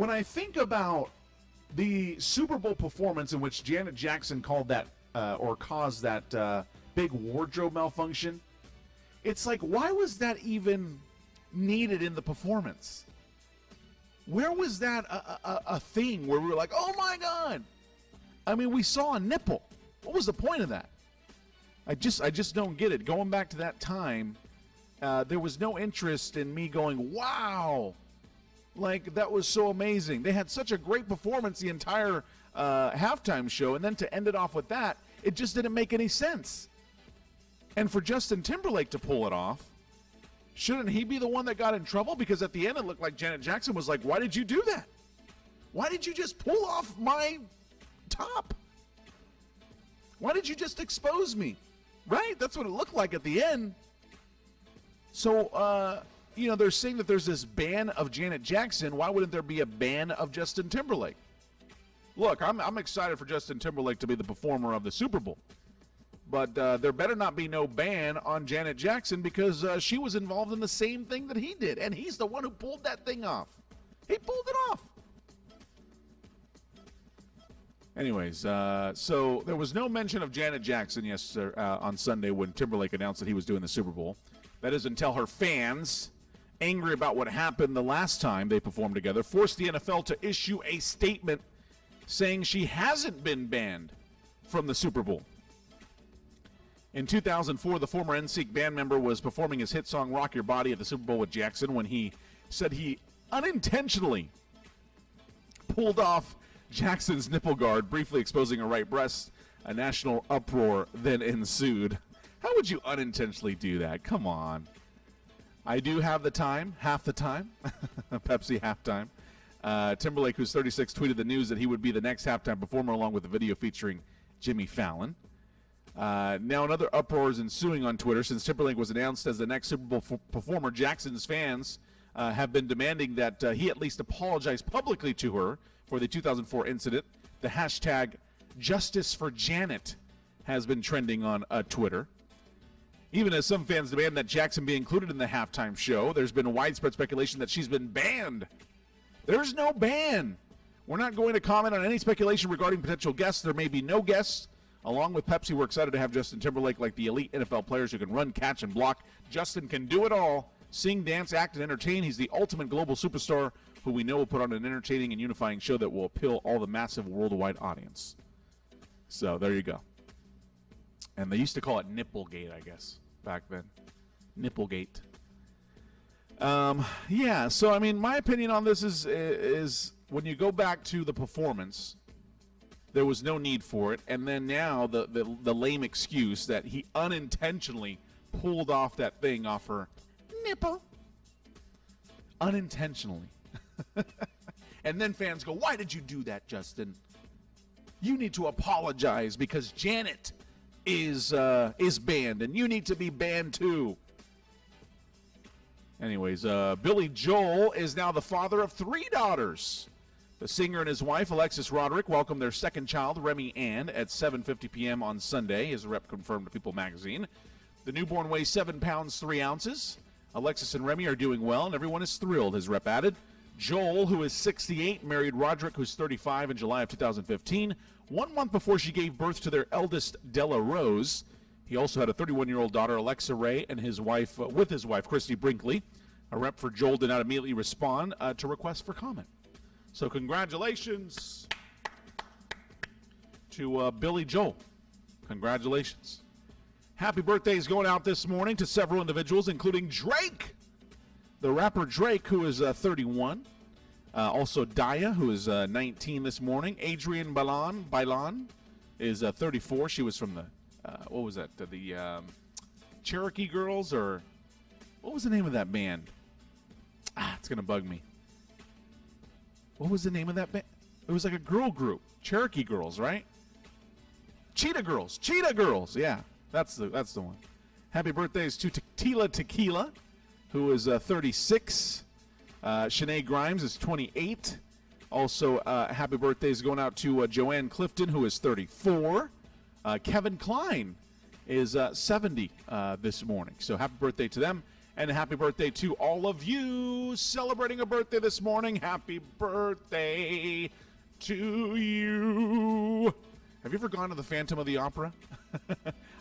when I think about the Super Bowl performance in which Janet Jackson called that or caused that big wardrobe malfunction, it's like, why was that even needed in the performance? Where was that a thing where we were like, oh my God? I mean, we saw a nipple. What was the point of that? I just don't get it. Going back to that time, there was no interest in me going, wow, like that was so amazing. They had such a great performance the entire halftime show, and then to end it off with that, it just didn't make any sense. And for Justin Timberlake to pull it off, shouldn't he be the one that got in trouble? Because at the end it looked like Janet Jackson was like, why did you do that? Why did you just pull off my top? Why did you just expose me? Right? That's what it looked like at the end. So, they're saying that there's this ban of Janet Jackson. Why wouldn't there be a ban of Justin Timberlake? Look, I'm excited for Justin Timberlake to be the performer of the Super Bowl. But there better not be no ban on Janet Jackson because she was involved in the same thing that he did. And he's the one who pulled that thing off. He pulled it off. Anyways, so there was no mention of Janet Jackson yesterday on Sunday when Timberlake announced that he was doing the Super Bowl. That is until her fans, angry about what happened the last time they performed together, forced the NFL to issue a statement saying she hasn't been banned from the Super Bowl. In 2004, the former NSYNC band member was performing his hit song Rock Your Body at the Super Bowl with Jackson when he said he unintentionally pulled off Jackson's nipple guard, briefly exposing her right breast. A national uproar then ensued. How would you unintentionally do that? Come on. I do have the time, half the time. Pepsi halftime. Timberlake, who's 36, tweeted the news that he would be the next halftime performer along with a video featuring Jimmy Fallon. Now another uproar is ensuing on Twitter since Timberlake was announced as the next Super Bowl performer. Jackson's fans have been demanding that he at least apologize publicly to her for the 2004 incident. The hashtag #JusticeForJanet has been trending on Twitter. Even as some fans demand that Jackson be included in the halftime show, there's been widespread speculation that she's been banned. There's no ban. We're not going to comment on any speculation regarding potential guests. There may be no guests. Along with Pepsi, we're excited to have Justin Timberlake like the elite NFL players who can run, catch, and block. Justin can do it all. Sing, dance, act, and entertain. He's the ultimate global superstar who we know will put on an entertaining and unifying show that will appeal all the massive worldwide audience. So there you go. And they used to call it Nipplegate, I guess, back then. Nipplegate. Yeah, so, I mean, my opinion on this is when you go back to the performance, there was no need for it. And then now the lame excuse that he unintentionally pulled off that thing off her nipple. Unintentionally. And then fans go, why did you do that, Justin? You need to apologize because Janet is banned, and you need to be banned too. Anyways, Billy Joel is now the father of 3 daughters. The singer and his wife, Alexis Roderick, welcomed their second child, Remy Ann, at 7:50 p.m. on Sunday, his rep confirmed to People magazine. The newborn weighs 7 pounds, 3 ounces. Alexis and Remy are doing well, and everyone is thrilled, his rep added. Joel, who is 68, married Roderick, who's 35, in July of 2015, 1 month before she gave birth to their eldest, Della Rose. He also had a 31-year-old daughter, Alexa Ray, and his wife, Christy Brinkley. A rep for Joel did not immediately respond to requests for comment. So congratulations to Billy Joel. Congratulations. Happy birthdays going out this morning to several individuals, including Drake. The rapper Drake, who is 31. Also Daya, who is 19 this morning. Adrienne Bailon is 34. She was from the, what was that? The Cherokee Girls, or what was the name of that band? It's going to bug me. What was the name of that band? It was like a girl group. Cherokee Girls, right? Cheetah Girls. Cheetah Girls. Yeah, that's the one. Happy birthdays to Tila Tequila, who is 36. Shanae Grimes is 28. Also, happy birthdays going out to Joanne Clifton, who is 34. Kevin Klein is 70 this morning. So happy birthday to them. And happy birthday to all of you celebrating a birthday this morning. Happy birthday to you. Have you ever gone to the Phantom of the Opera?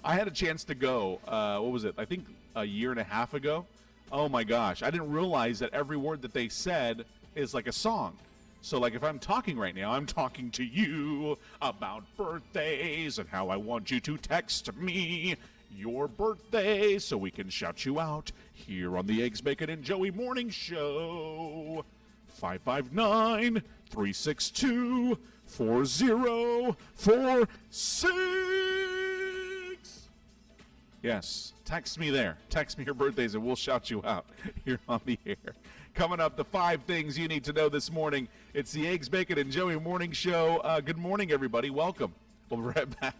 I had a chance to go, what was it, I think a year and a half ago. Oh my gosh, I didn't realize that every word that they said is like a song. So like if I'm talking right now, I'm talking to you about birthdays and how I want you to text me your birthday so we can shout you out here on the Eggs, Bacon, and Joey Morning Show. 559-362-4046. Yes, text me there. Text me your birthdays and we'll shout you out here on the air. Coming up, the 5 things you need to know this morning. It's the Eggs, Bacon, and Joey Morning Show. Good morning, everybody. Welcome. We'll be right back.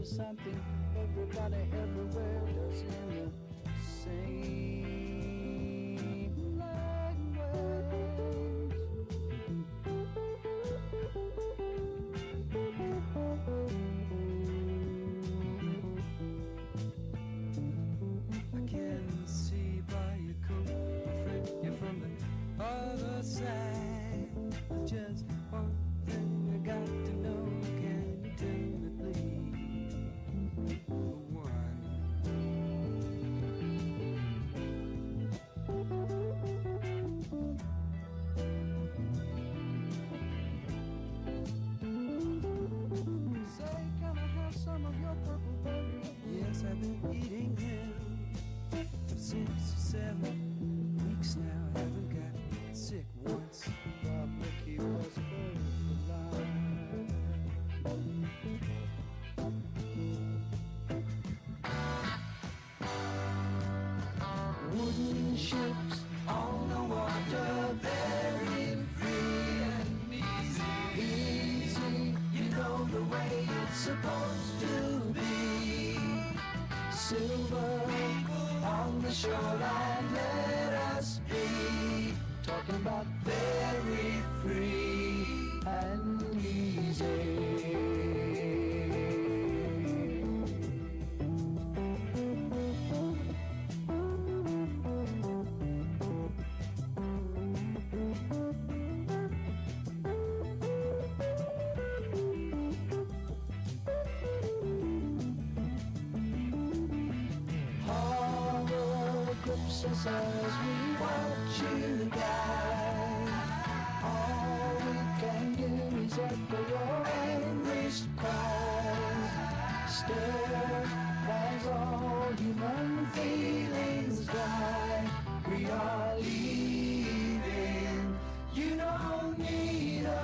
Something everybody everywhere does in the same language. I can see by your coat, my friend, you're from the other side. Just one thing I got to know, can you tell me please? I've been eating them for 6 or 7 weeks now. I haven't got sick once. Bob Mickey was first alive. Wooden ships on the water, very free and easy. Easy, you know the way it's supposed to be. Silver on the shoreline, let us be talking about very free and easy. As we watch you die, all we can do is echo your anguished cries. Stare as all human feelings die. We are leaving, you don't need us.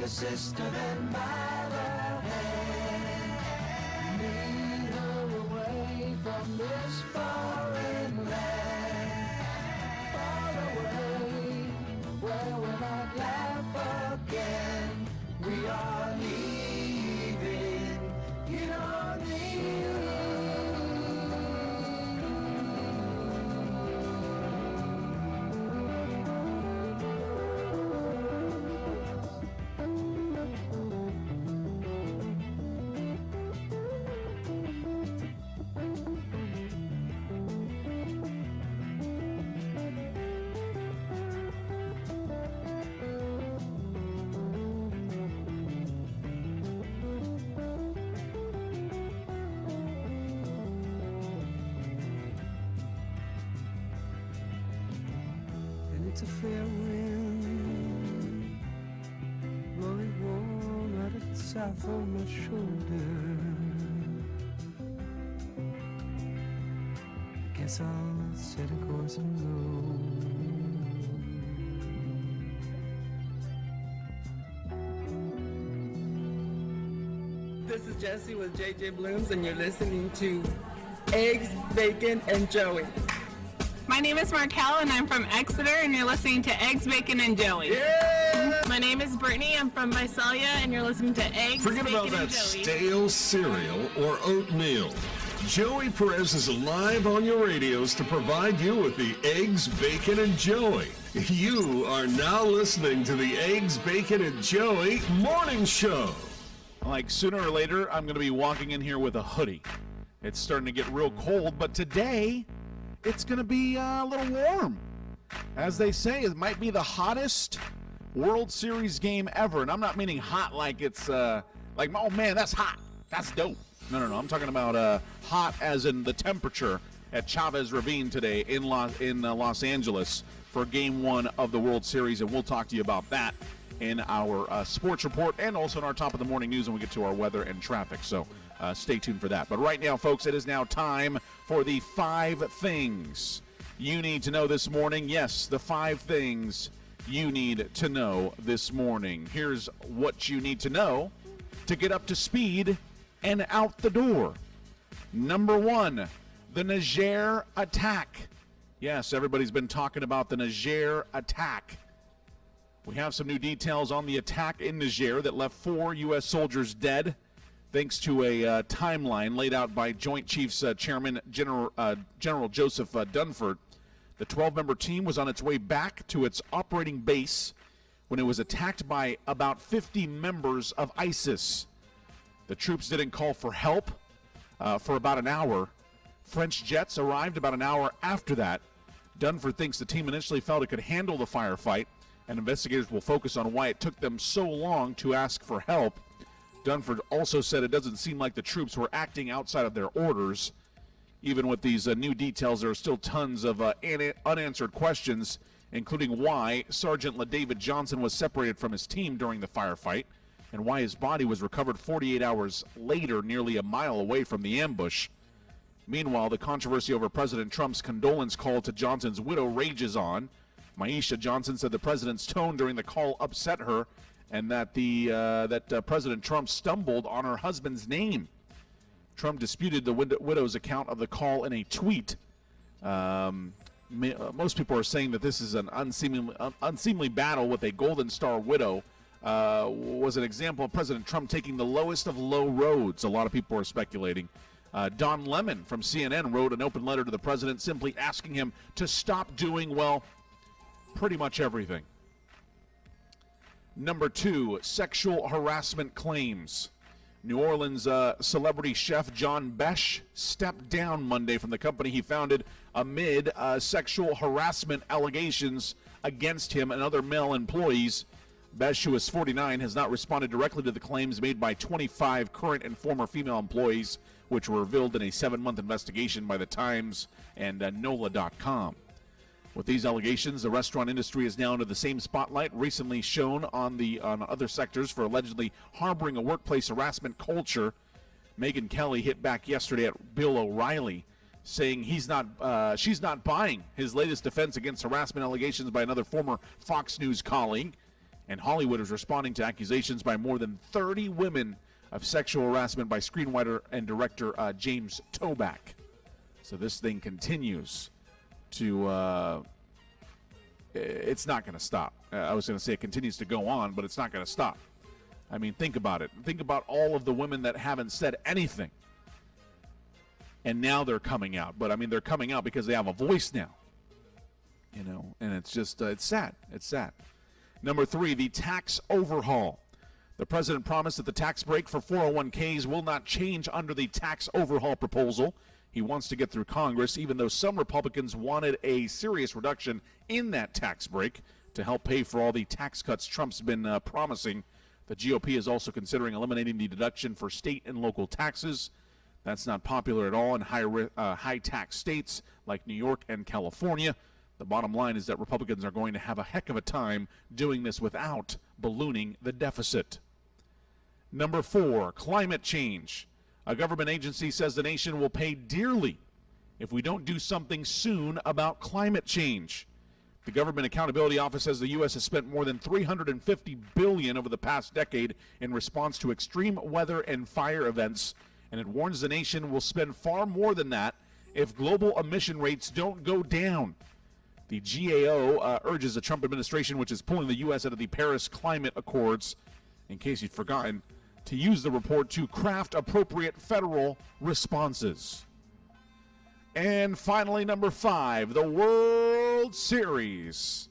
a sister than mine. Lead her away from this foreign land. Far away, where we'll not laugh again. We are leaving, you don't need. It's a fair wind blowing warm out of the south on my shoulder. Guess I'll set a course and go. This is Jesse with JJ Blooms, and you're listening to Eggs, Bacon, and Joey. My name is Markel, and I'm from Exeter, and you're listening to Eggs, Bacon, and Joey. Yeah! My name is Brittany. I'm from Visalia, and you're listening to Eggs, Forget Bacon, about that and Joey. stale cereal or oatmeal. Joey Perez is live on your radios to provide you with the Eggs, Bacon, and Joey. You are now listening to the Eggs, Bacon, and Joey Morning Show. Like sooner or later, I'm going to be walking in here with a hoodie. It's starting to get real cold, but today it's going to be a little warm. As they say, it might be the hottest World Series game ever. And I'm not meaning hot like it's like, oh man, that's hot. That's dope. No. I'm talking about hot as in the temperature at Chavez Ravine today in Los Angeles for Game 1 of the World Series. And we'll talk to you about that in our sports report and also in our top of the morning news when we get to our weather and traffic. So stay tuned for that. But right now, folks, it is now time for the 5 things you need to know this morning. Yes, the 5 things you need to know this morning. Here's what you need to know to get up to speed and out the door. Number 1, the Niger attack. Yes, everybody's been talking about the Niger attack. We have some new details on the attack in Niger that left 4 U.S. soldiers dead, thanks to a timeline laid out by Joint Chiefs Chairman General Joseph Dunford. The 12-member team was on its way back to its operating base when it was attacked by about 50 members of ISIS. The troops didn't call for help for about an hour. French jets arrived about an hour after that. Dunford thinks the team initially felt it could handle the firefight, and investigators will focus on why it took them so long to ask for help. Dunford also said it doesn't seem like the troops were acting outside of their orders. Even with these new details, there are still tons of unanswered questions, including why Sergeant LaDavid Johnson was separated from his team during the firefight and why his body was recovered 48 hours later, nearly a mile away from the ambush. Meanwhile, the controversy over President Trump's condolence call to Johnson's widow rages on. Maisha Johnson said the president's tone during the call upset her and that President Trump stumbled on her husband's name. Trump disputed the widow's account of the call in a tweet. Most people are saying that this is an unseemly battle with a Golden Star widow. Was an example of President Trump taking the lowest of low roads. A lot of people are speculating. Don Lemon from CNN wrote an open letter to the president simply asking him to stop doing, well, pretty much everything. Number 2, sexual harassment claims. New Orleans celebrity chef John Besh stepped down Monday from the company he founded amid sexual harassment allegations against him and other male employees. Besh, who is 49, has not responded directly to the claims made by 25 current and former female employees, which were revealed in a 7-month investigation by The Times and NOLA.com. With these allegations, the restaurant industry is now under the same spotlight recently shown on other sectors for allegedly harboring a workplace harassment culture. Megyn Kelly hit back yesterday at Bill O'Reilly, saying she's not buying his latest defense against harassment allegations by another former Fox News colleague. And Hollywood is responding to accusations by more than 30 women of sexual harassment by screenwriter and director James Toback. So this thing continues to, it's not going to stop. I was going to say it continues to go on, but it's not going to stop. I mean, think about it. Think about all of the women that haven't said anything. And now they're coming out. But, I mean, they're coming out because they have a voice now. You know, and it's just, it's sad. It's sad. Number 3, the tax overhaul. The president promised that the tax break for 401ks will not change under the tax overhaul proposal he wants to get through Congress, even though some Republicans wanted a serious reduction in that tax break to help pay for all the tax cuts Trump's been promising. The GOP is also considering eliminating the deduction for state and local taxes. That's not popular at all in high tax states like New York and California. The bottom line is that Republicans are going to have a heck of a time doing this without ballooning the deficit. Number 4, climate change. A government agency says the nation will pay dearly if we don't do something soon about climate change. The Government Accountability Office says the U.S. has spent more than $350 billion over the past decade in response to extreme weather and fire events, and it warns the nation will spend far more than that if global emission rates don't go down. The GAO urges the Trump administration, which is pulling the U.S. out of the Paris Climate Accords, in case you'd forgotten, to use the report to craft appropriate federal responses. And finally, number 5, the World Series.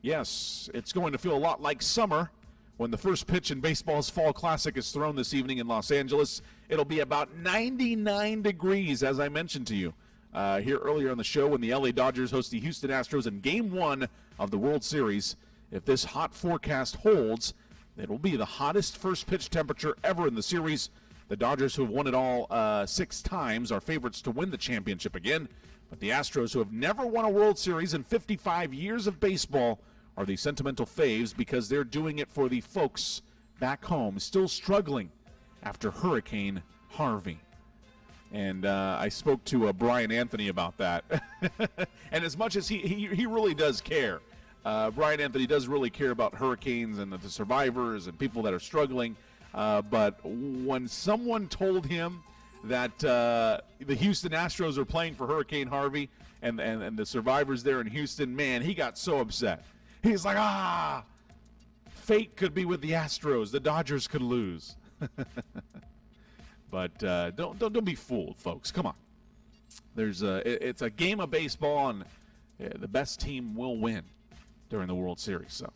Yes, it's going to feel a lot like summer when the first pitch in baseball's Fall Classic is thrown this evening in Los Angeles. It'll be about 99 degrees, as I mentioned to you here earlier on the show, when the LA Dodgers host the Houston Astros in Game 1 of the World Series. If this hot forecast holds, it will be the hottest first pitch temperature ever in the series. The Dodgers, who have won it all 6 times, are favorites to win the championship again. But the Astros, who have never won a World Series in 55 years of baseball, are the sentimental faves because they're doing it for the folks back home still struggling after Hurricane Harvey. And I spoke to Brian Anthony about that. And as much as he really does care, Brian Anthony does really care about hurricanes and the survivors and people that are struggling. But when someone told him that the Houston Astros are playing for Hurricane Harvey and the survivors there in Houston, man, he got so upset. He's like, fate could be with the Astros. The Dodgers could lose. But don't be fooled, folks. Come on. It's a game of baseball, and the best team will win during the World Series. So,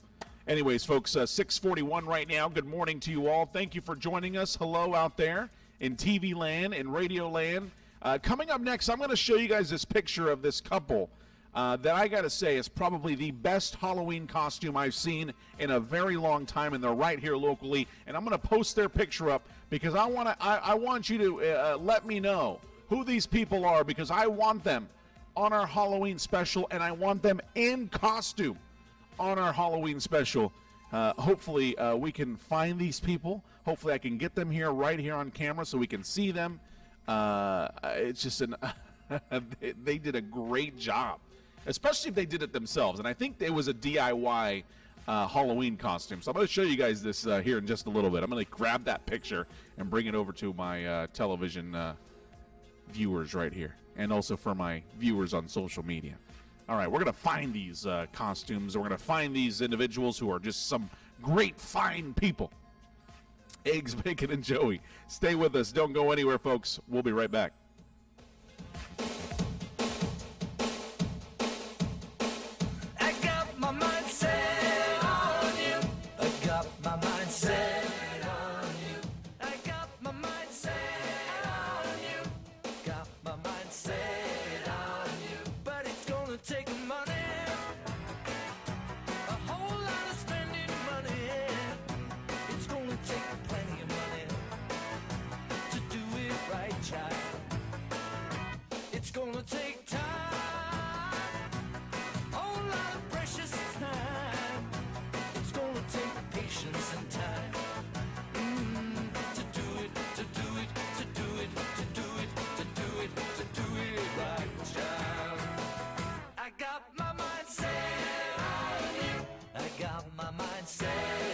anyways, folks, 6:41 right now. Good morning to you all. Thank you for joining us. Hello out there in TV land, in radio land. Coming up next, I'm going to show you guys this picture of this couple that I got to say is probably the best Halloween costume I've seen in a very long time, and they're right here locally. And I'm going to post their picture up because I want you to let me know who these people are, because I want them on our Halloween special, and I want them in costume on our Halloween special. Hopefully we can find these people. Hopefully I can get them here right here on camera so we can see them. It's just they did a great job, especially if they did it themselves. And I think it was a DIY Halloween costume. So I'm going to show you guys this here in just a little bit. I'm going to grab that picture and bring it over to my television viewers right here, and also for my viewers on social media. All right, we're going to find these costumes. We're going to find these individuals who are just some great, fine people. Eggs, Bacon, and Joey. Stay with us. Don't go anywhere, folks. We'll be right back. I got my mind set on you. I got my mind set on you. I got my mind set on you. Got my mind set on you. But it's gonna take money. A whole lot of spending money. It's gonna take plenty of money to do it right, child. It's gonna take time. Patience and time to do it, to do it, to do it, to do it, to do it, to do it right, child. I got my mind set on you. I got my mind set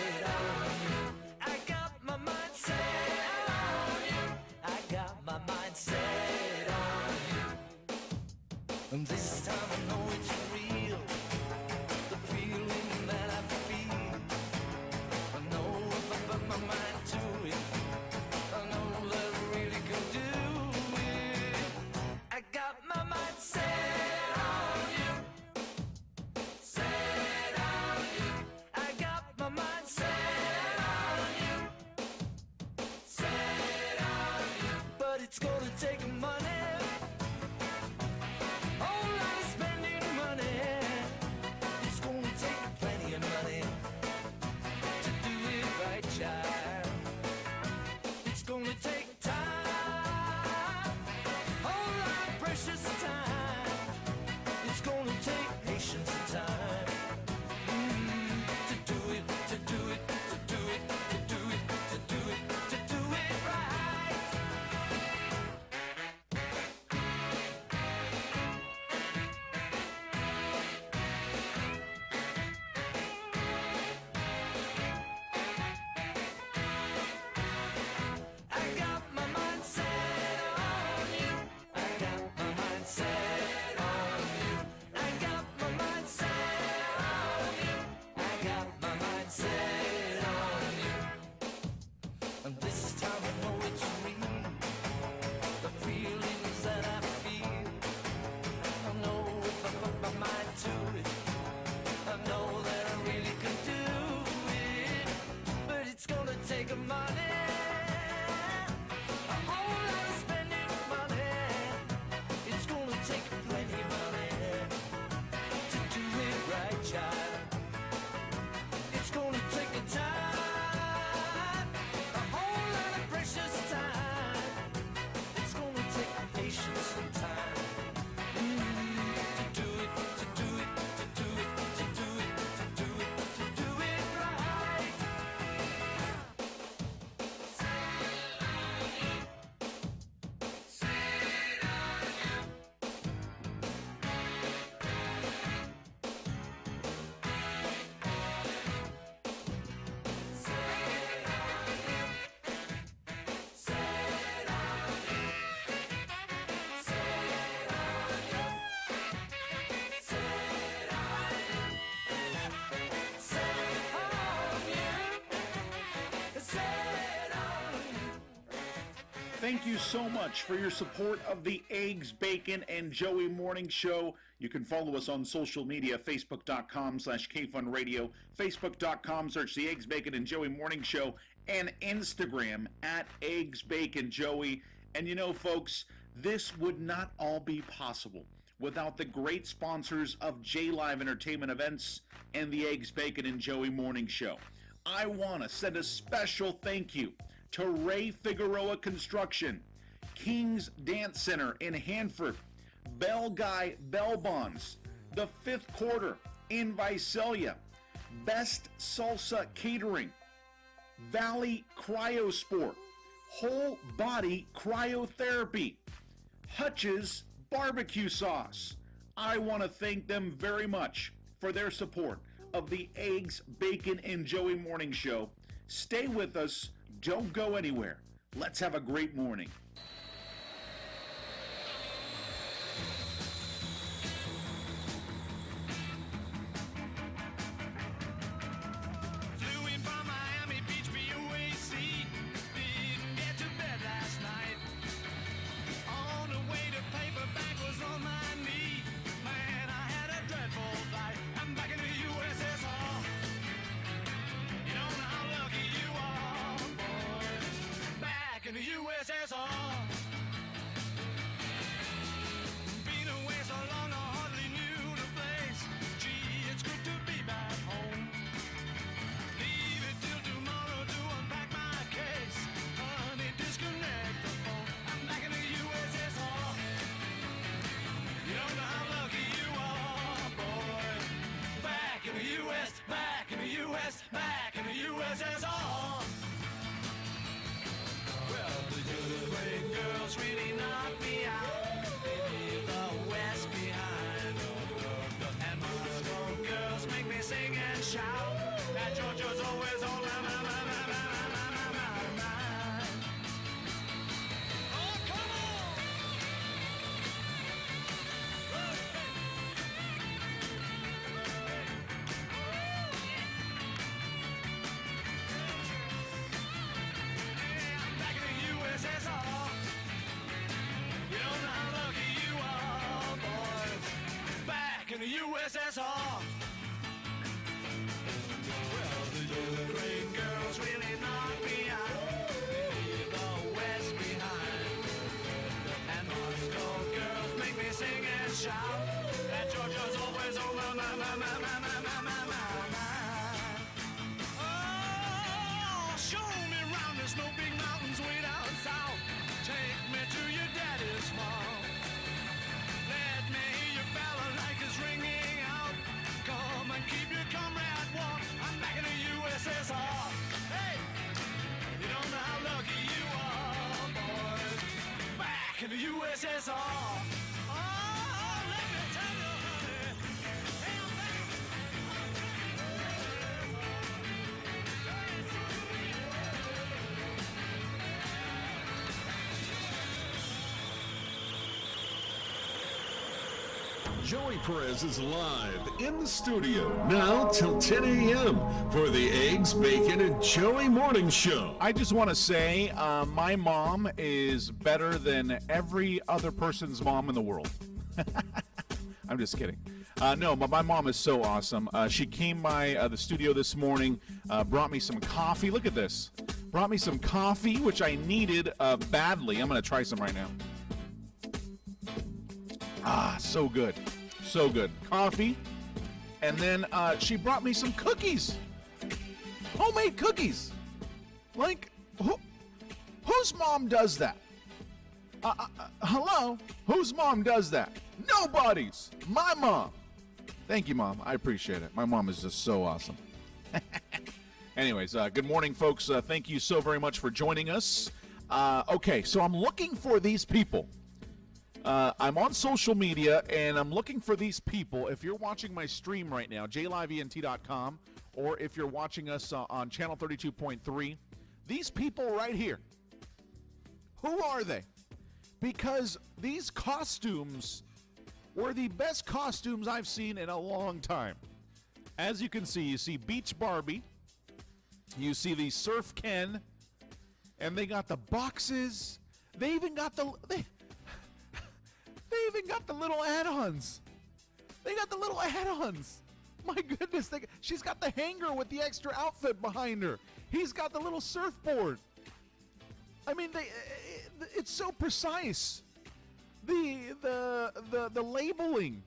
money. A whole lot of spending money. It's gonna take plenty money to do it right, child. It's gonna take a time, a whole lot of precious time. It's gonna take patience and time to do it, to do it, to do it, to do it, to do it, to do it right. Thank you so much for your support of the Eggs, Bacon, and Joey Morning Show. You can follow us on social media, facebook.com/KFunRadio, facebook.com, search the Eggs, Bacon, and Joey Morning Show, and Instagram @Eggs, Bacon, Joey. And you know, folks, this would not all be possible without the great sponsors of J-Live Entertainment Events and the Eggs, Bacon, and Joey Morning Show. I want to send a special thank you to Ray Figueroa Construction, King's Dance Center in Hanford, Bell Guy Bell Bonds, The Fifth Quarter in Visalia, Best Salsa Catering, Valley Cryosport, Whole Body Cryotherapy, Hutch's Barbecue Sauce. I want to thank them very much for their support of the Eggs, Bacon, and Joey Morning Show. Stay with us. Don't go anywhere. Let's have a great morning. Flew in from Miami Beach, BUAC. Didn't get to bed last night. On the way to paperback was on my knee. Man, I had a dreadful flight. I'm back in the USSR. You don't know how lucky you are, boys. Back in the USSR. Been away so long, I hardly knew the place. Gee, it's good to be back home. Leave it till tomorrow to unpack my case. Honey, disconnect the phone. I'm back in the USSR. You don't know how lucky you are, boy. Back in the US, back in the US, back in the USSR. Well, the great girls really knocked me out. They leave the West behind. And Moscow girls make me sing and shout. That Georgia's always on my mind. Oh, come on! Yeah, I'm back in the USSR. You don't know how lucky you are, boys. Back in the USSR. Well, the Ukraine girls really knocked me out. They leave the West behind. And Moscow girls make me sing and shout. That Georgia's always on my mind. Oh, show me round, there's no big mountains way down south. Take me to your daddy's farm. Let me hear your balalaikas ringing out. Come and keep your comrade warm. I'm back in the USSR. Hey, you don't know how lucky you are, boys. Back in the USSR. Oh, let me tell you, honey. Hey, I'm back. Joey Perez is live in the studio now till 10 a.m. for the Eggs, Bacon, and Joey Morning Show. I just want to say my mom is better than every other person's mom in the world. I'm just kidding. No, but my mom is so awesome. She came by the studio this morning, brought me some coffee. Look at this. Brought me some coffee, which I needed badly. I'm going to try some right now. Ah, so good. So good. Coffee. And then she brought me some cookies. Homemade cookies. Like, whose mom does that? Hello? Whose mom does that? Nobody's. My mom. Thank you, Mom. I appreciate it. My mom is just so awesome. Anyways, good morning, folks. Thank you so very much for joining us. Okay, so I'm looking for these people. I'm on social media, and I'm looking for these people. If you're watching my stream right now, jlivent.com, or if you're watching us on Channel 32.3, these people right here, who are they? Because these costumes were the best costumes I've seen in a long time. As you can see, you see Beach Barbie, you see the Surf Ken, and they got the boxes. They even got the they even got the little add-ons. They got the little add-ons. My goodness, she's got the hanger with the extra outfit behind her. He's got the little surfboard. I mean, it's so precise. The labeling,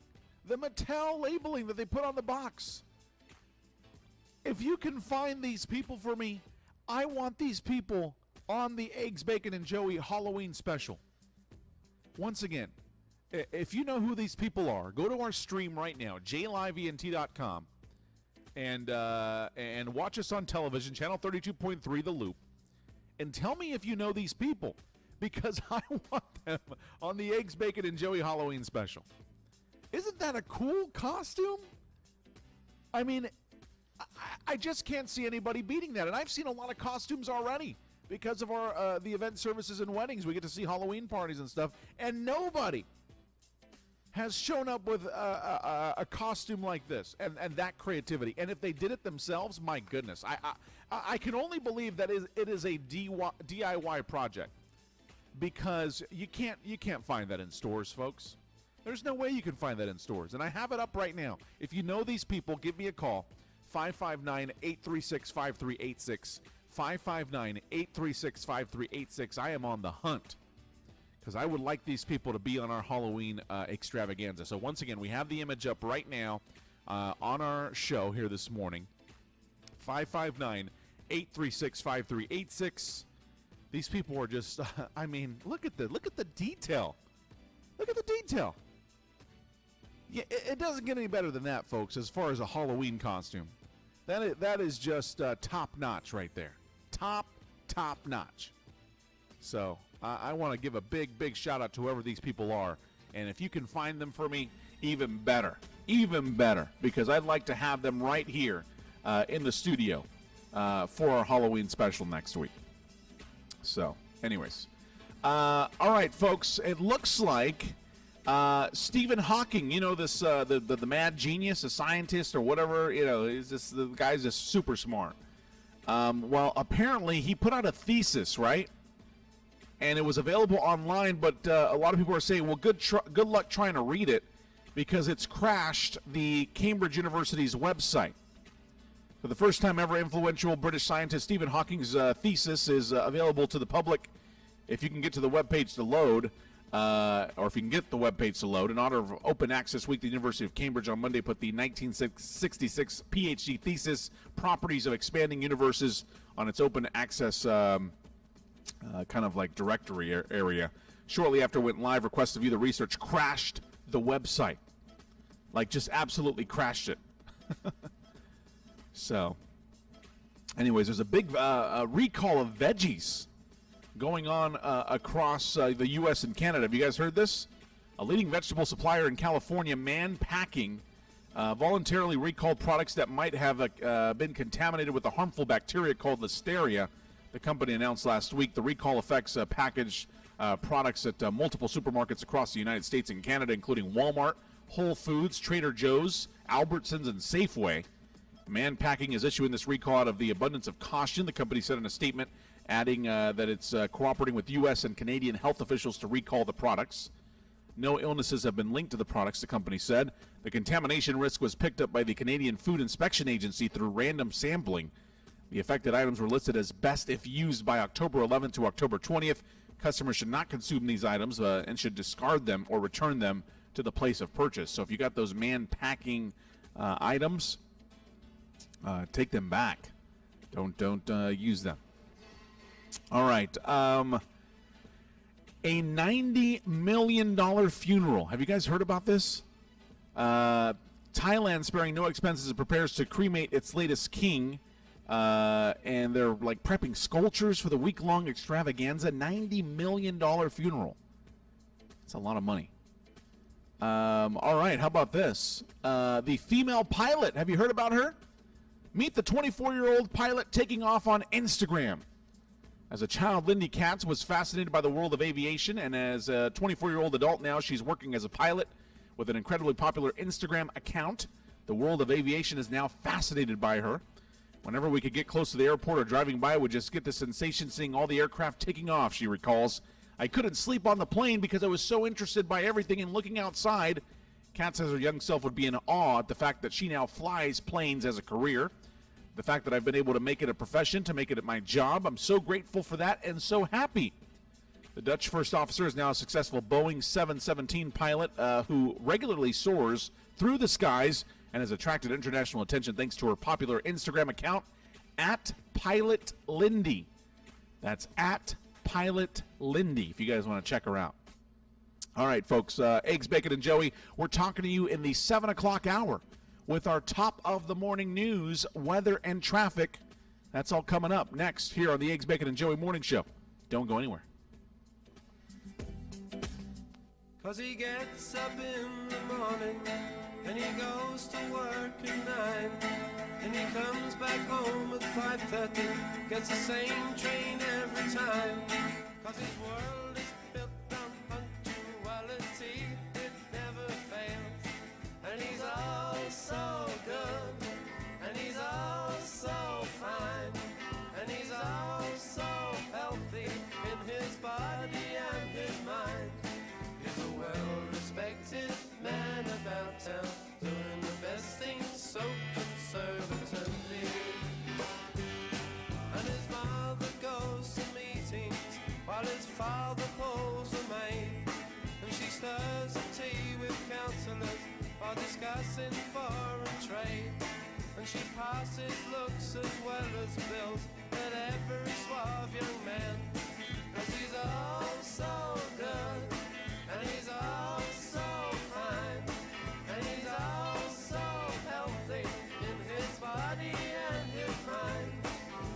the Mattel labeling that they put on the box. If you can find these people for me, I want these people on the Eggs, Bacon, and Joey Halloween special. Once again, if you know who these people are, go to our stream right now, jlivent.com, and watch us on television, Channel 32.3, The Loop, and tell me if you know these people, because I want them on the Eggs, Bacon, and Joey Halloween special. Isn't that a cool costume? I mean, I just can't see anybody beating that, and I've seen a lot of costumes already because of our the event services and weddings. We get to see Halloween parties and stuff, and nobody has shown up with a costume like this and that creativity. And if they did it themselves, my goodness, I can only believe that it is a DIY project, because you can't find that in stores, folks. There's no way you can find that in stores, and I have it up right now. If you know these people, give me a call, 559-836-5386, 559-836-5386. I am on the hunt, because I would like these people to be on our Halloween extravaganza. So once again, we have the image up right now on our show here this morning. 559-836-5386. These people are just, I mean, look at the detail. Look at the detail. Yeah, it doesn't get any better than that, folks, as far as a Halloween costume. That is just top-notch right there. Top notch. So I want to give a big shout-out to whoever these people are. And if you can find them for me, even better. Even better. Because I'd like to have them right here in the studio for our Halloween special next week. So, anyways. All right, folks. It looks like Stephen Hawking, you know, this the mad genius, a scientist or whatever, you know, the guy's just super smart. Well, apparently he put out a thesis, right? And it was available online, but a lot of people are saying, well, good luck trying to read it, because it's crashed the Cambridge University's website. For the first time ever, influential British scientist Stephen Hawking's thesis is available to the public if you can get to the webpage to load. Or if you can get the webpage to load. In honor of Open Access Week, the University of Cambridge on Monday put the 1966 PhD thesis, Properties of Expanding Universes, on its open access kind of like directory area. Shortly after it went live, requests to view the research crashed the website. Like, just absolutely crashed it. So, anyways, there's a big recall of veggies going on across the U.S. and Canada. Have you guys heard this? A leading vegetable supplier in California, Mann Packing, voluntarily recalled products that might have been contaminated with a harmful bacteria called Listeria. The company announced last week the recall affects packaged products at multiple supermarkets across the United States and Canada, including Walmart, Whole Foods, Trader Joe's, Albertsons, and Safeway. Mann Packing is issuing this recall out of the abundance of caution, the company said in a statement, adding that it's cooperating with U.S. and Canadian health officials to recall the products. No illnesses have been linked to the products, the company said. The contamination risk was picked up by the Canadian Food Inspection Agency through random sampling. The affected items were listed as best if used by October 11th to October 20th. Customers should not consume these items and should discard them or return them to the place of purchase. So if you got those man-packing items, take them back. Don't use them. All right. A $90 million funeral. Have you guys heard about this? Thailand, sparing no expenses, prepares to cremate its latest king. And they're like prepping sculptures for the week-long extravaganza. $90 million funeral. That's a lot of money. All right, how about this? The female pilot. Have you heard about her? Meet the 24-year-old pilot taking off on Instagram. As a child, Lindy Katz was fascinated by the world of aviation, and as a 24-year-old adult now, she's working as a pilot with an incredibly popular Instagram account. The world of aviation is now fascinated by her. Whenever we could get close to the airport or driving by, we'd just get the sensation seeing all the aircraft taking off, she recalls. I couldn't sleep on the plane because I was so interested by everything and looking outside. Katz says her young self would be in awe at the fact that she now flies planes as a career. The fact that I've been able to make it a profession, to make it my job. I'm so grateful for that and so happy. The Dutch first officer is now a successful Boeing 717 pilot who regularly soars through the skies and has attracted international attention thanks to her popular Instagram account, @PilotLindy. That's @PilotLindy, if you guys want to check her out. All right, folks, Eggs, Bacon, and Joey, we're talking to you in the 7 o'clock hour with our top of the morning news, weather, and traffic. That's all coming up next here on the Eggs, Bacon, and Joey Morning Show. Don't go anywhere. 'Cause he gets up in the morning and he goes to work at 9 and he comes back home at 5:30, gets the same train every time. 'Cause his world is built on punctuality, it never fails. And he's all so good, and he's all so fine, and he's all so healthy in his body and his mind. He's a well-respected man about town, doing the best things so conservatively. And his mother goes to meetings while his father pulls a maid, and she stirs the tea with counsellors while discussing foreign trade. And she passes looks as well as bills at every suave young man. 'Cause he's all so good, and he's all so fine, and he's all so healthy in his body and his mind.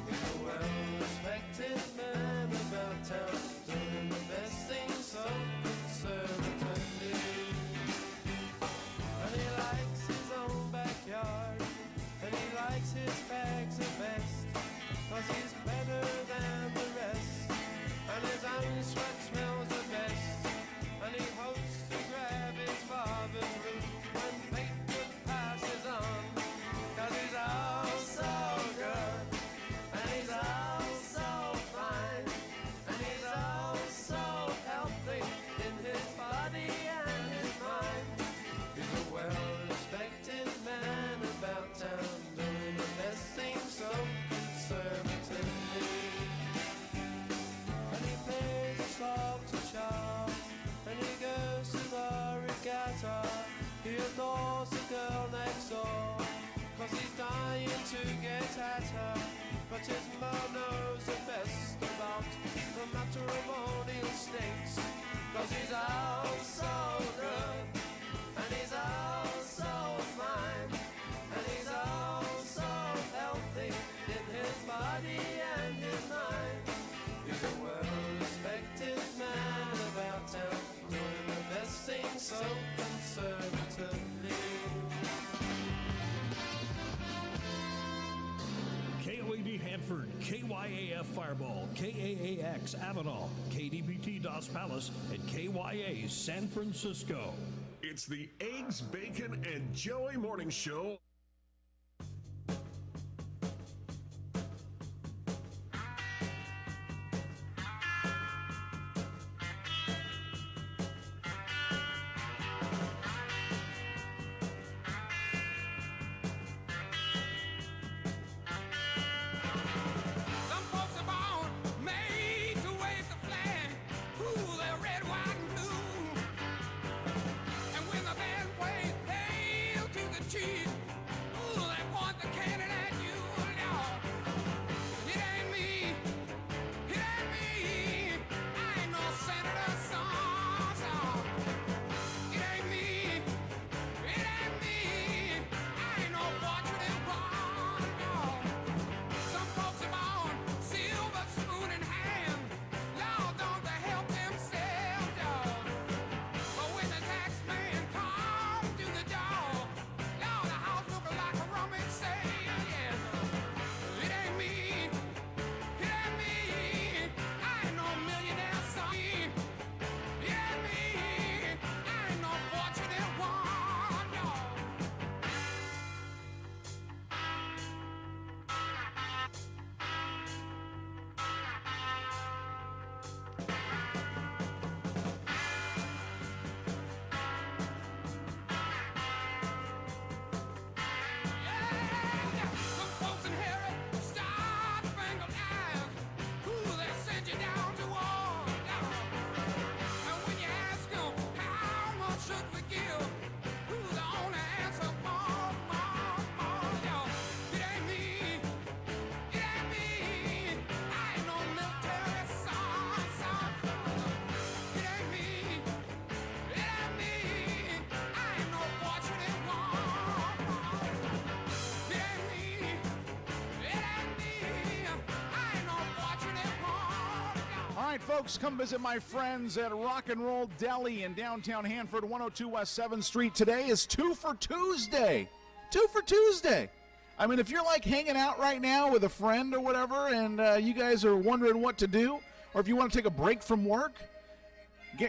He's a well-respected man about town, doing the best things so conservatively. And he likes his own backyard, and he likes his fags the best, 'cause he's better than the rest, and his own sweat smells the best. And he hopes to grab his father's root when Batewood passes on. 'Cause he's all so good, and he's all so fine, and he's all so healthy in his body and his mind. He's a well-respected man about town, doing the best things so conservatively. And he pays a slop to Charles, and he goes to the regatta. He adores the girl next door, 'cause he's dying to get at her. But his mom knows the best about the matrimonial stakes. 'Cause he's all so good, and he's all so fine, and he's all so healthy in his body and his mind. He's a well-respected man about town, doing the best things so conservatively. KOAD Hanford, KYAF Fireball, KAAX Avenal, KDPT Dos Palace, and KYA San Francisco. It's the Eggs, Bacon, and Joey Morning Show. folks, come visit my friends at Rock and Roll Deli in downtown Hanford, 102 West 7th Street. Today is 2 for Tuesday. 2 for Tuesday. I mean, if you're like hanging out right now with a friend or whatever, and you guys are wondering what to do, or if you want to take a break from work,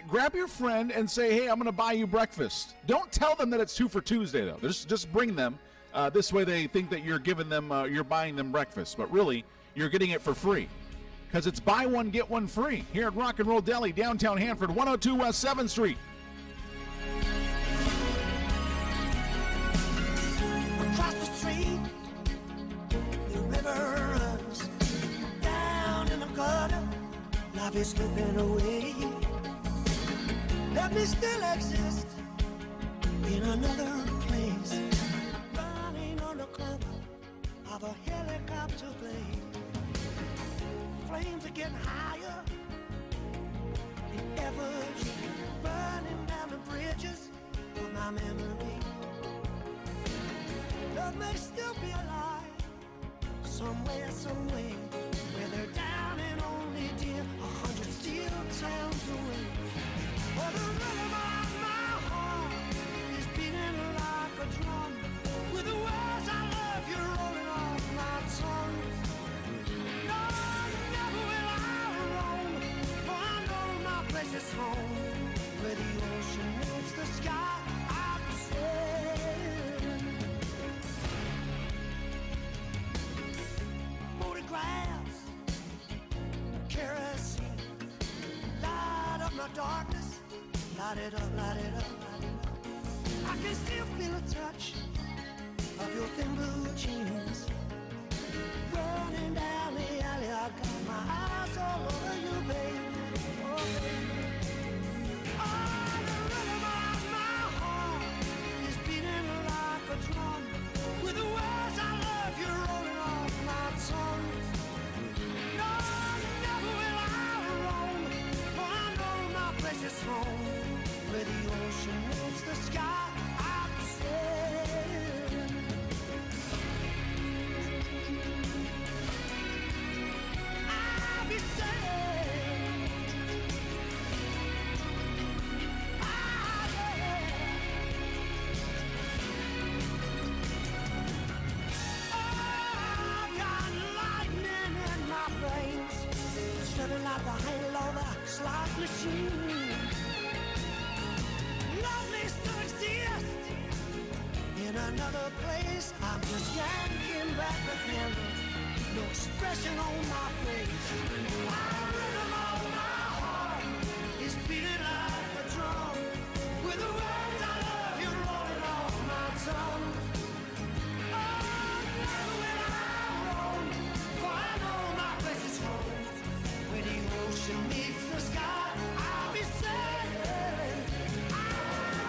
grab your friend and say, hey, I'm going to buy you breakfast. Don't tell them that it's 2 for Tuesday, though. Just bring them. This way they think that you're giving them, you're buying them breakfast. But really, you're getting it for free. Because it's buy one, get one free. Here at Rock and Roll Deli, downtown Hanford, 102 West 7th Street. Across the street, the river runs. Down in the gutter, life is slipping away. Let me still exist in another place, running on the cover of a helicopter blade. Flames are getting higher in efforts, burning down the bridges of my memory. Love may still be alive somewhere, some way, where they're down and only dear 100 steel towns away. Oh, the rhythm of my heart is beating like a drum, with the words I love you rolling off my tongue. No, never will I roam, for I know my place is home, where the ocean meets the sky. I'll be sailing. Photographs, kerosene, light up my darkness. Light it up, light it up, light it up. I can still feel a touch of your thin blue jeans. Running down the alley, I got my eyes all over you, baby. Oh, baby. Oh, the rhythm of my heart is beating like a drum, with the words I love you rolling off my tongue. No, never will I roam, for I know my place is home. Where the ocean meets the sky, I'll be sailing. I'll be sailing. I got lightning in my veins, spreading like the halo of a slot machine. In another place, I'm just yanking back the handle, no expression on my face. The rhythm of my heart is beating like a drum, with the words I love you rolling off my tongue. Oh, never will I roam, for I know my place is home, where the ocean meets the sky. I'll be sailing.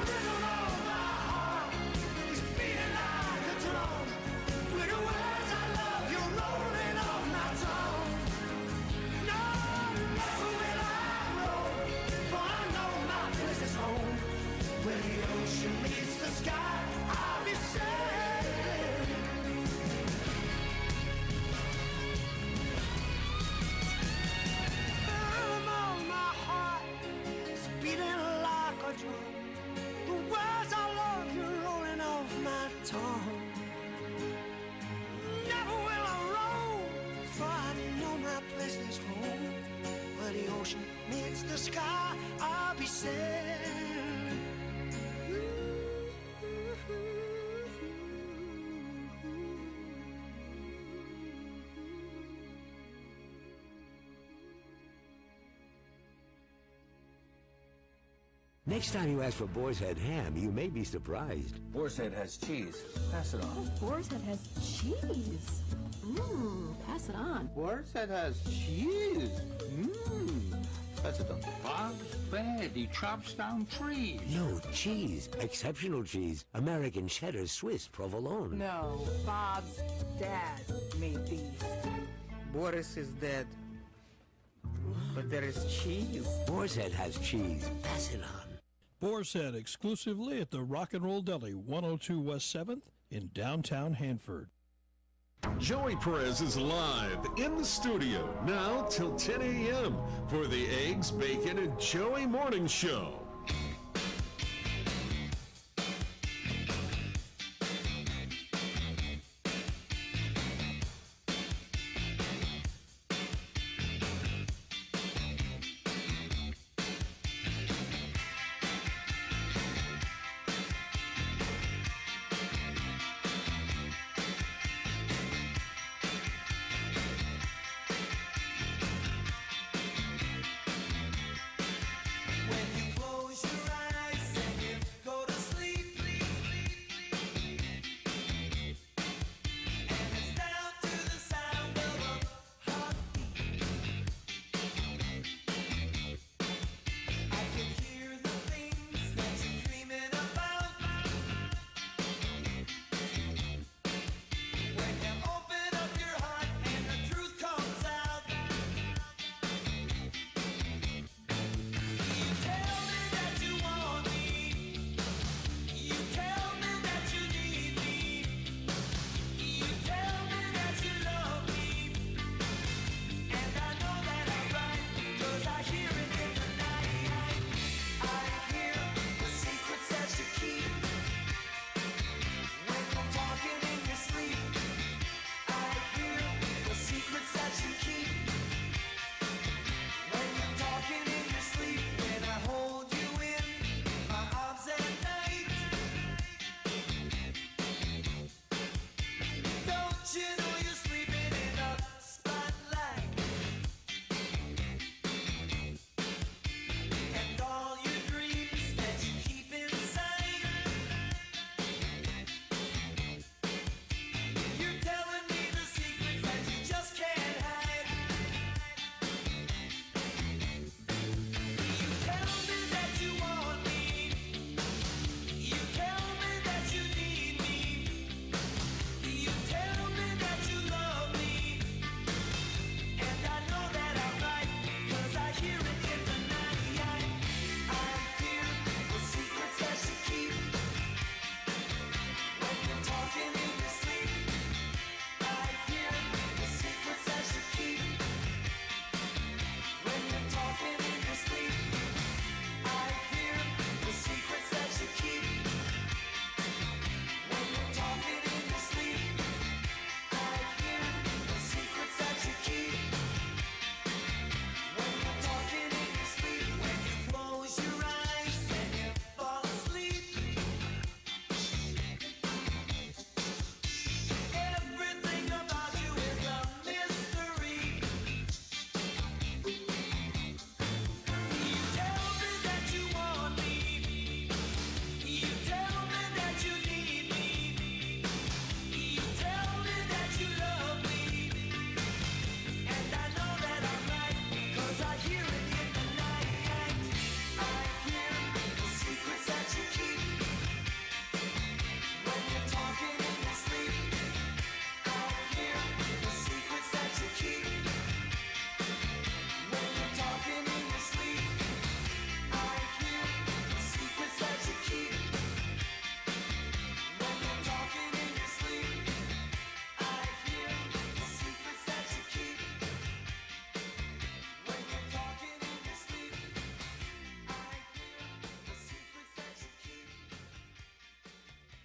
The rhythm of my heart is beating like a drum, with the words I love you rolling off my tongue. No, never will I roam, for I know my place is home, where the ocean meets the sky. I'll be sailing. The rhythm of my heart is beating like a drum, the words I love you rolling off my tongue. Never will I roam, for I know my place is home, where the ocean meets the sky. I'll be sailing. Next time you ask for Boar's Head ham, you may be surprised. Boar's Head has cheese. Pass it on. Oh, Boar's Head has cheese. Pass it on. Boar's Head has cheese. Pass it on. Bob's bad. He chops down trees. No, cheese. Exceptional cheese. American cheddar, Swiss provolone. No, Bob's dad made these. Boris is dead, but there is cheese. Boar's Head has cheese. Pass it on. Boar's Head exclusively at the Rock and Roll Deli, 102 West 7th in downtown Hanford. Joey Perez is live in the studio now till 10 a.m. for the Eggs, Bacon, and Joey Morning Show.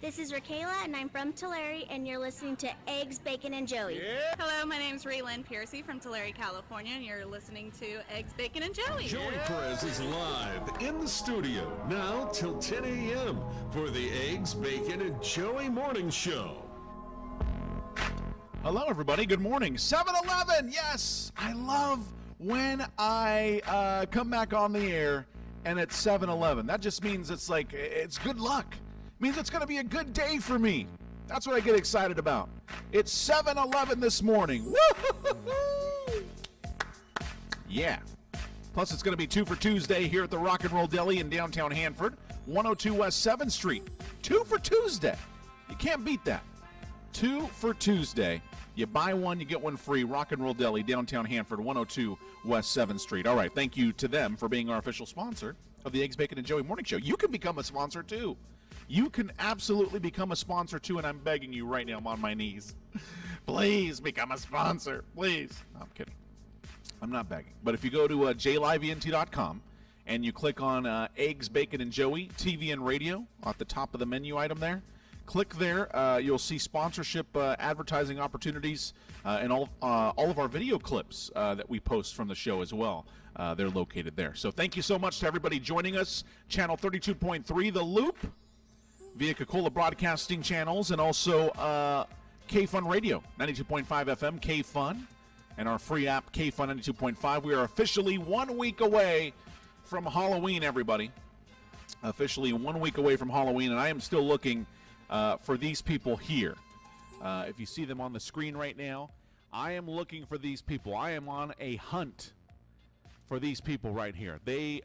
This is Raquela, and I'm from Tulare, and you're listening to Eggs, Bacon, and Joey. Hello, my name's Raylyn Piercy from Tulare, California, and you're listening to Eggs, Bacon, and Joey. Joey Perez is live in the studio now till 10 a.m. for the Eggs, Bacon, and Joey Morning Show. Hello, everybody. Good morning. 7-Eleven. Yes, I love when I come back on the air and it's 7-Eleven. That just means it's like, it's good luck. It means it's going to be a good day for me. That's what I get excited about. It's 7-Eleven this morning. Woo-hoo-hoo-hoo! Yeah. Plus, it's going to be 2 for Tuesday here at the Rock and Roll Deli in downtown Hanford, 102 West 7th Street. 2 for Tuesday. You can't beat that. 2 for Tuesday. You buy one, you get one free. Rock and Roll Deli, downtown Hanford, 102 West 7th Street. All right, thank you to them for being our official sponsor of the Eggs, Bacon, and Joey Morning Show. You can become a sponsor, too. you can absolutely become a sponsor too, and I'm begging you right now. I'm on my knees. Please become a sponsor. Please. No, I'm kidding. I'm not begging. But if you go to jlivent.com and you click on Eggs, Bacon, and Joey, TV and radio at the top of the menu item there, click there. You'll see sponsorship advertising opportunities and all of our video clips that we post from the show as well. They're located there. So thank you so much to everybody joining us. Channel 32.3, The Loop, via Coca-Cola Broadcasting Channels, and also K-Fun Radio, 92.5 FM, K-Fun, and our free app, K-Fun 92.5. We are officially 1 week away from Halloween, everybody. Officially 1 week away from Halloween, and I am still looking for these people here. If you see them on the screen right now, I am looking for these people. I am on a hunt for these people right here. They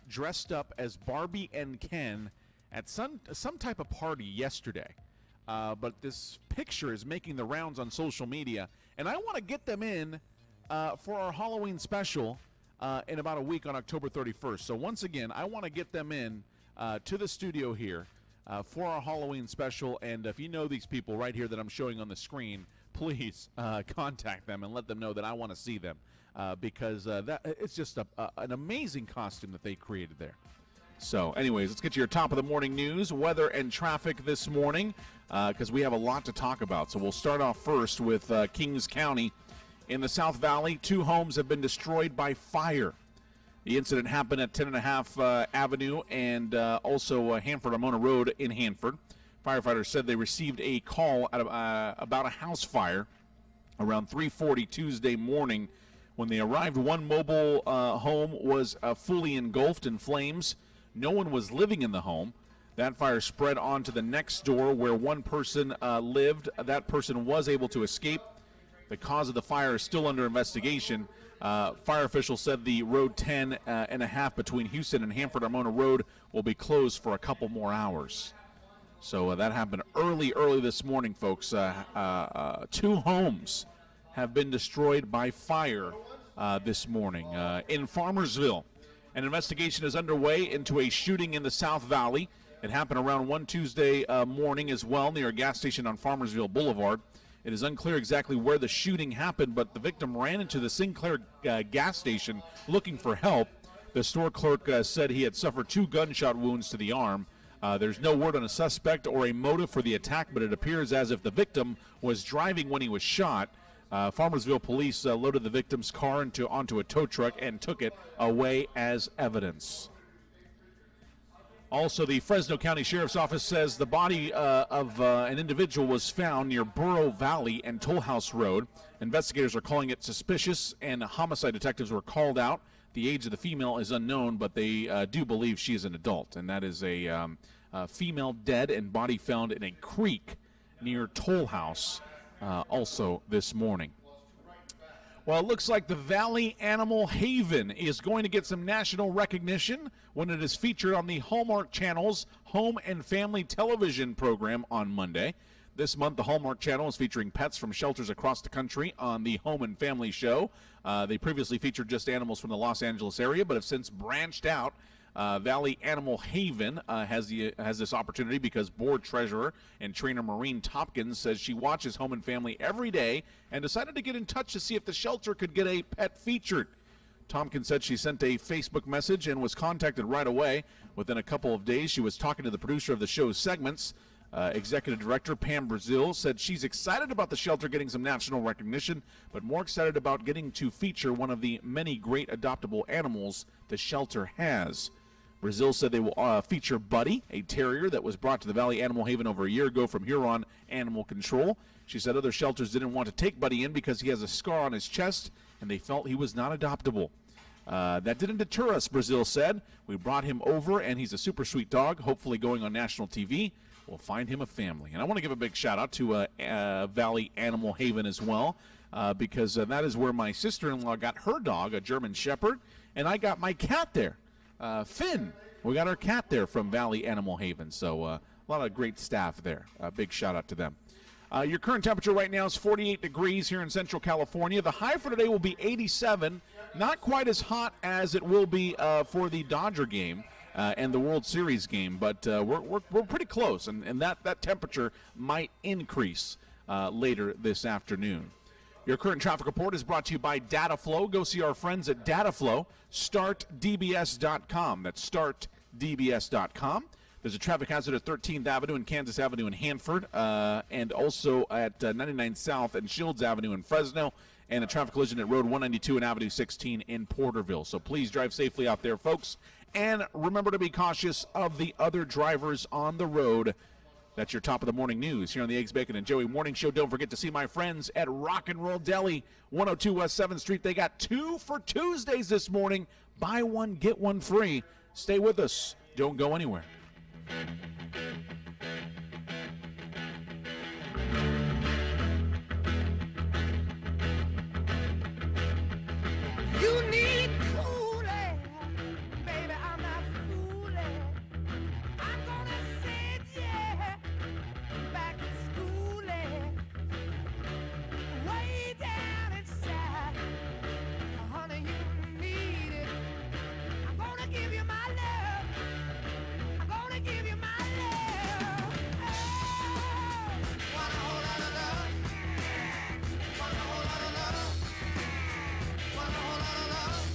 dressed up as Barbie and Ken at some type of party yesterday. But this picture is making the rounds on social media, and I want to get them in for our Halloween special in about a week on October 31st. So once again, I want to get them in to the studio here for our Halloween special. And if you know these people right here that I'm showing on the screen, please contact them and let them know that I want to see them because it's just an amazing costume that they created there. So anyways, let's get to your top of the morning news, weather and traffic this morning, because we have a lot to talk about. So we'll start off first with Kings County. In the South Valley, 2 homes have been destroyed by fire. The incident happened at 10.5 Avenue and also Hanford-Armona Road in Hanford. Firefighters said they received a call about a house fire around 3:40 Tuesday morning. When they arrived, one mobile home was fully engulfed in flames. No one was living in the home. That fire spread onto the next door where one person lived. That person was able to escape. The cause of the fire is still under investigation. Fire officials said the Road 10 and a half between Houston and Hanford-Armona Road will be closed for a couple more hours. So that happened early this morning, folks. 2 homes have been destroyed by fire this morning. In Farmersville, an investigation is underway into a shooting in the South Valley. It happened around 1 Tuesday morning as well near a gas station on Farmersville Boulevard. It is unclear exactly where the shooting happened, but the victim ran into the Sinclair gas station looking for help. The store clerk said he had suffered 2 gunshot wounds to the arm. There's no word on a suspect or a motive for the attack, but it appears as if the victim was driving when he was shot. Farmersville police loaded the victim's car onto a tow truck and took it away as evidence. Also, the Fresno County Sheriff's Office says the body of an individual was found near Burro Valley and Toll House Road. Investigators are calling it suspicious, and homicide detectives were called out. The age of the female is unknown, but they do believe she is an adult, and that is a female dead and body found in a creek near Toll House also this morning. Well, it looks like the Valley Animal Haven is going to get some national recognition when it is featured on the Hallmark Channel's Home and Family Television program on Monday. This month, the Hallmark Channel is featuring pets from shelters across the country on the Home and Family show. They previously featured just animals from the Los Angeles area, but have since branched out. Valley Animal Haven has this opportunity because board treasurer and trainer Maureen Tompkins says she watches Home and Family every day and decided to get in touch to see if the shelter could get a pet featured. Tompkins said she sent a Facebook message and was contacted right away. Within a couple of days, she was talking to the producer of the show's segments. Executive Director Pam Brazil said she's excited about the shelter getting some national recognition, but more excited about getting to feature one of the many great adoptable animals the shelter has. Brazil said they will feature Buddy, a terrier that was brought to the Valley Animal Haven over a year ago from Huron Animal Control. She said other shelters didn't want to take Buddy in because he has a scar on his chest, and they felt he was not adoptable. That didn't deter us, Brazil said. We brought him over, and he's a super sweet dog, hopefully going on national TV. We'll find him a family. And I want to give a big shout-out to Valley Animal Haven as well, because that is where my sister-in-law got her dog, a German Shepherd, and I got my cat there. Finn, we got our cat there from Valley Animal Haven, so a lot of great staff there. Big shout out to them. Your current temperature right now is 48 degrees here in Central California. The high for today will be 87, not quite as hot as it will be for the Dodger game. and the World Series game. But we're pretty close, and that temperature might increase later this afternoon. Your current traffic report is brought to you by DataFlow. Go see our friends at DataFlow. StartDBS.com. That's StartDBS.com. There's a traffic hazard at 13th Avenue and Kansas Avenue in Hanford, and also at 99 South and Shields Avenue in Fresno, and a traffic collision at Road 192 and Avenue 16 in Porterville. So please drive safely out there, folks, and remember to be cautious of the other drivers on the road. That's your top of the morning news here on the Eggs, Bacon, and Joey Morning Show. Don't forget to see my friends at Rock and Roll Deli, 102 West 7th Street. They got 2 for Tuesdays this morning. Buy one, get one free. Stay with us. Don't go anywhere. You need cooling, baby, I'm not fooling. I'm gonna send you back to schooling, way down inside. Honey, you need it. I'm gonna give you my love. I'm gonna give you my love. Oh, want a whole lot of love. Want a whole lot of love. Want a whole lot of love.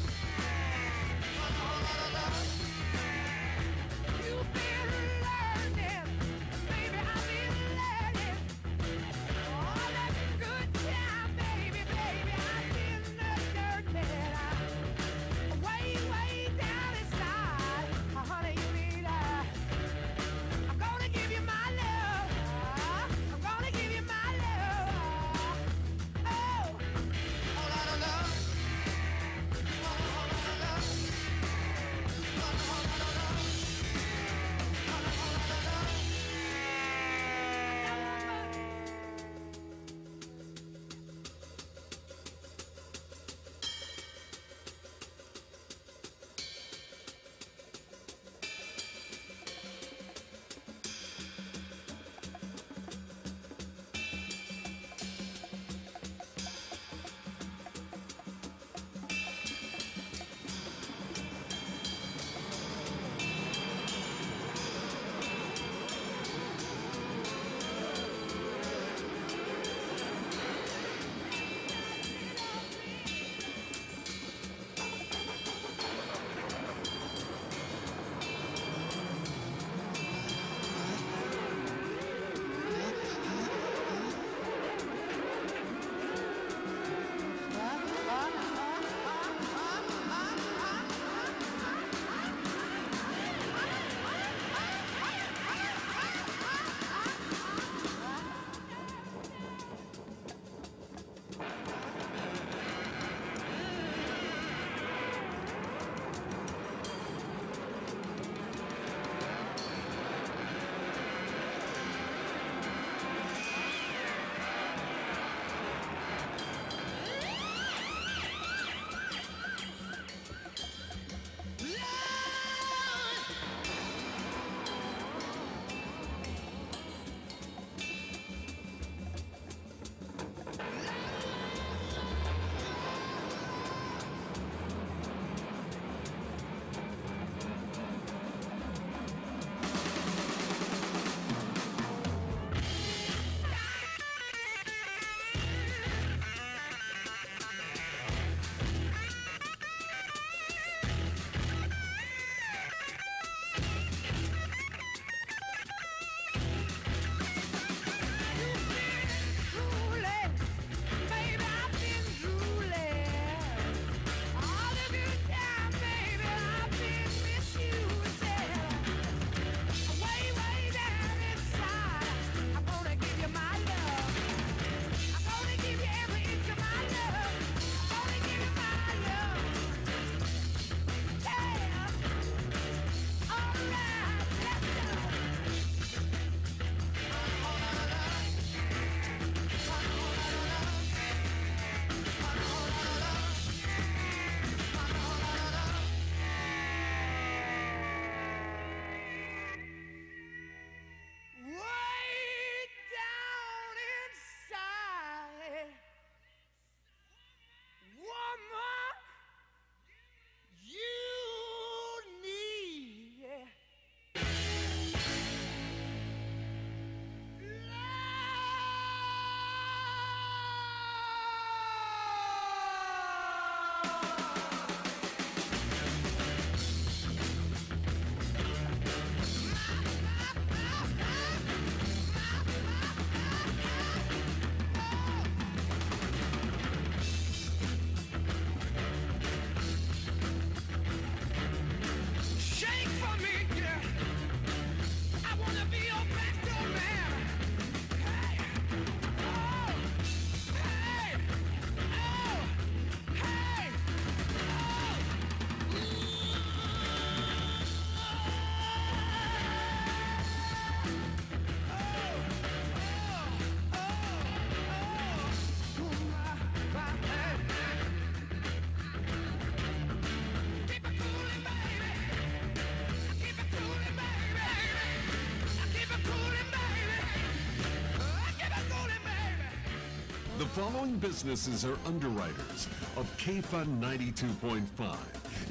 The following businesses are underwriters of KFUN 92.5.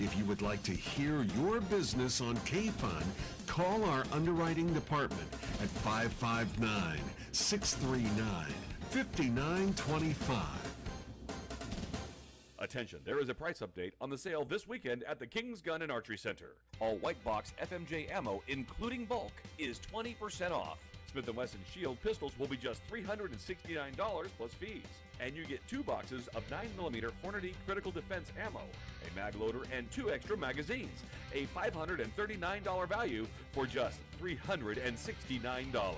If you would like to hear your business on KFUN, call our underwriting department at 559-639-5925. Attention, there is a price update on the sale this weekend at the King's Gun and Archery Center. All white box FMJ ammo, including bulk, is 20% off. Smith & Wesson Shield pistols will be just $369 plus fees. And you get 2 boxes of 9mm Hornady Critical Defense ammo, a mag loader, and 2 extra magazines. A $539 value for just $369.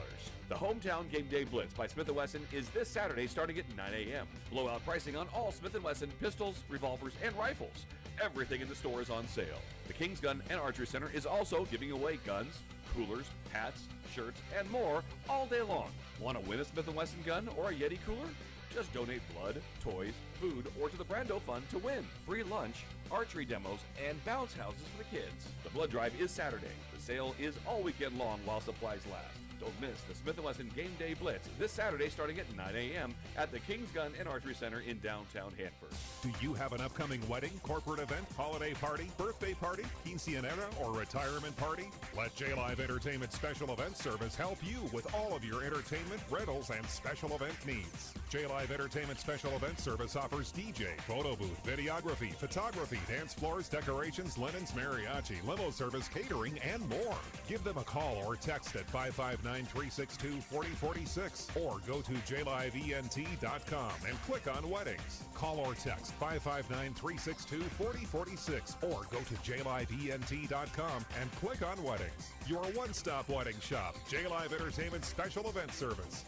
The Hometown Game Day Blitz by Smith & Wesson is this Saturday starting at 9 a.m. Blowout pricing on all Smith & Wesson pistols, revolvers, and rifles. Everything in the store is on sale. The King's Gun and Archery Center is also giving away guns, coolers, hats, shirts, and more all day long. Want to win a Smith & Wesson gun or a Yeti cooler? Just donate blood, toys, food, or to the Brando Fund to win. Free lunch, archery demos, and bounce houses for the kids. The blood drive is Saturday. The sale is all weekend long while supplies last. Don't miss the Smith & Wesson Game Day Blitz this Saturday starting at 9 a.m. at the King's Gun and Archery Center in downtown Hanford. Do you have an upcoming wedding, corporate event, holiday party, birthday party, quinceanera, or retirement party? Let J-Live Entertainment Special Event Service help you with all of your entertainment, rentals, and special event needs. J-Live Entertainment Special Event Service offers DJ, photo booth, videography, photography, dance floors, decorations, linens, mariachi, limo service, catering, and more. Give them a call or text at 559-362-4046 or go to jlivent.com and click on weddings. Call or text 559-362-4046 or go to jlivent.com and click on weddings. Your one-stop wedding shop, J-Live Entertainment Special Event Service.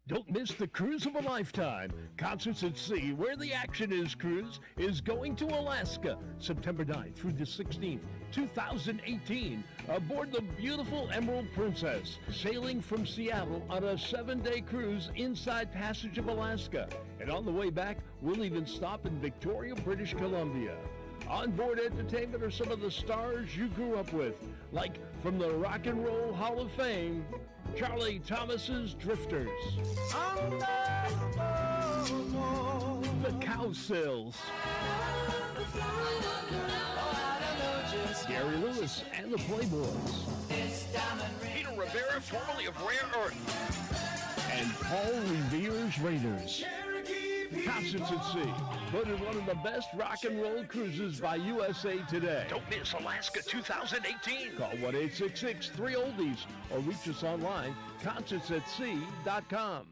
Don't miss the cruise of a lifetime. Concerts at Sea, where the action is cruise, is going to Alaska, September 9th through the 16th, 2018, aboard the beautiful Emerald Princess, sailing from Seattle on a 7-day cruise inside Passage of Alaska. And on the way back, we'll even stop in Victoria, British Columbia. Onboard entertainment are some of the stars you grew up with, like from the Rock and Roll Hall of Fame, Charlie Thomas's Drifters, the Cowsills, Gary Lewis and the Playboys, Peter Rivera, formerly of Rare Earth, and Paul Revere's Raiders. Concerts at Sea, voted one of the best rock and roll cruises by USA Today. Don't miss Alaska 2018. Call 1-866-3-OLDIES or reach us online, concertsatsea.com.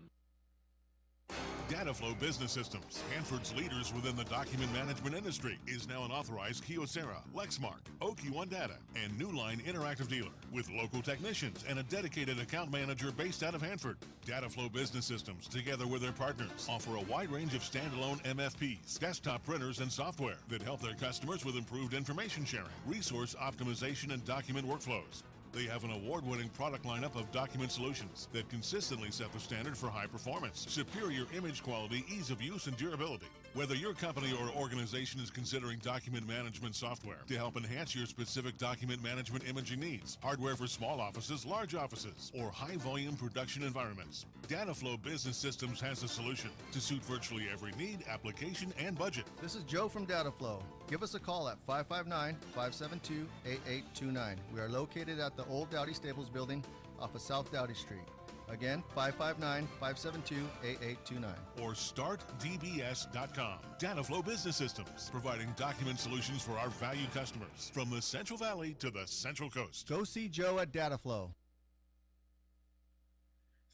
Dataflow Business Systems, Hanford's leaders within the document management industry, is now an authorized Kyocera, Lexmark, OQ1 Data, and Newline Interactive dealer with local technicians and a dedicated account manager based out of Hanford. Dataflow Business Systems, together with their partners, offer a wide range of standalone MFPs, desktop printers, and software that help their customers with improved information sharing, resource optimization, and document workflows. They have an award-winning product lineup of document solutions that consistently set the standard for high performance, superior image quality, ease of use, and durability. Whether your company or organization is considering document management software to help enhance your specific document management imaging needs, hardware for small offices, large offices, or high-volume production environments, Dataflow Business Systems has a solution to suit virtually every need, application, and budget. This is Joe from Dataflow. Give us a call at 559-572-8829. We are located at the Old Dowdy Stables building off of South Dowdy Street. Again, 559-572-8829. Or startdbs.com. Dataflow Business Systems, providing document solutions for our valued customers from the Central Valley to the Central Coast. Go see Joe at Dataflow.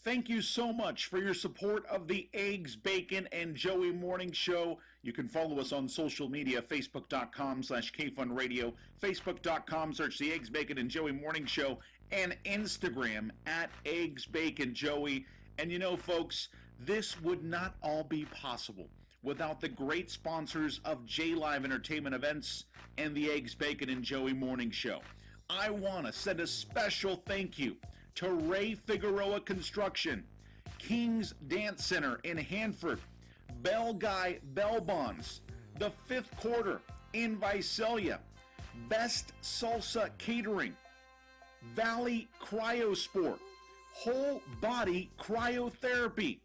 Thank you so much for your support of the Eggs, Bacon, and Joey Morning Show. You can follow us on social media, facebook.com/KFunRadio, facebook.com, search the Eggs, Bacon, and Joey Morning Show, and Instagram at Eggs, Bacon, Joey. And you know, folks, this would not all be possible without the great sponsors of J-Live Entertainment Events and the Eggs, Bacon, and Joey Morning Show. I want to send a special thank you to Ray Figueroa Construction, King's Dance Center in Hanford, Bell Guy Bell Bonds, The Fifth Quarter in Visalia, Best Salsa Catering, Valley Cryosport, Whole Body Cryotherapy,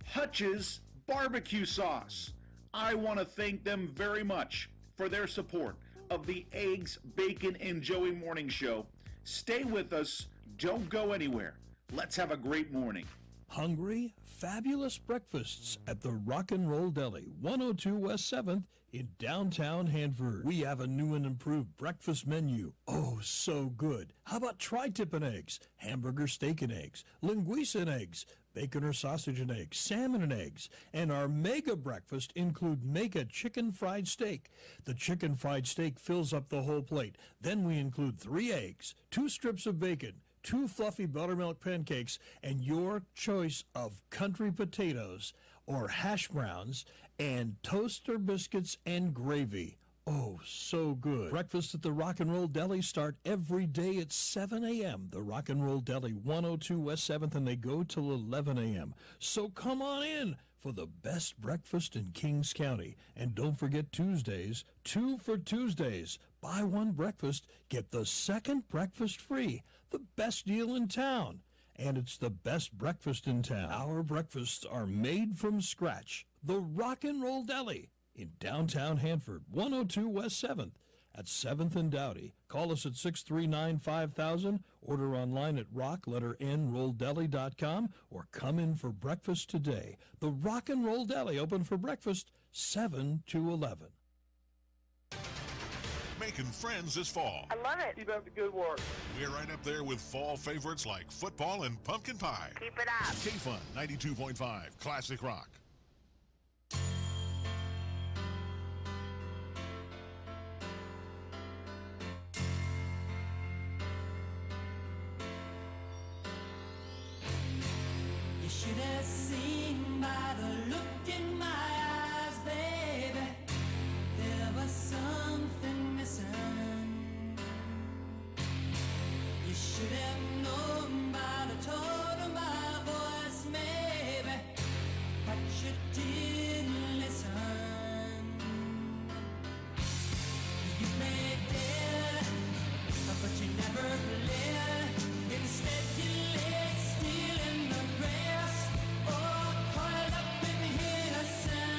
Hutch's barbecue sauce. I want to thank them very much for their support of the Eggs, Bacon, and Joey Morning Show. Stay with us. Don't go anywhere. Let's have a great morning. Hungry? Fabulous breakfasts at the Rock and Roll Deli, 102 West 7th in downtown Hanford. We have a new and improved breakfast menu. Oh, so good. How about tri-tip and eggs, hamburger steak and eggs, linguiça and eggs, bacon or sausage and eggs, salmon and eggs, and our mega breakfast include mega chicken fried steak. The chicken fried steak fills up the whole plate. Then we include 3 eggs, 2 strips of bacon, 2 fluffy buttermilk pancakes, and your choice of country potatoes or hash browns and toaster biscuits and gravy. Oh, so good. Breakfast at the Rock and Roll Deli start every day at 7 a.m. The Rock and Roll Deli, 102 West 7th, and they go till 11 a.m. So come on in for the best breakfast in Kings County. And don't forget Tuesdays, 2 for Tuesdays. Buy 1 breakfast, get the second breakfast free. The best deal in town. And it's the best breakfast in town. Our breakfasts are made from scratch. The Rock and Roll Deli in downtown Hanford, 102 West 7th at 7th and Doughty. Call us at 639-5000. Order online at rock-n-rolldeli.com or come in for breakfast today. The Rock and Roll Deli, open for breakfast 7 to 11. Making friends this fall. I love it. Keep up the good work. We're right up there with fall favorites like football and pumpkin pie. Keep it up. K-Fun 92.5 Classic Rock. You should have seen by the look in my eyes, baby. There was something missing. You should have known by the tone of my voice, maybe, but you didn't listen. You played dead, but you never played. Instead you laid still in the grass, all coiled up in innocence.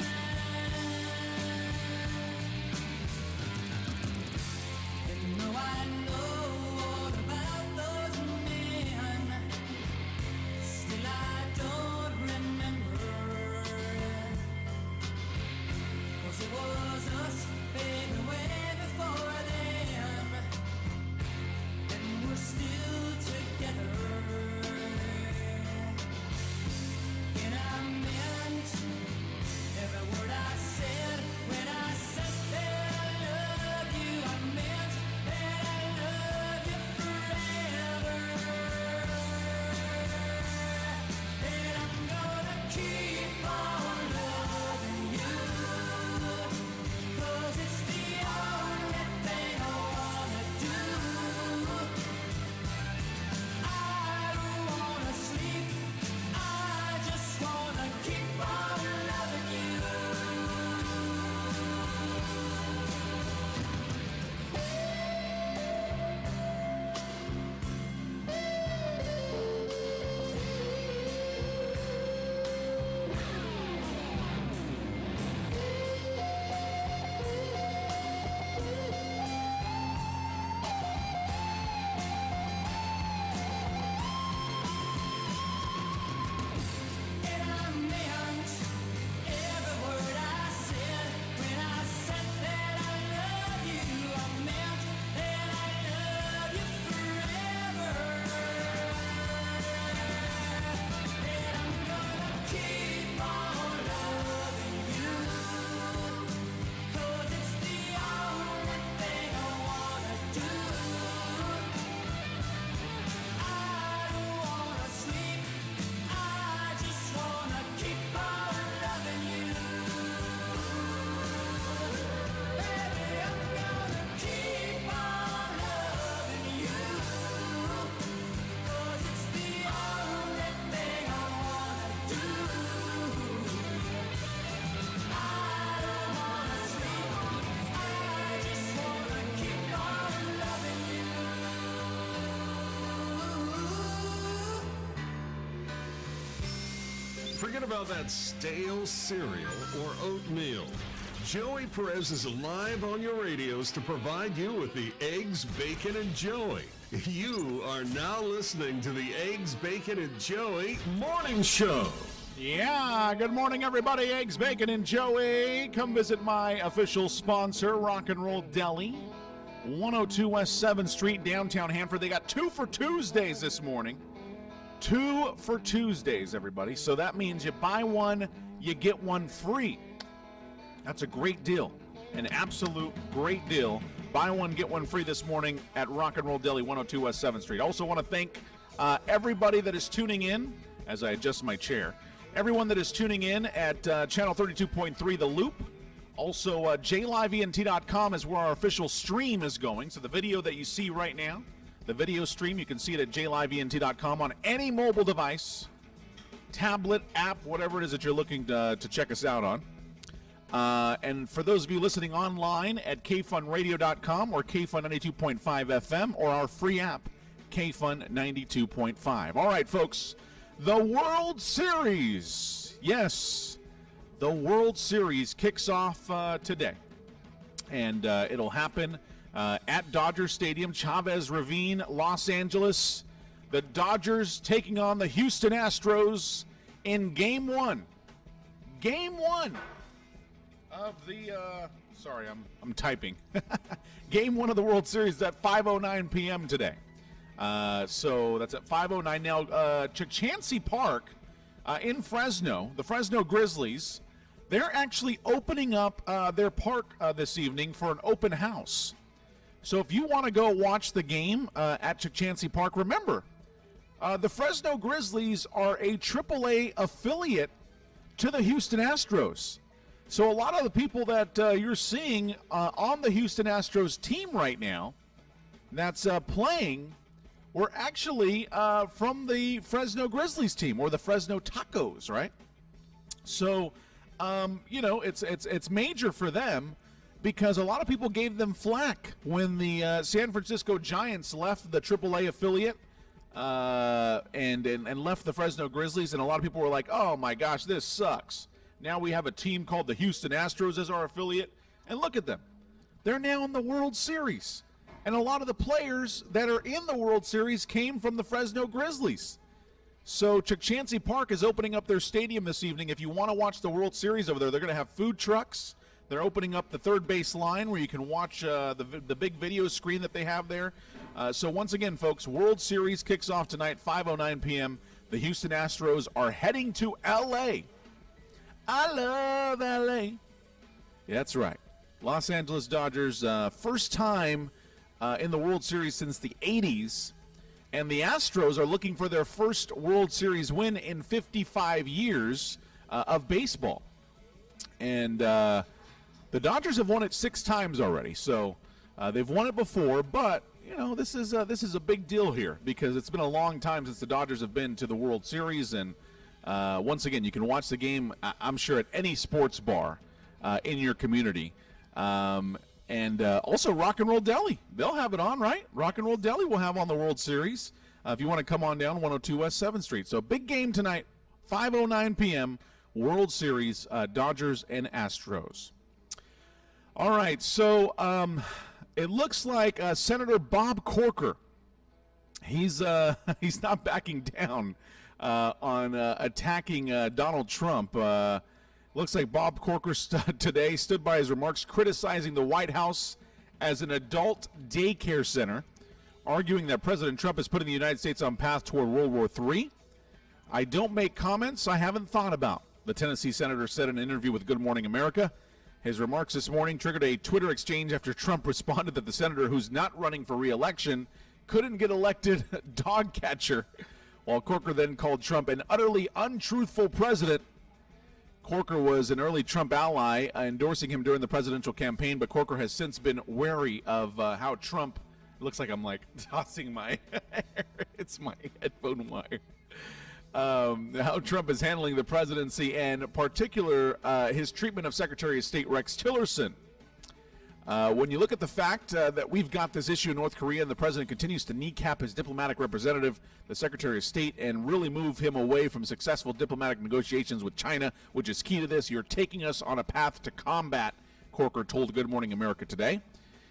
about that stale cereal or oatmeal? Joey Perez is live on your radios to provide you with the Eggs, Bacon, and Joey. You are now listening to the Eggs, Bacon, and Joey Morning Show. Yeah, good morning, everybody. Eggs, Bacon, and Joey. Come visit my official sponsor, Rock and Roll Deli, 102 West 7th Street, downtown Hanford. They got 2 for Tuesdays this morning. 2 for Tuesdays, everybody. So that means you buy one, you get one free. That's a great deal, an absolute great deal. Buy one, get one free this morning at Rock and Roll Deli, 102 West 7th Street. Also want to thank everybody that is tuning in, as I adjust my chair, everyone that is tuning in at channel 32.3 The Loop. Also, jlivent.com is where our official stream is going. So the video that you see right now, the video stream, you can see it at jlivent.com on any mobile device, tablet, app, whatever it is that you're looking to check us out on. And for those of you listening online at kfunradio.com or KFun 92.5 FM or our free app, KFun 92.5. All right, folks, the World Series. Yes, the World Series kicks off today. And it'll happen at Dodger Stadium, Chavez Ravine, Los Angeles. The Dodgers taking on the Houston Astros in Game 1. Game 1. Of the, sorry, I'm typing. Game 1 of the World Series is at 5:09 p.m. today. So that's at 5:09 now. Chachansey Park in Fresno, the Fresno Grizzlies, they're actually opening up their park this evening for an open house. So if you want to go watch the game at Chachansey Park, remember, the Fresno Grizzlies are a AAA affiliate to the Houston Astros. So a lot of the people that you're seeing on the Houston Astros team right now that's playing were actually from the Fresno Grizzlies team, or the Fresno Tacos, right? So, it's major for them because a lot of people gave them flack when the San Francisco Giants left the AAA affiliate and left the Fresno Grizzlies, and a lot of people were like, oh my gosh, this sucks. Now we have a team called the Houston Astros as our affiliate, and look at them. They're now in the World Series. And a lot of the players that are in the World Series came from the Fresno Grizzlies. So Chachansey Park is opening up their stadium this evening. If you want to watch the World Series over there, they're going to have food trucks. They're opening up the third base line where you can watch the big video screen that they have there. So once again, folks, World Series kicks off tonight, 5:09 p.m. The Houston Astros are heading to L.A. I love L.A. Yeah, that's right. Los Angeles Dodgers, first time in the World Series since the 80s. And the Astros are looking for their first World Series win in 55 years of baseball. And the Dodgers have won it 6 times already. So they've won it before, but, this is a big deal here because it's been a long time since the Dodgers have been to the World Series. And once again, you can watch the game, I'm sure, at any sports bar in your community. And also Rock and Roll Deli. They'll have it on, right? Rock and Roll Deli will have on the World Series if you want to come on down 102 West 7th Street. So big game tonight, 5:09 p.m., World Series, Dodgers and Astros. All right, so it looks like Senator Bob Corker, he's not backing down on attacking Donald Trump. Looks like Bob Corker today stood by his remarks criticizing the White House as an adult daycare center, arguing that President Trump is putting the United States on path toward World War III. I don't make comments I haven't thought about, the Tennessee senator said in an interview with Good Morning America. His remarks this morning triggered a Twitter exchange after Trump responded that the senator, who's not running for re-election, couldn't get elected dog catcher, while Corker then called Trump an utterly untruthful president. Corker was an early Trump ally, endorsing him during the presidential campaign, but Corker has since been wary of how Trump, it looks like I'm tossing my, it's my headphone wire, how Trump is handling the presidency, and in particular his treatment of Secretary of State Rex Tillerson. When you look at the fact that we've got this issue in North Korea and the president continues to kneecap his diplomatic representative, the Secretary of State, and really move him away from successful diplomatic negotiations with China, which is key to this, you're taking us on a path to combat, Corker told Good Morning America today.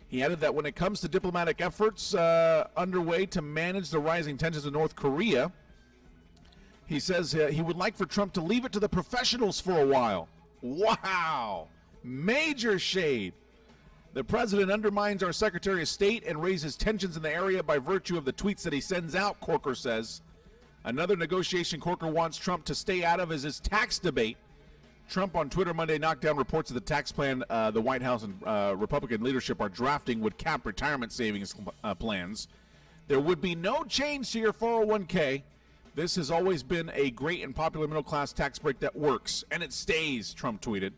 He added that when it comes to diplomatic efforts underway to manage the rising tensions in North Korea, he says he would like for Trump to leave it to the professionals for a while. Wow! Major shade. The president undermines our Secretary of State and raises tensions in the area by virtue of the tweets that he sends out, Corker says. Another negotiation Corker wants Trump to stay out of is his tax debate. Trump on Twitter Monday knocked down reports of the tax plan the White House and Republican leadership are drafting would cap retirement savings plans. There would be no change to your 401k. This has always been a great and popular middle-class tax break that works, and it stays, Trump tweeted.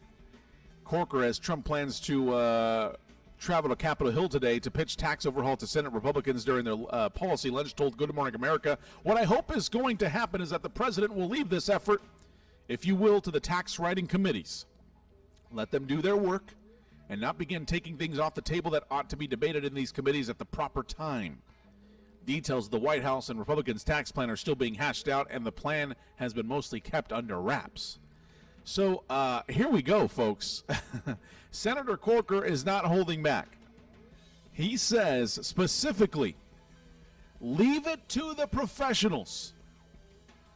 Corker, as Trump plans to travel to Capitol Hill today to pitch tax overhaul to Senate Republicans during their policy lunch, told Good Morning America, what I hope is going to happen is that the president will leave this effort, if you will, to the tax writing committees. Let them do their work and not begin taking things off the table that ought to be debated in these committees at the proper time. Details of the White House and Republicans' tax plan are still being hashed out, and the plan has been mostly kept under wraps. So here we go, folks. Senator Corker is not holding back. He says specifically, leave it to the professionals.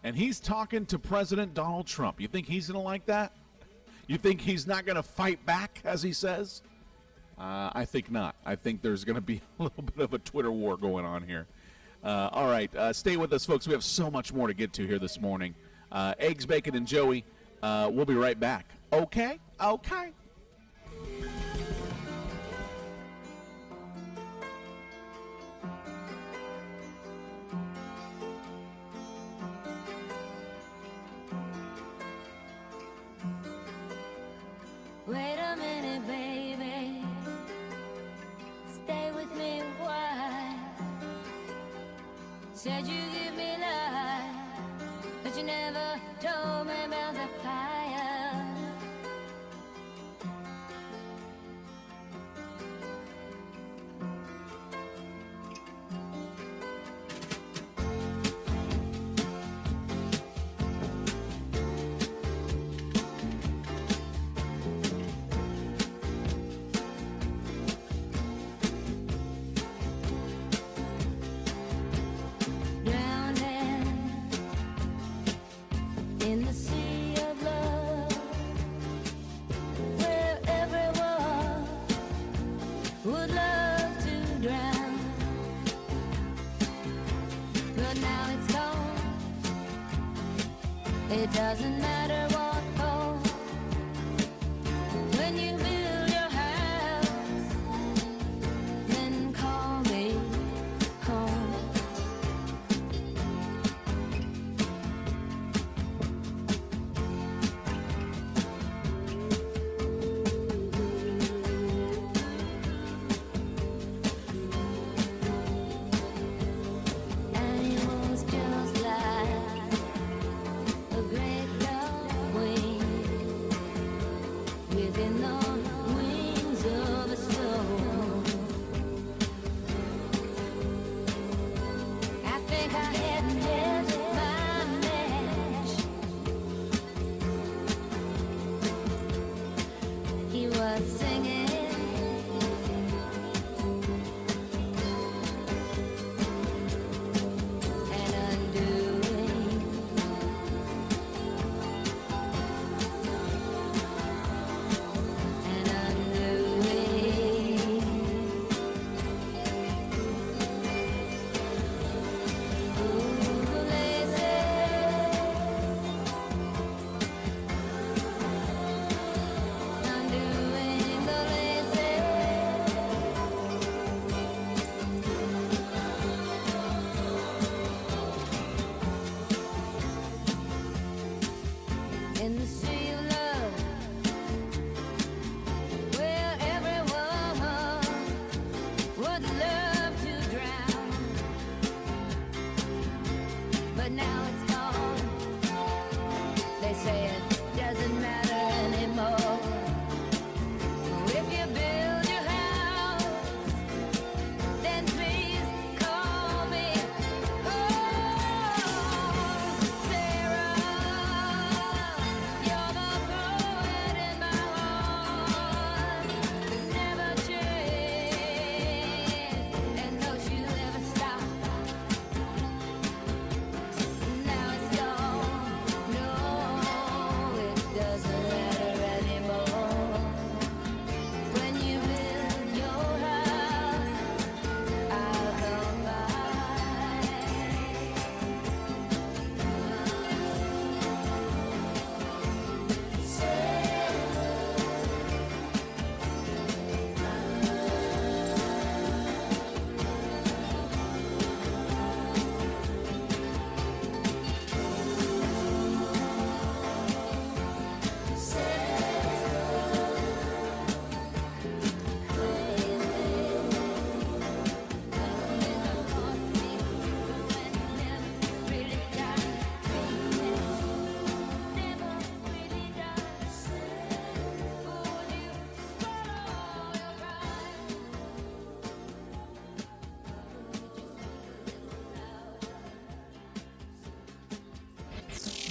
And he's talking to President Donald Trump. You think he's going to like that? You think he's not going to fight back, as he says? I think not. I think there's going to be a little bit of a Twitter war going on here. All right, stay with us, folks. We have so much more to get to here this morning. Eggs, Bacon, and Joey. We'll be right back. Okay? Okay. Wait a minute, baby. Stay with me a while. Said you give me life, but you never told me about the fire. In the sea of love, where everyone would love to drown, but now it's gone. It doesn't matter what for. When you build your house, then call me home. And it was just like a great love.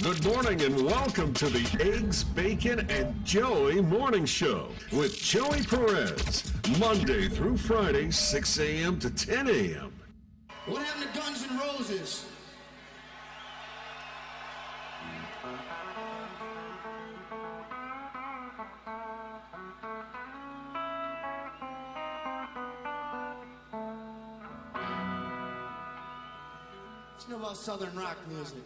Good morning and welcome to the Eggs, Bacon, and Joey Morning Show with Joey Perez, Monday through Friday, 6 a.m. to 10 a.m. What happened to Guns N' Roses? Let's know about Southern rock music.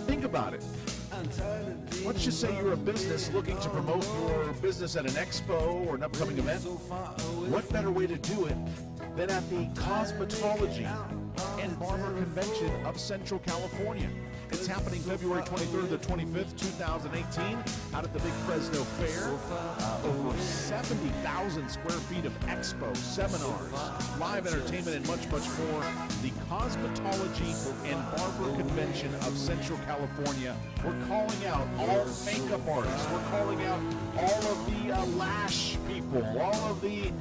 Think about it. Let's just say you're a business looking to promote your business at an expo or an upcoming event. What better way to do it than at the Cosmetology and Barber Convention of Central California? It's happening February 23rd to 25th, 2018, out at the Big Fresno Fair. Over 70,000 square feet of expo, seminars, live entertainment, and much, much more. The Cosmetology and Barber Convention of Central California. We're calling out all makeup artists. We're calling out all of the lash people, all of the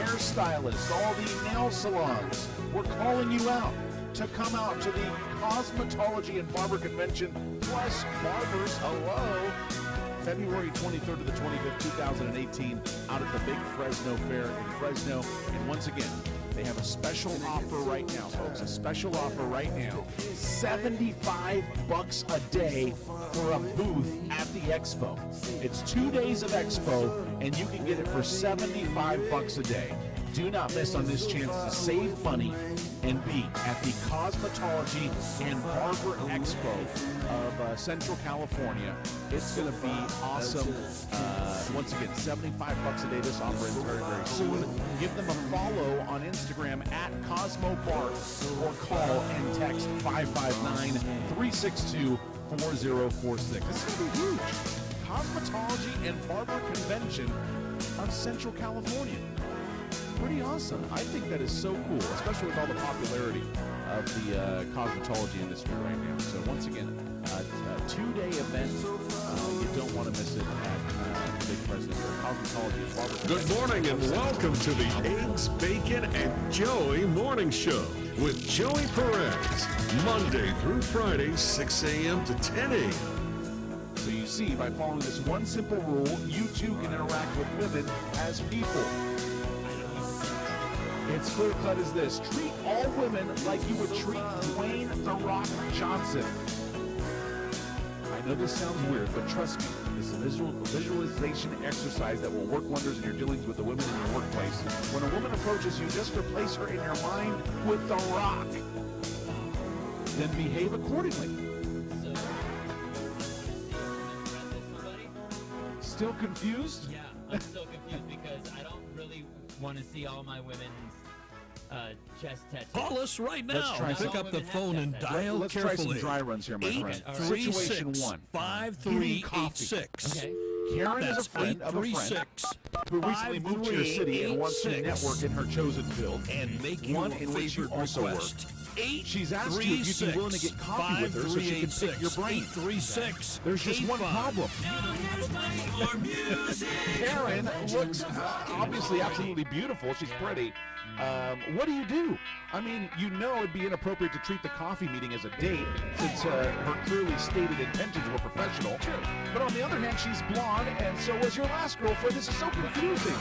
hairstylists, all the nail salons. We're calling you out. to come out to the Cosmetology and Barber Convention plus Barbers. Hello. February 23rd to the 25th, 2018, out at the Big Fresno Fair in Fresno. And once again, they have a special offer right now, folks. A special offer right now. $75 a day for a booth at the expo. It's 2 days of expo, and you can get it for $75 a day. Do not miss on this chance to save money and be at the Cosmetology and Barber Expo of Central California. It's going to be awesome. Once again, $75 a day. This offer ends very, very soon. Give them a follow on Instagram at CosmoBarb or call and text 559-362-4046. This is going to be huge. Cosmetology and Barber Convention of Central California. Pretty awesome. I think that is so cool, especially with all the popularity of the cosmetology industry right now. So once again, a 2-day event. You don't want to miss it at Big Fresno Cosmetology and Barber. Good morning and welcome to the Eggs, Bacon, and Joey Morning Show with Joey Perez. Monday through Friday, 6 a.m. to 10 a.m. So you see, by following this one simple rule, you too can interact with women as people. It's clear cut as this. Treat all women like you would treat Dwayne "The Rock" Johnson. I know this sounds weird, but trust me, this is a visualization exercise that will work wonders in your dealings with the women in your workplace. When a woman approaches you, just replace her in your mind with The Rock. Then behave accordingly. Still confused? Yeah, I'm still confused because I don't really want to see all my women's chest tattoos. Call us right now. Let's try Pick up the phone and dial Let's carefully. try some dry runs here, my friend. Situation 1. 5386. Okay. Karen is a friend of a friend who recently moved to your city and wants to network in her chosen field. And make one in which you also work. She's asked you if you'd be willing to get coffee with her so she can pick your brain. 836. There's just one problem. Karen looks obviously absolutely beautiful. She's pretty. What do you do? I mean, you know it'd be inappropriate to treat the coffee meeting as a date since her clearly stated intentions were professional. True. But on the other hand, she's blonde, and so was your last girlfriend. This is so confusing.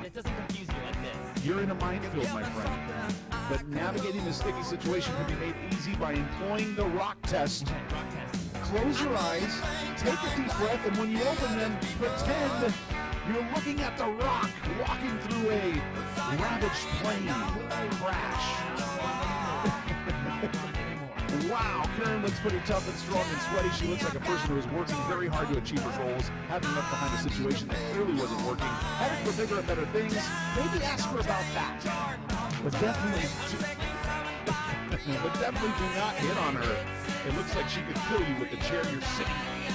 It doesn't confuse you like this. You're in a minefield, my friend. But navigating this sticky situation can be made easy by employing the rock test. Close your eyes, take a deep breath, and when you open them, pretend you're looking at the rock walking through a ravaged plane crash. Wow, Karen looks pretty tough and strong and sweaty. She looks like a person who is working very hard to achieve her goals, having left behind a situation that clearly wasn't working, heading for bigger and better things. Maybe ask her about that. But definitely do not hit on her. It looks like she could kill you with the chair you're sitting in.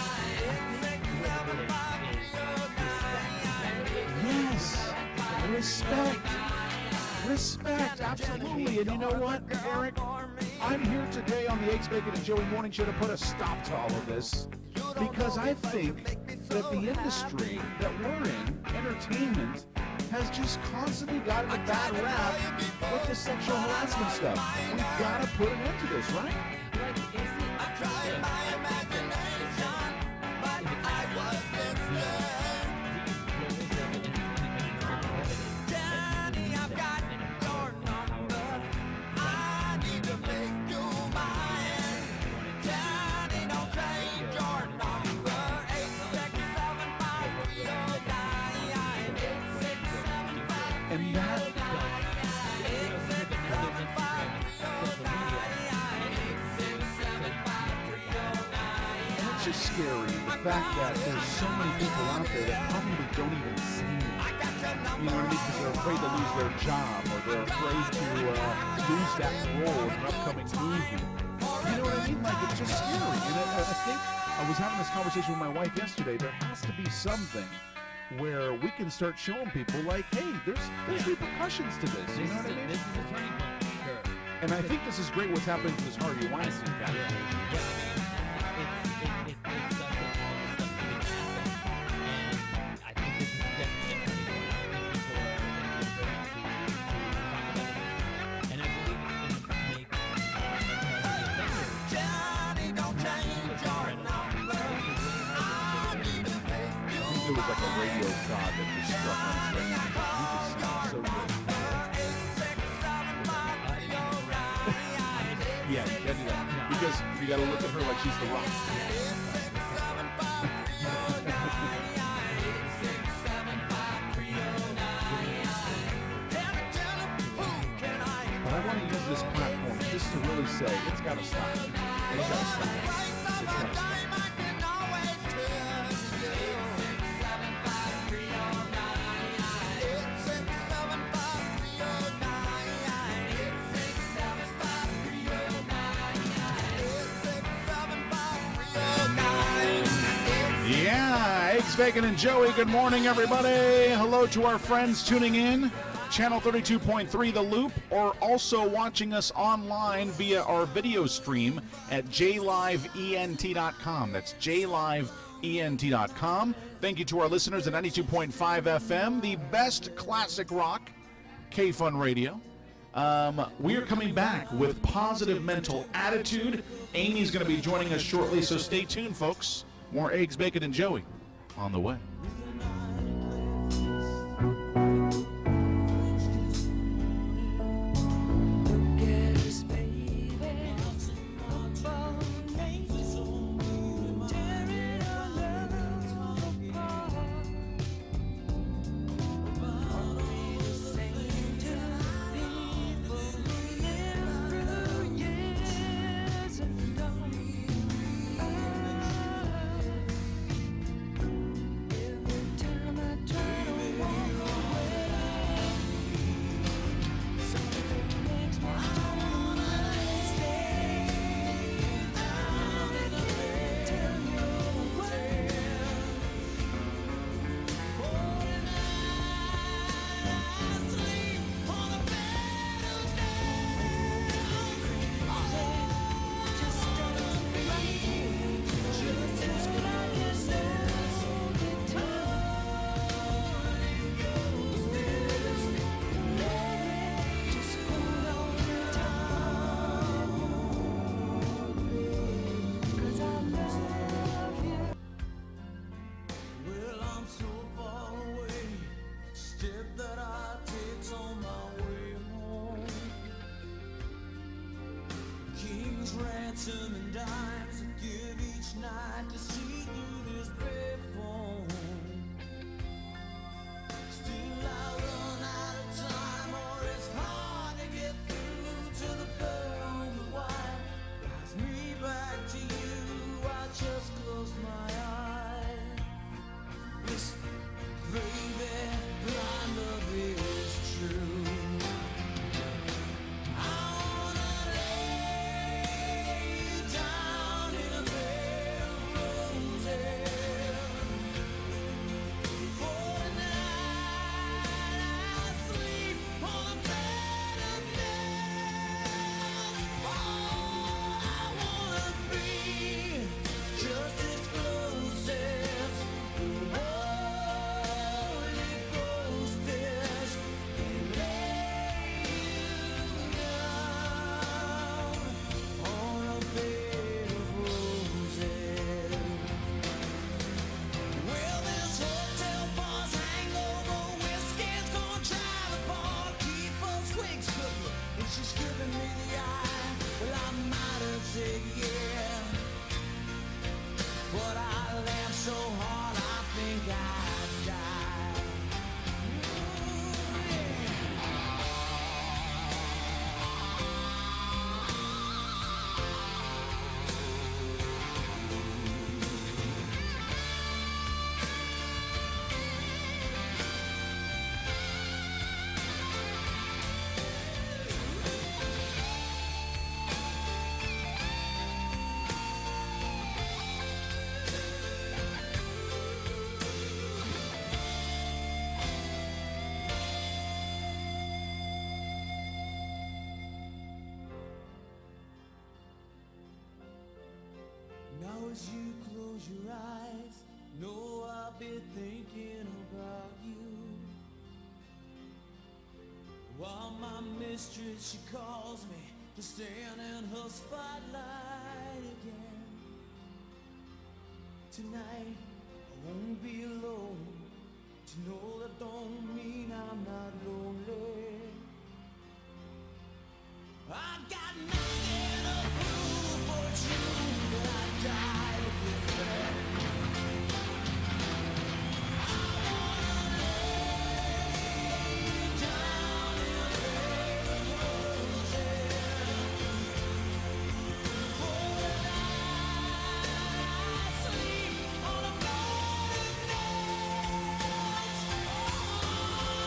Yes, respect. Respect, absolutely. And you know what, Eric? I'm here today on the Eggs, Bacon, and Joey Morning Show to put a stop to all of this because I think that the industry that we're in, entertainment, has just constantly gotten a bad rap with the sexual harassment stuff. We've got to put an end to this, right? And that it's just scary, the fact that there's so many people out there that probably don't even see it. You know what I mean? Because they're afraid to lose their job or they're afraid to lose that role in an upcoming movie. You know what I mean? Like, it's just scary. And I think I was having this conversation with my wife yesterday. There has to be something where we can start showing people, like, hey, there's repercussions to this. You know what I mean? This is a turning point, sure. And I think this is great what's happening to this Harvey Weinstein guy. there was like a radio god that just struck on his brain. You just sound so good. Yeah, you gotta do that. Because you gotta look at her like she's the rock. But I want to use this platform just to really say, it's gotta stop. It's gotta stop. It's gotta stop. Yeah, Eggs, Bacon, and Joey. Good morning, everybody. Hello to our friends tuning in. Channel 32.3 The Loop, or also watching us online via our video stream at jlivent.com. That's jlivent.com. Thank you to our listeners at 92.5 FM, the best classic rock, K-Fun Radio. We are coming back with Positive Mental Attitude. Amy's going to be joining us shortly, so stay tuned, folks. More Eggs, Bacon, and Joey on the way. Now as you close your eyes, know I'll be thinking about you. While my mistress, she calls me to stand in her spotlight again. Tonight, I won't be alone. To know that don't mean I'm not lonely. I got nothing to prove but you that I died with your friend. I wanna lay down in a bed of roses for the night I sleep on a bed of nails. Oh,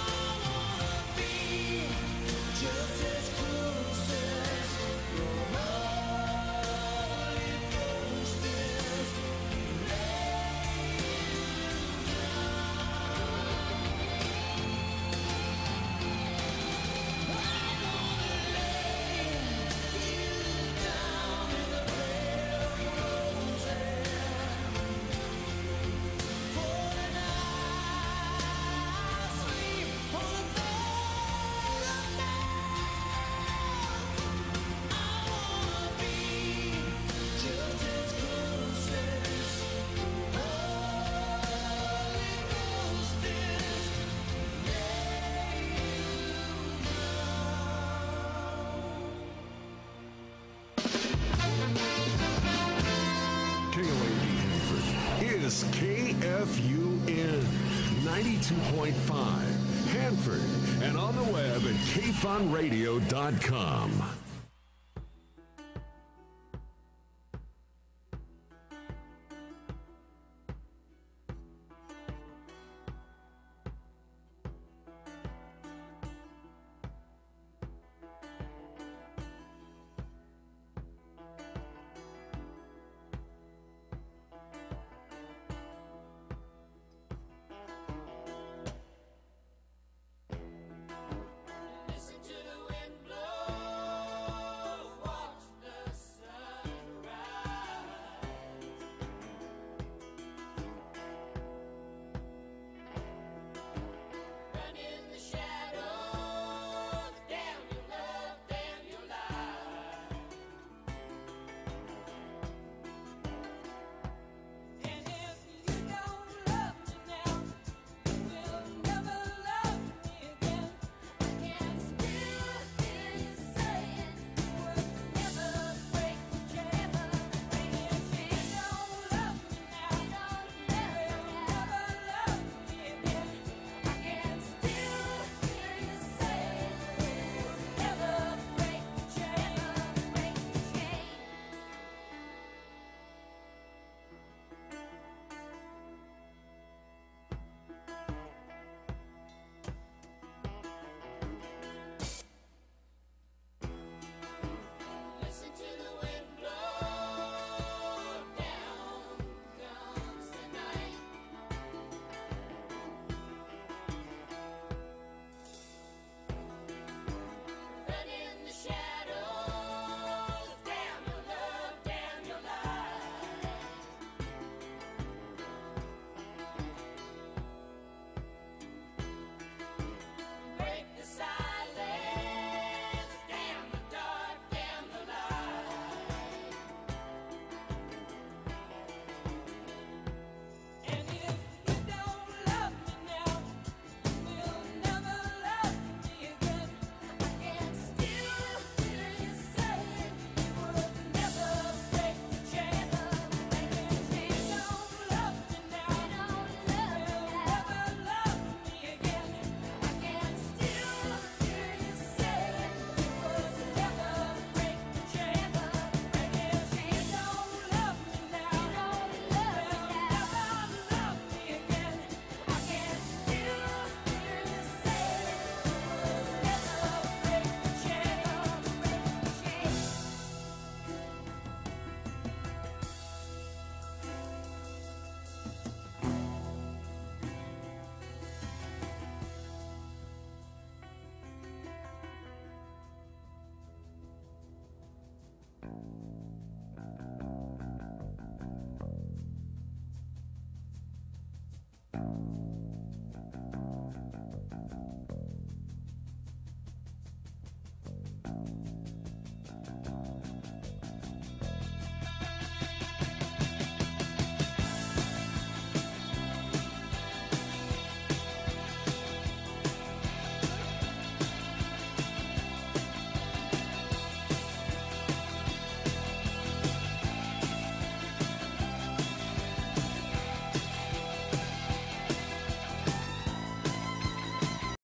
I wanna be just as close as your Holy Ghost is. KOAD Hanford is KFUN 92.5 Hanford and on the web at kfunradio.com.